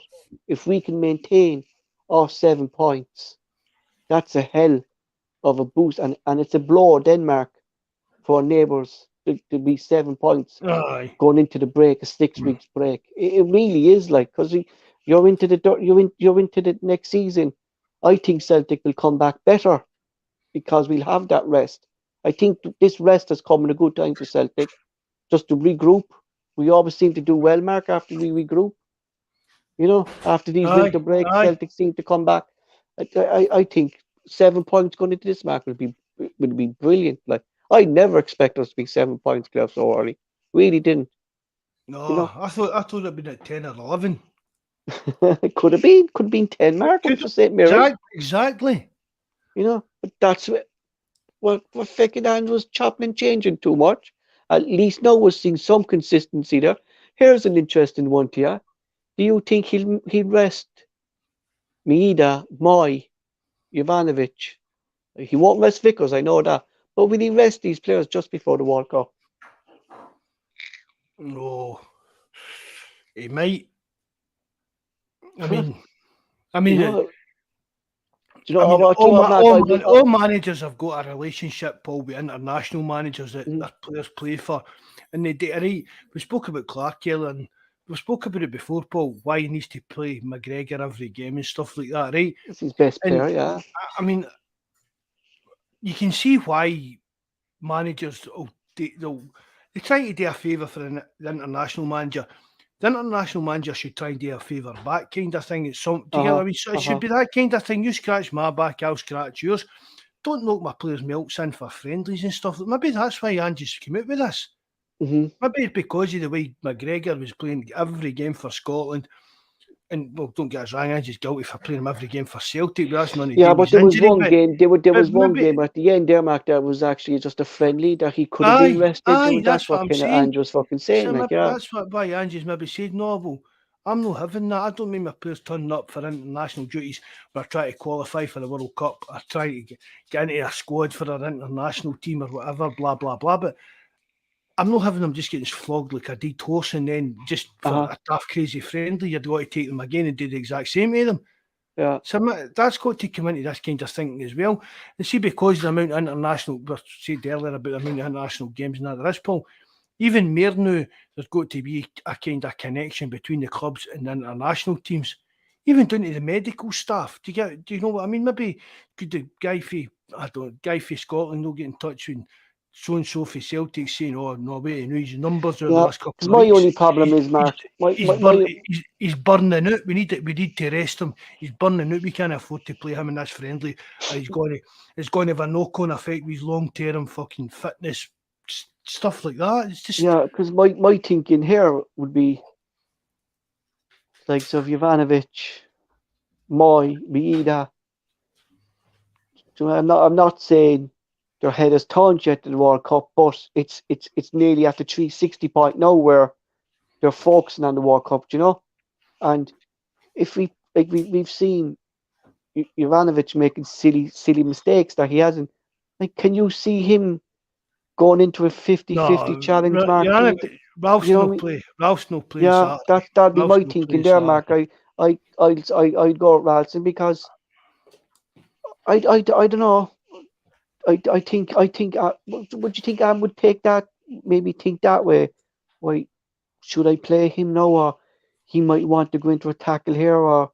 if we can maintain our 7 points, that's a hell of a boost, and it's a blow, Denmark, for our neighbours to be 7 points aye. going into the break, a 6 weeks break. It really is, like, because you're into the next season. I think Celtic will come back better. because we'll have that rest. I think this rest has come at a good time for Celtic, just to regroup. We always seem to do well, Mark, after we regroup. After these Aye, winter breaks, aye. Celtic seem to come back. I think 7 points going into this match would be brilliant. Like, I never expect us to be 7 points clear so early. Really didn't. You No, know, I thought it'd been at 10 or 11. it could have been 10, Mark. It was Could for St. Mirren. exactly. But that's what fucking hand was chopping and changing too much. At least now we're seeing some consistency there. Here's an interesting one to you. Do you think he'll rest Maeda, Moy, Jovanovic? He won't rest Vickers, I know that. But will he rest these players just before the World Cup? No, he might. I mean, I You mean, know, I mean, what you what, Mark? all managers have got a relationship, Paul, with international managers that Mhm. their players play for, and they do right. We spoke about Clarke earlier, and we spoke about it before, Paul. Why he needs to play McGregor every game and stuff like that, right? It's his best And player, yeah. I mean, you can see why managers they try to do a favour for the international manager. The international manager should try and do a favour back, kind of thing. It's some, do you get what I mean? So it should be that kind of thing. You scratch my back, I'll scratch yours. Don't knock my players' milks in for friendlies and stuff. Maybe that's why Angie's came out with this. Mm-hmm. Maybe it's because of the way McGregor was playing every game for Scotland. And well, don't get us wrong, Angie's guilty for playing him every game for Celtic, but that's none to do Yeah, with but his there was injury. one game. There was one maybe, game at the end there, Mark. That was actually just a friendly that he could have been rested. aye, That's that's what what I'm kind of saying. Andrew's fucking So saying. Like, yeah, that's what why Angie's maybe said, no, well, I'm not having that. I don't mean my players turning up for international duties or trying to qualify for the World Cup or trying to get into a squad for an international team or whatever, blah, blah, blah. But I'm not having them just getting flogged like a dead horse and then just for a daft, crazy friendly, you've got to take them again and do the exact same to them. yeah. So that's got to come into this kind of thinking as well. And see, because the amount of international, we said earlier about the amount of international games and that there is, Paul, even more now, there's got to be a kind of connection between the clubs and the international teams, even down to the medical staff. Do you know what I mean? Maybe could the guy for Scotland will get in touch with so and so for Celtic saying, "Oh no, wait, his numbers are the Yeah, last couple because of my weeks. only problem is, Mark, He's burning out. We need to rest him. He's burning out. We can't afford to play him in this friendly. It's going to have a knock-on effect with his long-term fucking fitness stuff like that. It's just because my thinking here would be like, so Jovanovic, Moy, Maeda. So I'm not saying their head is turned yet to the World Cup, but it's nearly at the 360 point now where they're focusing on the World Cup, And if we've seen Jovanovic making silly mistakes that he hasn't. Like, can you see him going into a 50-50 challenge, Mark? Ralph's You know no what I mean? play. Ralph's no playing Yeah, Saturday. that'd be Ralph's my no thinking playing there, Mark. Saturday. I'd go with Ralston because I don't know. I think would you think Anne would take that? Maybe think that way. Why should I play him now, or he might want to go into a tackle here, or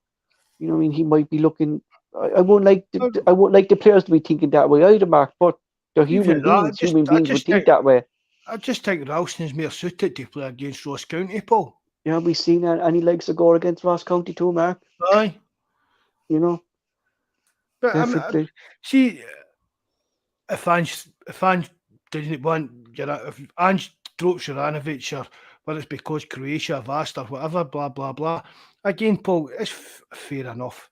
you know what I mean? He might be looking. I won't like the players to be thinking that way either, Mark. But they're Even human that, beings. Human beings would think that way. I just think Ralston's more suited to play against Ross County, Paul. Yeah, we've seen that, and he likes to go against Ross County too, Mark. Aye. But Definitely. see, if Ange doesn't want, if Ange drops Juranovic or whether it's because Croatia have asked or whatever, blah, blah, blah. Again, Paul, it's fair enough.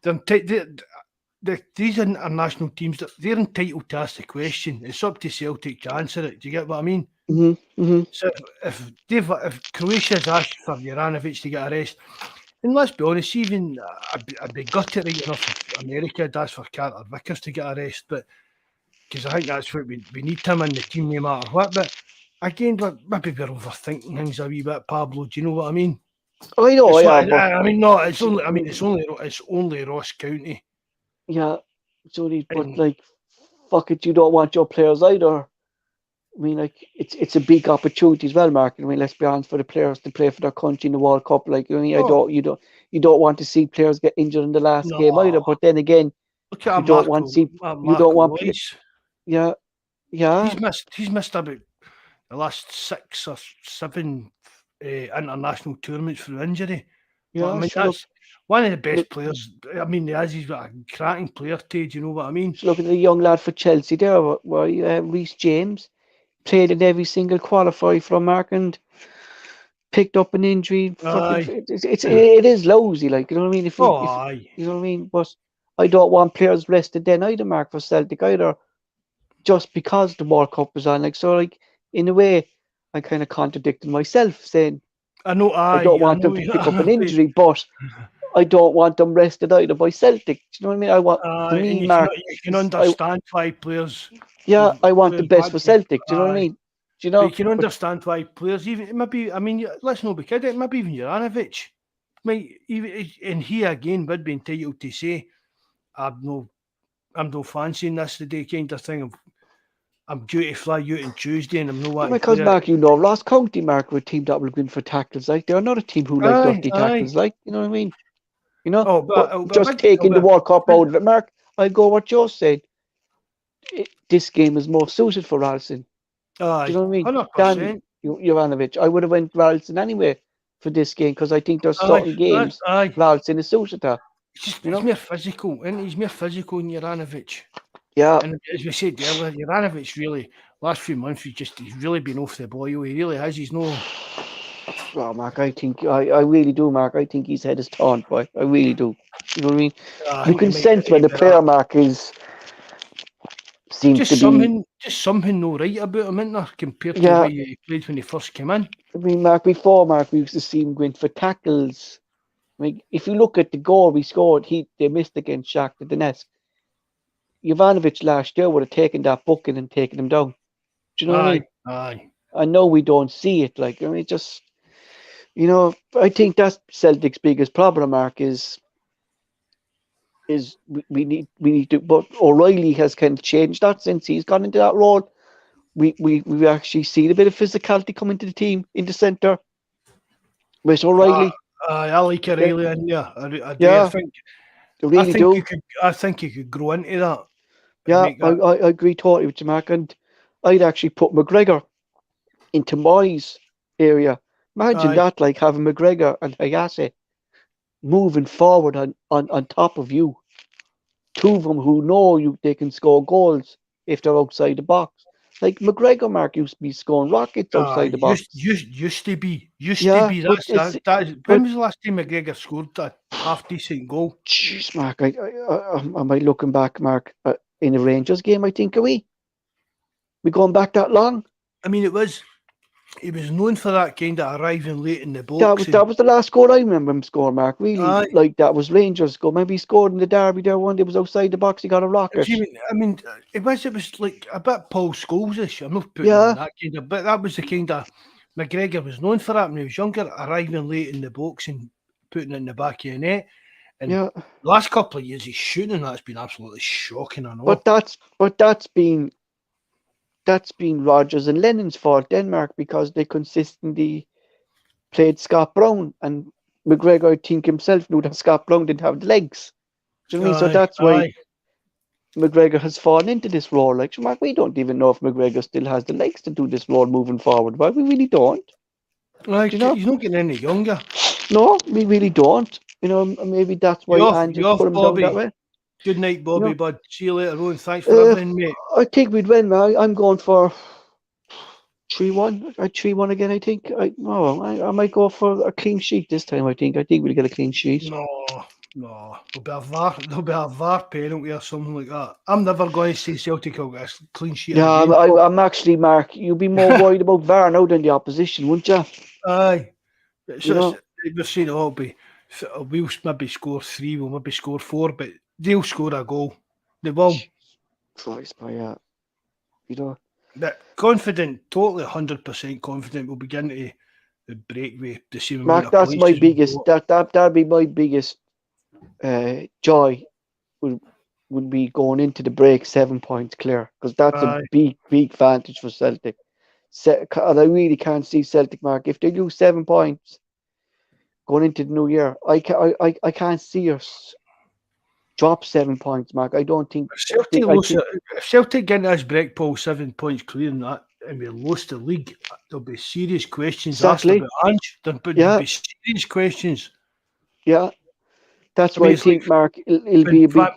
These international teams, they're entitled to ask the question. It's up to Celtic to answer it. Do you get what I mean? Mm-hmm. So if Croatia's asked for Juranovic to get a rest, and let's be honest, even I'd be gutted right enough if America had asked for Carter Vickers to get a rest, but because I think that's what we need him in the team no matter what. But again, maybe we're overthinking things a wee bit, Pablo. Do you know what I mean? I know, It's only Ross County. Yeah, sorry, but like, fuck it, you don't want your players either. I mean, like, it's a big opportunity as well, Mark. I mean, let's be honest, for the players to play for their country in the World Cup. Like, I mean, you don't want to see players get injured in the last game either. But then again, Look at You don't want see. You don't Marco want. Lois. Yeah, yeah, He's missed about the last 6 or 7 international tournaments through injury. But I yeah. mean, Sure, that's one of the look, best players. I mean, he's got a cracking player too. Do you know what I mean? just look at the young lad for Chelsea there. Reece James played in every single qualifier from Mark and picked up an injury. Fucking, Aye. it is lousy, like, you know what I mean. Oh, If aye. you know what I mean, but I don't want players rested then either, Mark, for Celtic either, just because the World Cup was on. Like, so, like, in a way, I kind of contradicted myself, saying I know, I don't aye. I want them know. to pick up an injury, but I don't want them rested either by Celtic. Do you know what I mean? I want, for And me, you Mark, can understand why players yeah, I want the players best want for to. Celtic. Do you know what I Aye. mean? Do you But you know? can But understand why players, even maybe, I mean, let's not be kidding, maybe even Juranovic, might even, and he again would be entitled to say, I'm no, I'm no fancying this today, kind of thing. I'm due to fly out on Tuesday, and I'm not yeah, wanting to because play. Mark, you know, Ross County, Mark, were a team that will win for tackles. Like they're not a team who like Aye, dirty aye. tackles. Like, you know what I mean? You know, Oh, but but just taking the World Cup out of it, Mark, I go what Joe said. This game is more suited for Ralston. Do you aye, know what I mean? Dan 100%. Juranovic, I would have went Ralston anyway for this game because I think there's Aye, certain games aye. Ralston is suited to. You He's know? more physical, and he's more physical than Juranovic. Yeah. And as we said earlier, Juranovic really last few months he's really been off the boil. He really has. He's no. Well, Mark, I really do, Mark. I think his head is taunt, boy. I really do. You know what I mean? I You think he can might sense be when the better. player, Mark, seems to be. Just something no right about him, isn't there, compared to the Yeah, way he played when he first came in. I mean, Mark, before, Mark, we used to see him going for tackles. I mean, if you look at the goal we scored, they missed against Shakhtar Donetsk. Jovanovic last year would have taken that booking and taken him down. Do you know what I Aye, mean? aye. I know we don't see it. Like, I mean, just, you know, I think that's Celtic's biggest problem, Mark, is we need to, but O'Reilly has kind of changed that since he's gone into that role. We've actually seen a bit of physicality come into the team in the centre with Uh, O'Reilly. I like Yeah, O'Reilly in there. I do. yeah, I really do. I think you could grow into that and Yeah, make that. I agree totally with you, Mark. And I'd actually put McGregor into Moyes' area. Imagine Aye, that, like having McGregor and Hayase moving forward on top of you. Two of them who know they can score goals if they're outside the box. Like McGregor, Mark used to be scoring rockets outside the box. used to Yeah, be. but When but was the last time McGregor scored a half decent goal? jeez, Mark, am I looking back, Mark, in a Rangers game? I think are we going back that long? I mean, he was known for that kind of arriving late in the That box was and that was the last goal I remember him scoring, Mark. Really, aye. like that was Rangers goal. Maybe he scored in the derby there one day. It was outside the box. He got a rocket. I mean, it was like a bit Paul Scholes-ish. I'm not putting him in Yeah, that kind of, but that was the kind of McGregor was known for that when he was younger, arriving late in the box and putting it in the back of the net. And yeah. the last couple of years, he's shooting that's been absolutely shocking. I But know. that's been Rogers and Lennon's fault, Denmark, because they consistently played Scott Brown and McGregor. I think himself knew that Scott Brown didn't have the legs. Do you know what I mean? So Aye, that's why aye. McGregor has fallen into this role. Like, so Mark, we don't even know if McGregor still has the legs to do this role moving forward. But we really don't. Do you know? He's not getting any younger. No, we really don't. You know, maybe that's why Andrews You off, put him down that Bobby. way. Good night, You Bobby, know, bud. See you later on. Thanks for everything, mate. I think we'd win. I'm going for 3-1. 3-1 again. I think. I might go for a clean sheet this time. I think we'll get a clean sheet. No. There'll be a VAR penalty or something like that. I'm never going to say Celtic will get a clean sheet Yeah, again. I'm actually, Mark. You'd be more worried about VAR now than the opposition, wouldn't you? Aye. You know. We're saying we'll maybe score 3, we'll maybe score 4, but they'll score a goal. They will. Christ, you know. But confident, totally 100% confident we'll begin to the break with the same amount Mark, of that's points my as we've biggest. got. That'd be my biggest joy. Would be going into the break 7 points clear because that's a Aye. big advantage for Celtic. And I really can't see Celtic, Mark, if they lose 7 points going into the new year. I can't see us drop 7 points, Mark. I don't think. If Celtic get this break, Paul, 7 points clear in that, and we lost the league, there'll be serious questions asked about Ange. There'll be serious questions. Yeah, that's why I think, like, Mark, it'll be a big.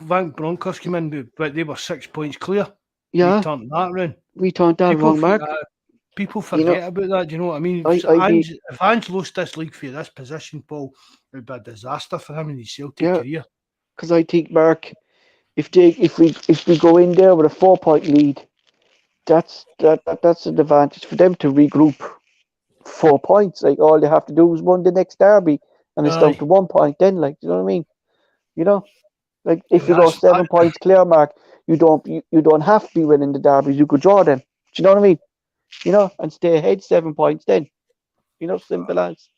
Van Bronckhorst came in, but they were 6 points clear. Yeah, we turned that around. We turned that wrong, Mark. People forget about that. Do you know what I mean? If Ange lost this league for this position, Paul, it would be a disaster for him in his Celtic career. Because I think, Mark, if we go in there with a 4-point lead, that's an advantage for them to regroup. 4 points, like all they have to do is win the next derby, and it's down to 1 point. Then, like, you know what I mean? You know, like if you go 7 points clear, Mark, you don't have to be winning the derbies. You could draw them. Do you know what I mean? You know, and stay ahead 7 points. Then, you know, simple as.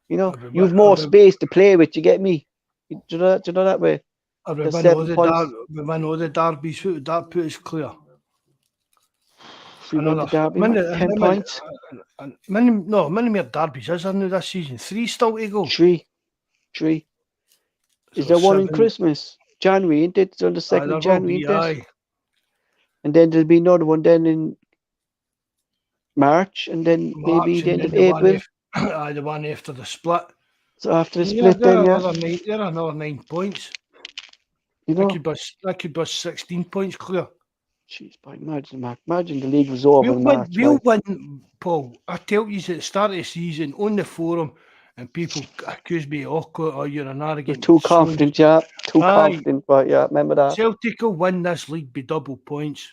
You know, you have more space to play with. You get me? Do you know that way? We win all the derbies. Who would that put us clear? We won the derby, 10 points. Many more derbies is there now this season? 3 still to go. 3. Is there one in Christmas? January, isn't it? It's on the 2nd of January, isn't it? And then there'll be another one then in March, and then maybe the end of April. The one after the split. So after the split, then there are another 9 points. You know, that could be 16 points clear. Jeez, imagine, Mark. Imagine the league was over in March. We'll win, Paul. I tell you, at the start of the season on the forum, and people accuse me of, you're an arrogant. You're too confident, confident, but yeah, remember that. Celtic will win this league by double points.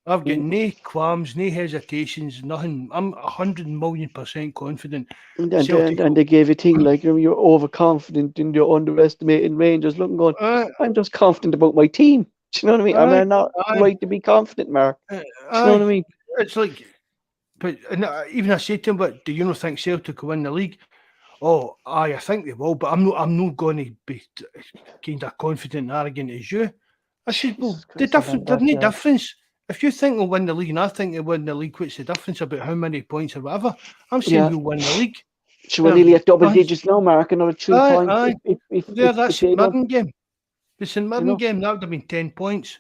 I've got no qualms, no hesitations, nothing. I'm 100,000,000% confident. And they gave a thing like, you're overconfident and you're underestimating Rangers. Looking, going, I'm just confident about my team. Do you know what I mean? I'm not right to be confident, Mark. Do you know what I mean? It's like, but even I said to him, "But do you not think Celtic will win the league?" Oh, I think they will, but I'm not going to be kind of confident and arrogant as you. I said, well, there's no difference. If you think we'll win the league and I think they'll win the league, what's the difference about how many points or whatever? I'm saying we'll win the league. So we're nearly at double digits now, Mark. Another 3 points. That's St Mirren game. The St Mirren game, that would have been 10 points.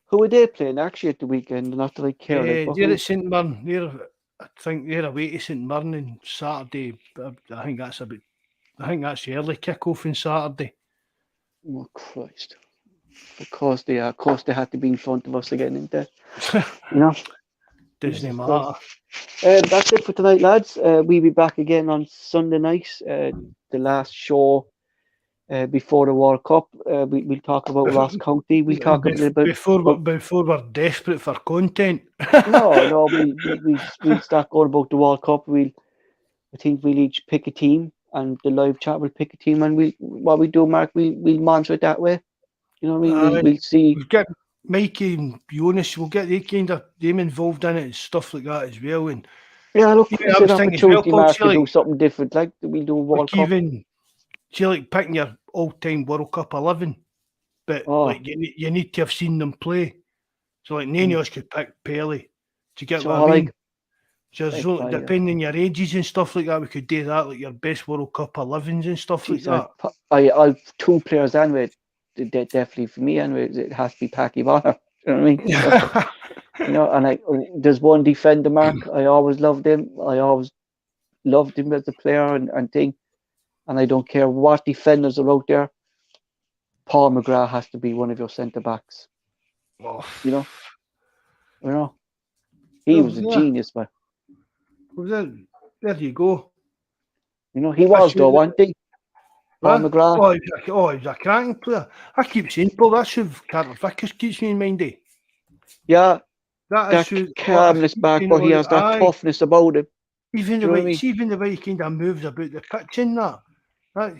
Who are they playing actually at the weekend? Not that I care. They're at St Mirren. I think they're away to St Mirren on Saturday. I think that's the early kick-off on Saturday. Oh, Christ. Of course they are. Of course they had to be in front of us again, isn't they? You know? Doesn't matter. That's it for tonight, lads. We'll be back again on Sunday night. The last show before the World Cup. We'll talk about Ross County. We'll talk a little bit before we're desperate for content. No, we'll start going about the World Cup. I think we'll each pick a team, and the live chat will pick a team, and what we do, Mark, we'll monitor it that way. You know what I mean? We'll see. We'll get Mikey and Jonas. We'll get them involved in it and stuff like that as well. And yeah, look, it's an opportunity, Mark, to do something different. Like we'll do a World Cup. See, like picking your all-time World Cup 11, but like you need to have seen them play. So like none of us could pick Pele. Do you get what I mean? So depending on your ages and stuff like that, we could do that, like your best World Cup 11s and stuff like that. I've 2 players anyway. Definitely for me anyway, it has to be Packy Bonner. You know what I mean? You know, and there's one defender, Mark. I always loved him. I always loved him as a player and thing. And I don't care what defenders are out there. Paul McGrath has to be one of your centre backs. Oh. You know, he was a genius, man. Well, there you go. You know, he was though, wasn't he? Paul McGrath. He was a cracking player. I keep saying, Paul, that's who Carter Vickers keeps me in mind, eh? Yeah, that calmness back, but he has that toughness about him. Even the way he kind of moves about the pitch and that.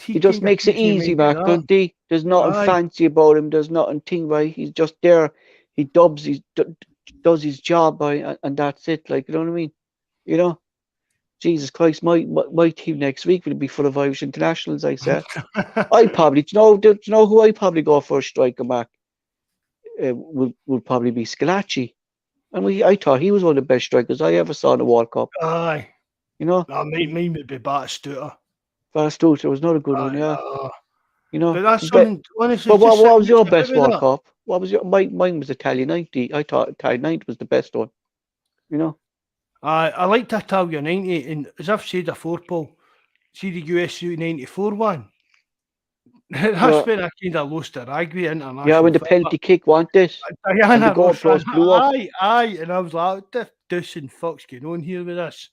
He just makes it easy back, doesn't he? There's nothing fancy about him. There's nothing thing right. He's just there. He does his job, and that's it. Like, you know what I mean? You know, Jesus Christ, my team next week will be full of Irish internationals. I said, I probably, do you know who I probably go for a striker back? Will probably be Scalacci, and I thought he was one of the best strikers I ever saw in the World Cup. Aye, you know. Mine would be Batistuta. Batistuta was not a good one, yeah. You know, But that's but something, honestly, but just what sitting was your with best with World that. Cup? What was your mine was Italian 90. I thought Italian 90 was the best one. You know, I like to tell you 90, and as I've said before, Paul, see the USA 94 one? That's yeah, where I kind of lost the rugby yeah. international When the football. penalty kick won this, and the Diana Ross, goalpost blew up. aye, and I was like, what the deucing fuck's going on here with this?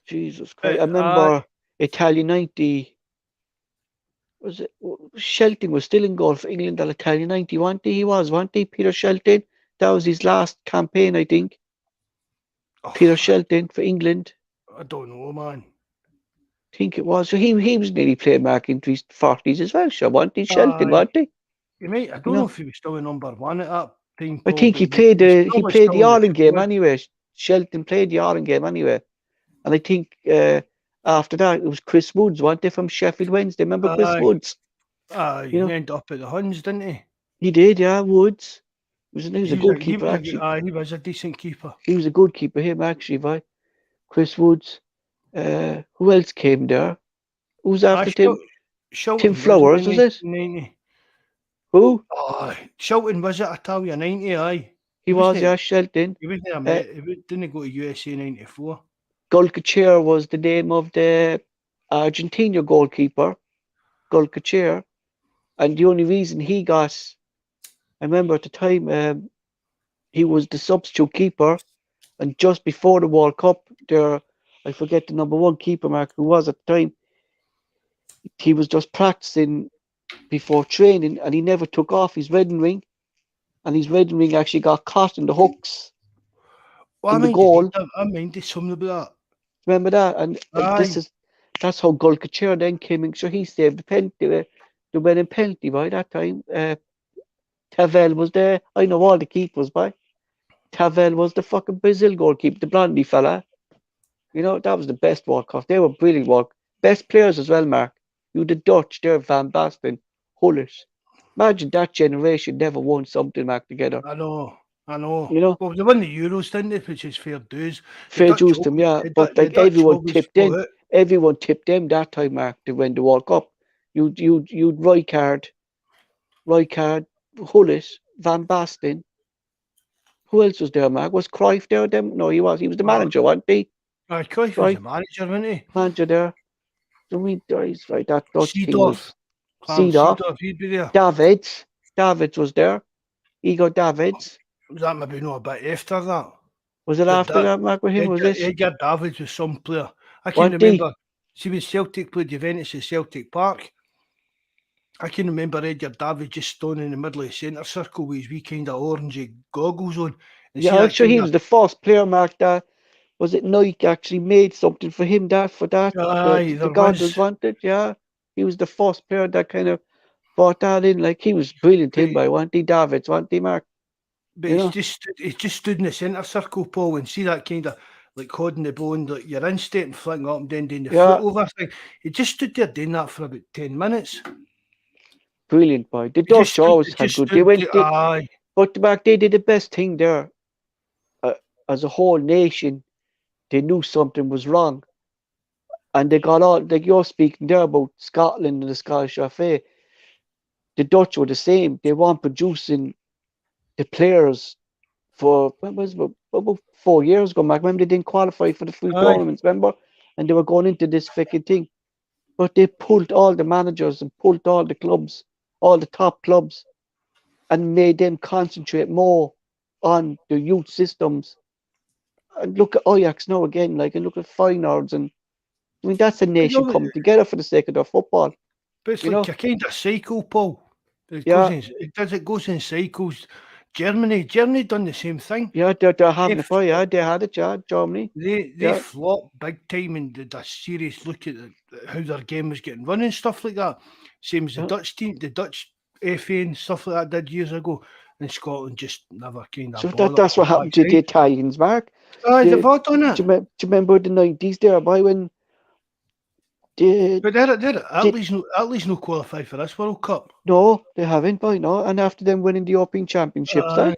Jesus Christ! But I remember Italian 90. Was it Shelton was still in goal for England at Italian 90, wasn't he? He was, wasn't he? Peter Shelton. That was his last campaign, I think. Peter oh, Shelton for England. I don't know, man. I think it was. So he was nearly playing back into his 40s as well, sure, wasn't he? Shelton, Aye, wasn't he? he might. I You don't know know, if he was still in number one at that time, I Paul, think but he was he probably played the still in the Ireland game squad. anyway. Shelton played the Ireland game anyway. And I think after that it was Chris Woods, wasn't it, from Sheffield Wednesday? Remember Chris Aye, Woods? aye, You he know, ended up at the Huns, didn't he? he did, yeah, Woods. He was a good He keeper was actually. he was a decent keeper. He was a good keeper, him actually, right? Chris Woods. Who else came there? Who's I after Tim? Tim Shilton was Flowers, in was it? 1990. Who? Aye, Shilton was it? I tell you, 90. Aye, He was, yeah, Shelton. he wasn't a Uh, Met. He didn't go to USA 94. Golkacher was the name of the Argentina goalkeeper, Golkacher. And the only reason he got, I remember at the time, he was the substitute keeper. And just before the World Cup, there, I forget the number one keeper, Mark, who was at the time, he was just practicing before training and he never took off his wedding ring. And his wedding ring actually got caught in the hooks Well, in the goal. I minded something about Remember that? And that. Aye, that's how Golkacher then came in. So he saved the penalty, the winning penalty by that time. Tavel was there. I know all the keepers by. Tavel was the fucking Brazil goalkeeper, the blondie fella. You know, that was the best World Cup. They were brilliant work. Best players as well, Mark. You the Dutch, there, Van Basten, Hullet. Imagine that generation never won something, Mark, together. I know, I know. You know, Well, they won the Euros, didn't they? Which is fair dues. fair dues to them, yeah. But The like Dutch always fought it. everyone tipped them that time, Mark, to win the World Cup. You'd Rijkaard, Hullet, Van Basten. Who else was there, Mark? Was Cruyff there? Them? No, he was. He was the Uh, manager, wasn't he? Cruyff was Right, the manager, wasn't he? manager there. So we, he's right. That Dutch team Seedorf, was Clarke Seedorf. Seedorf, he'd be there. Davids was there. Igor Davids. Was that maybe not a bit after that? Was it after that, Mark, with him? Was this? Edgar Davids was some player. I can Wasn't he? remember. See, when Celtic played Juventus at Celtic Park, I can remember Edgar Davids just standing in the middle of the centre circle with his wee kind of orangey goggles on. And see Yeah, that actually, kind he of was the first player, Mark, that was it Nike actually made something for him for that. aye, The there goggles was. wanted, yeah. He was the first player that kind of brought that in. Like he was brilliant, But, him by wasn't he, Davids, wasn't he, Mark? but You know? he just stood in the centre circle, Paul, and see that kind of like holding the ball and like your instinct and flicking up and down doing the Yeah, foot over thing. He just stood there doing that for about 10 minutes. brilliant boy. The He just Dutch stood, always he had just good. stood there, aye. But Mark, they did the best thing there. As a whole nation, they knew something was wrong, and they got all like you're speaking there about Scotland and the Scottish FA. The Dutch were the same. They weren't producing the players for when was it, about 4 years ago, Mark. Remember they didn't qualify for the few Aye. tournaments, remember? And they were going into this fucking thing. But they pulled all the managers and pulled all the clubs, all the top clubs, and made them concentrate more on the youth systems. And look at Ajax now again, like, and look at Feyenoord, and I mean that's a But nation coming together for the sake of their football. it's You like know? a kind of cycle, Paul. It Yeah, goes in cycles. Germany done the same thing. yeah, they're having They it. Yeah, they had it. Yeah, Germany. they Yeah, flopped big time and did a serious look at how their game was getting run and stuff like that. Same as the yeah. Dutch team, the Dutch FA and stuff like that did years ago. And Scotland just never kind of So bothered that's to what go happened to the backside. Italians, Mark. Aye, The, they've all done do, it. you, do you remember the 90s there, boy, when the But they're did at least no qualify for this World Cup. no, they haven't, boy, no. And after them winning the European Championships, Aye.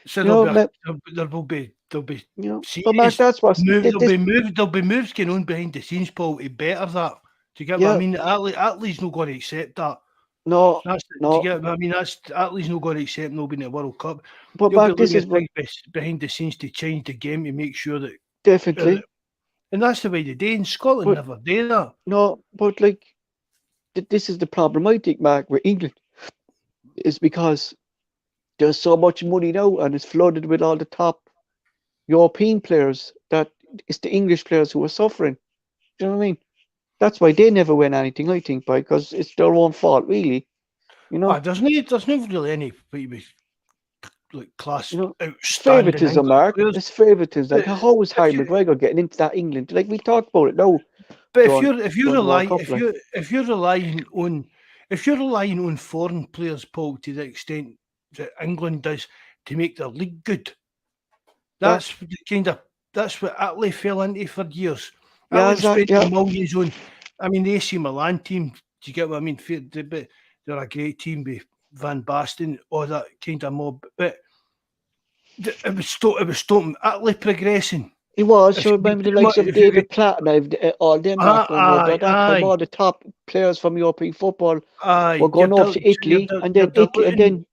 So you know, there'll be you know. But Mark, serious that's what's move. this. There'll be moves going on behind the scenes, Paul, to better that. Do you get what I Yeah, mean? At least not going to accept that. No, Do you no. get? I mean, that's Italy's not going to accept nobody in the World Cup. But They'll be Mark, this looking is at what things behind the scenes to change the game to make sure that, definitely. and that's the way they do. In Scotland, But never do that. no, but like this is the problem I think, Mark, with England is because there's so much money now and it's flooded with all the top European players that it's the English players who are suffering. Do you know what I mean? That's why they never win anything, I think, because it's their own fault, really. You know, There's no really any like class it's outstanding favoritism, English Mark. players. It's favoritism. Like But how was if Harry you McGregor getting into that England? Like we talked about it now But during if you're the World relying Cup, like if you're relying on foreign players, Paul, to the extent that England does to make their league good, yeah, that's what Italy fell into for years. yeah, Italy were exactly, spending yeah, millions on. I mean, the AC Milan team. Do you get what I mean? They're a great team with Van Basten, all that kind of mob. But it was stopping Italy progressing. he was. If Sure, you remember the get, likes of if you David get, Platt and all them Mark going over there. That time, aye. all the top players from European football were Aye, going over to Italy, and then Italy, and then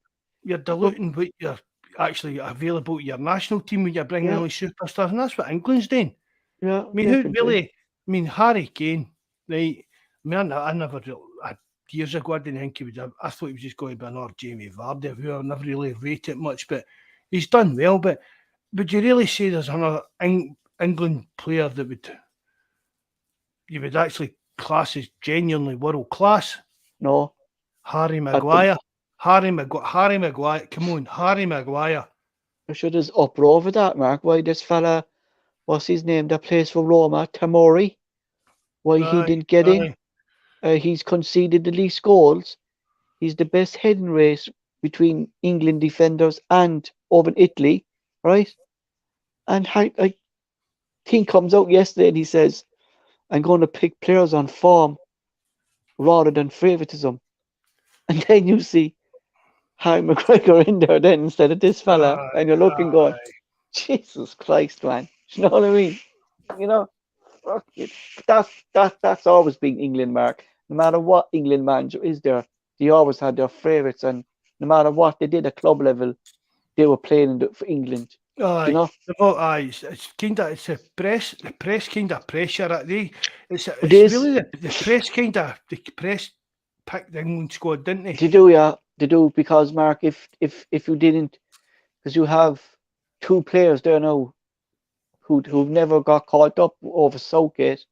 you're well, diluting what you're actually available to your national team when you're bringing yeah, only superstars, and that's what England's doing. yeah, I mean, who definitely. really? I mean, Harry Kane, right? I mean, I never years ago I didn't think he would. I thought he was just going to be another Jamie Vardy, who I never really rated much, but he's done well. But would you really say there's another England player that you would actually class as genuinely world class? No, Harry at the Maguire. Harry Maguire. Come on, Harry Maguire. I should have uproar over that, Mark. Why this fella, what's his name, that plays for Roma, Tamori? Why he Aye, didn't get in? aye. He's conceded the least goals. He's the best heading race between England defenders and over Italy, right? And I think comes out yesterday and he says, I'm going to pick players on form rather than favoritism. And then you see Harry McGregor in there then instead of this fella, Aye, and you're looking going, aye. Jesus Christ, man. You know what I mean? You know, fuck it. That's always been England, Mark. No matter what England manager is there, they always had their favourites, and no matter what they did at club level, they were playing for England. You Aye. know, Aye. It's kind of the press kind of pressure at it it's is. really the press picked the England squad, didn't they? They do, yeah, they do. Because Mark, if you didn't, because you have two players there now who've never got caught up over Southgate.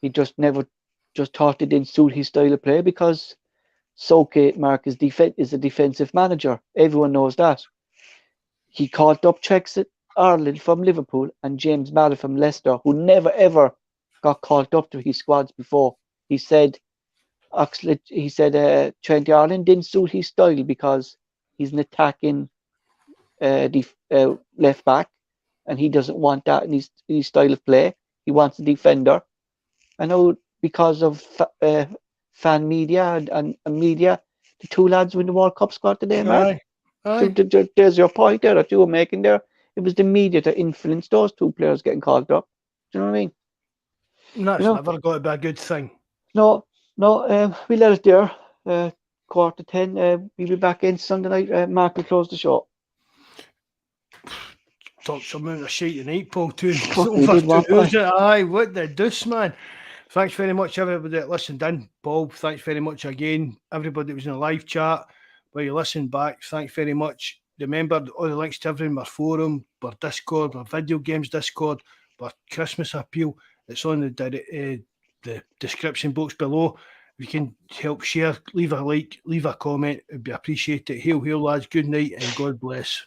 He just never just thought it didn't suit his style of play because Southgate, Mark, is a defensive manager. Everyone knows that. He caught up Ireland from Liverpool and James Maddie from Leicester, who never ever got called up to his squads before. He said Trent Ireland didn't suit his style because he's an attacking left back, and he doesn't want that in his style of play. He wants a defender. I know because of fan media and media, the two lads win the World Cup squad today, Mark. Aye. So Aye. there's your point there that you were making there. It was the media that influenced those two players getting called up. Do you know what I mean? And You that's know, never got to be a good thing. no, we let it there. 9:45. We'll be back in Sunday night. Mark will close the show. Talk some amount of shit tonight, Paul, too. We did one. Aye, what the deuce, man. Thanks very much, everybody that listened in. Bob, thanks very much again. Everybody that was in the live chat, while you listened back, thanks very much. Remember, all the links to everything, our forum, our Discord, our video games Discord, our Christmas appeal. It's on the description box below. If you can help share, leave a like, leave a comment. It'd be appreciated. Hail, hail, lads. Good night and God bless.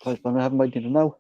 I'm having my dinner now.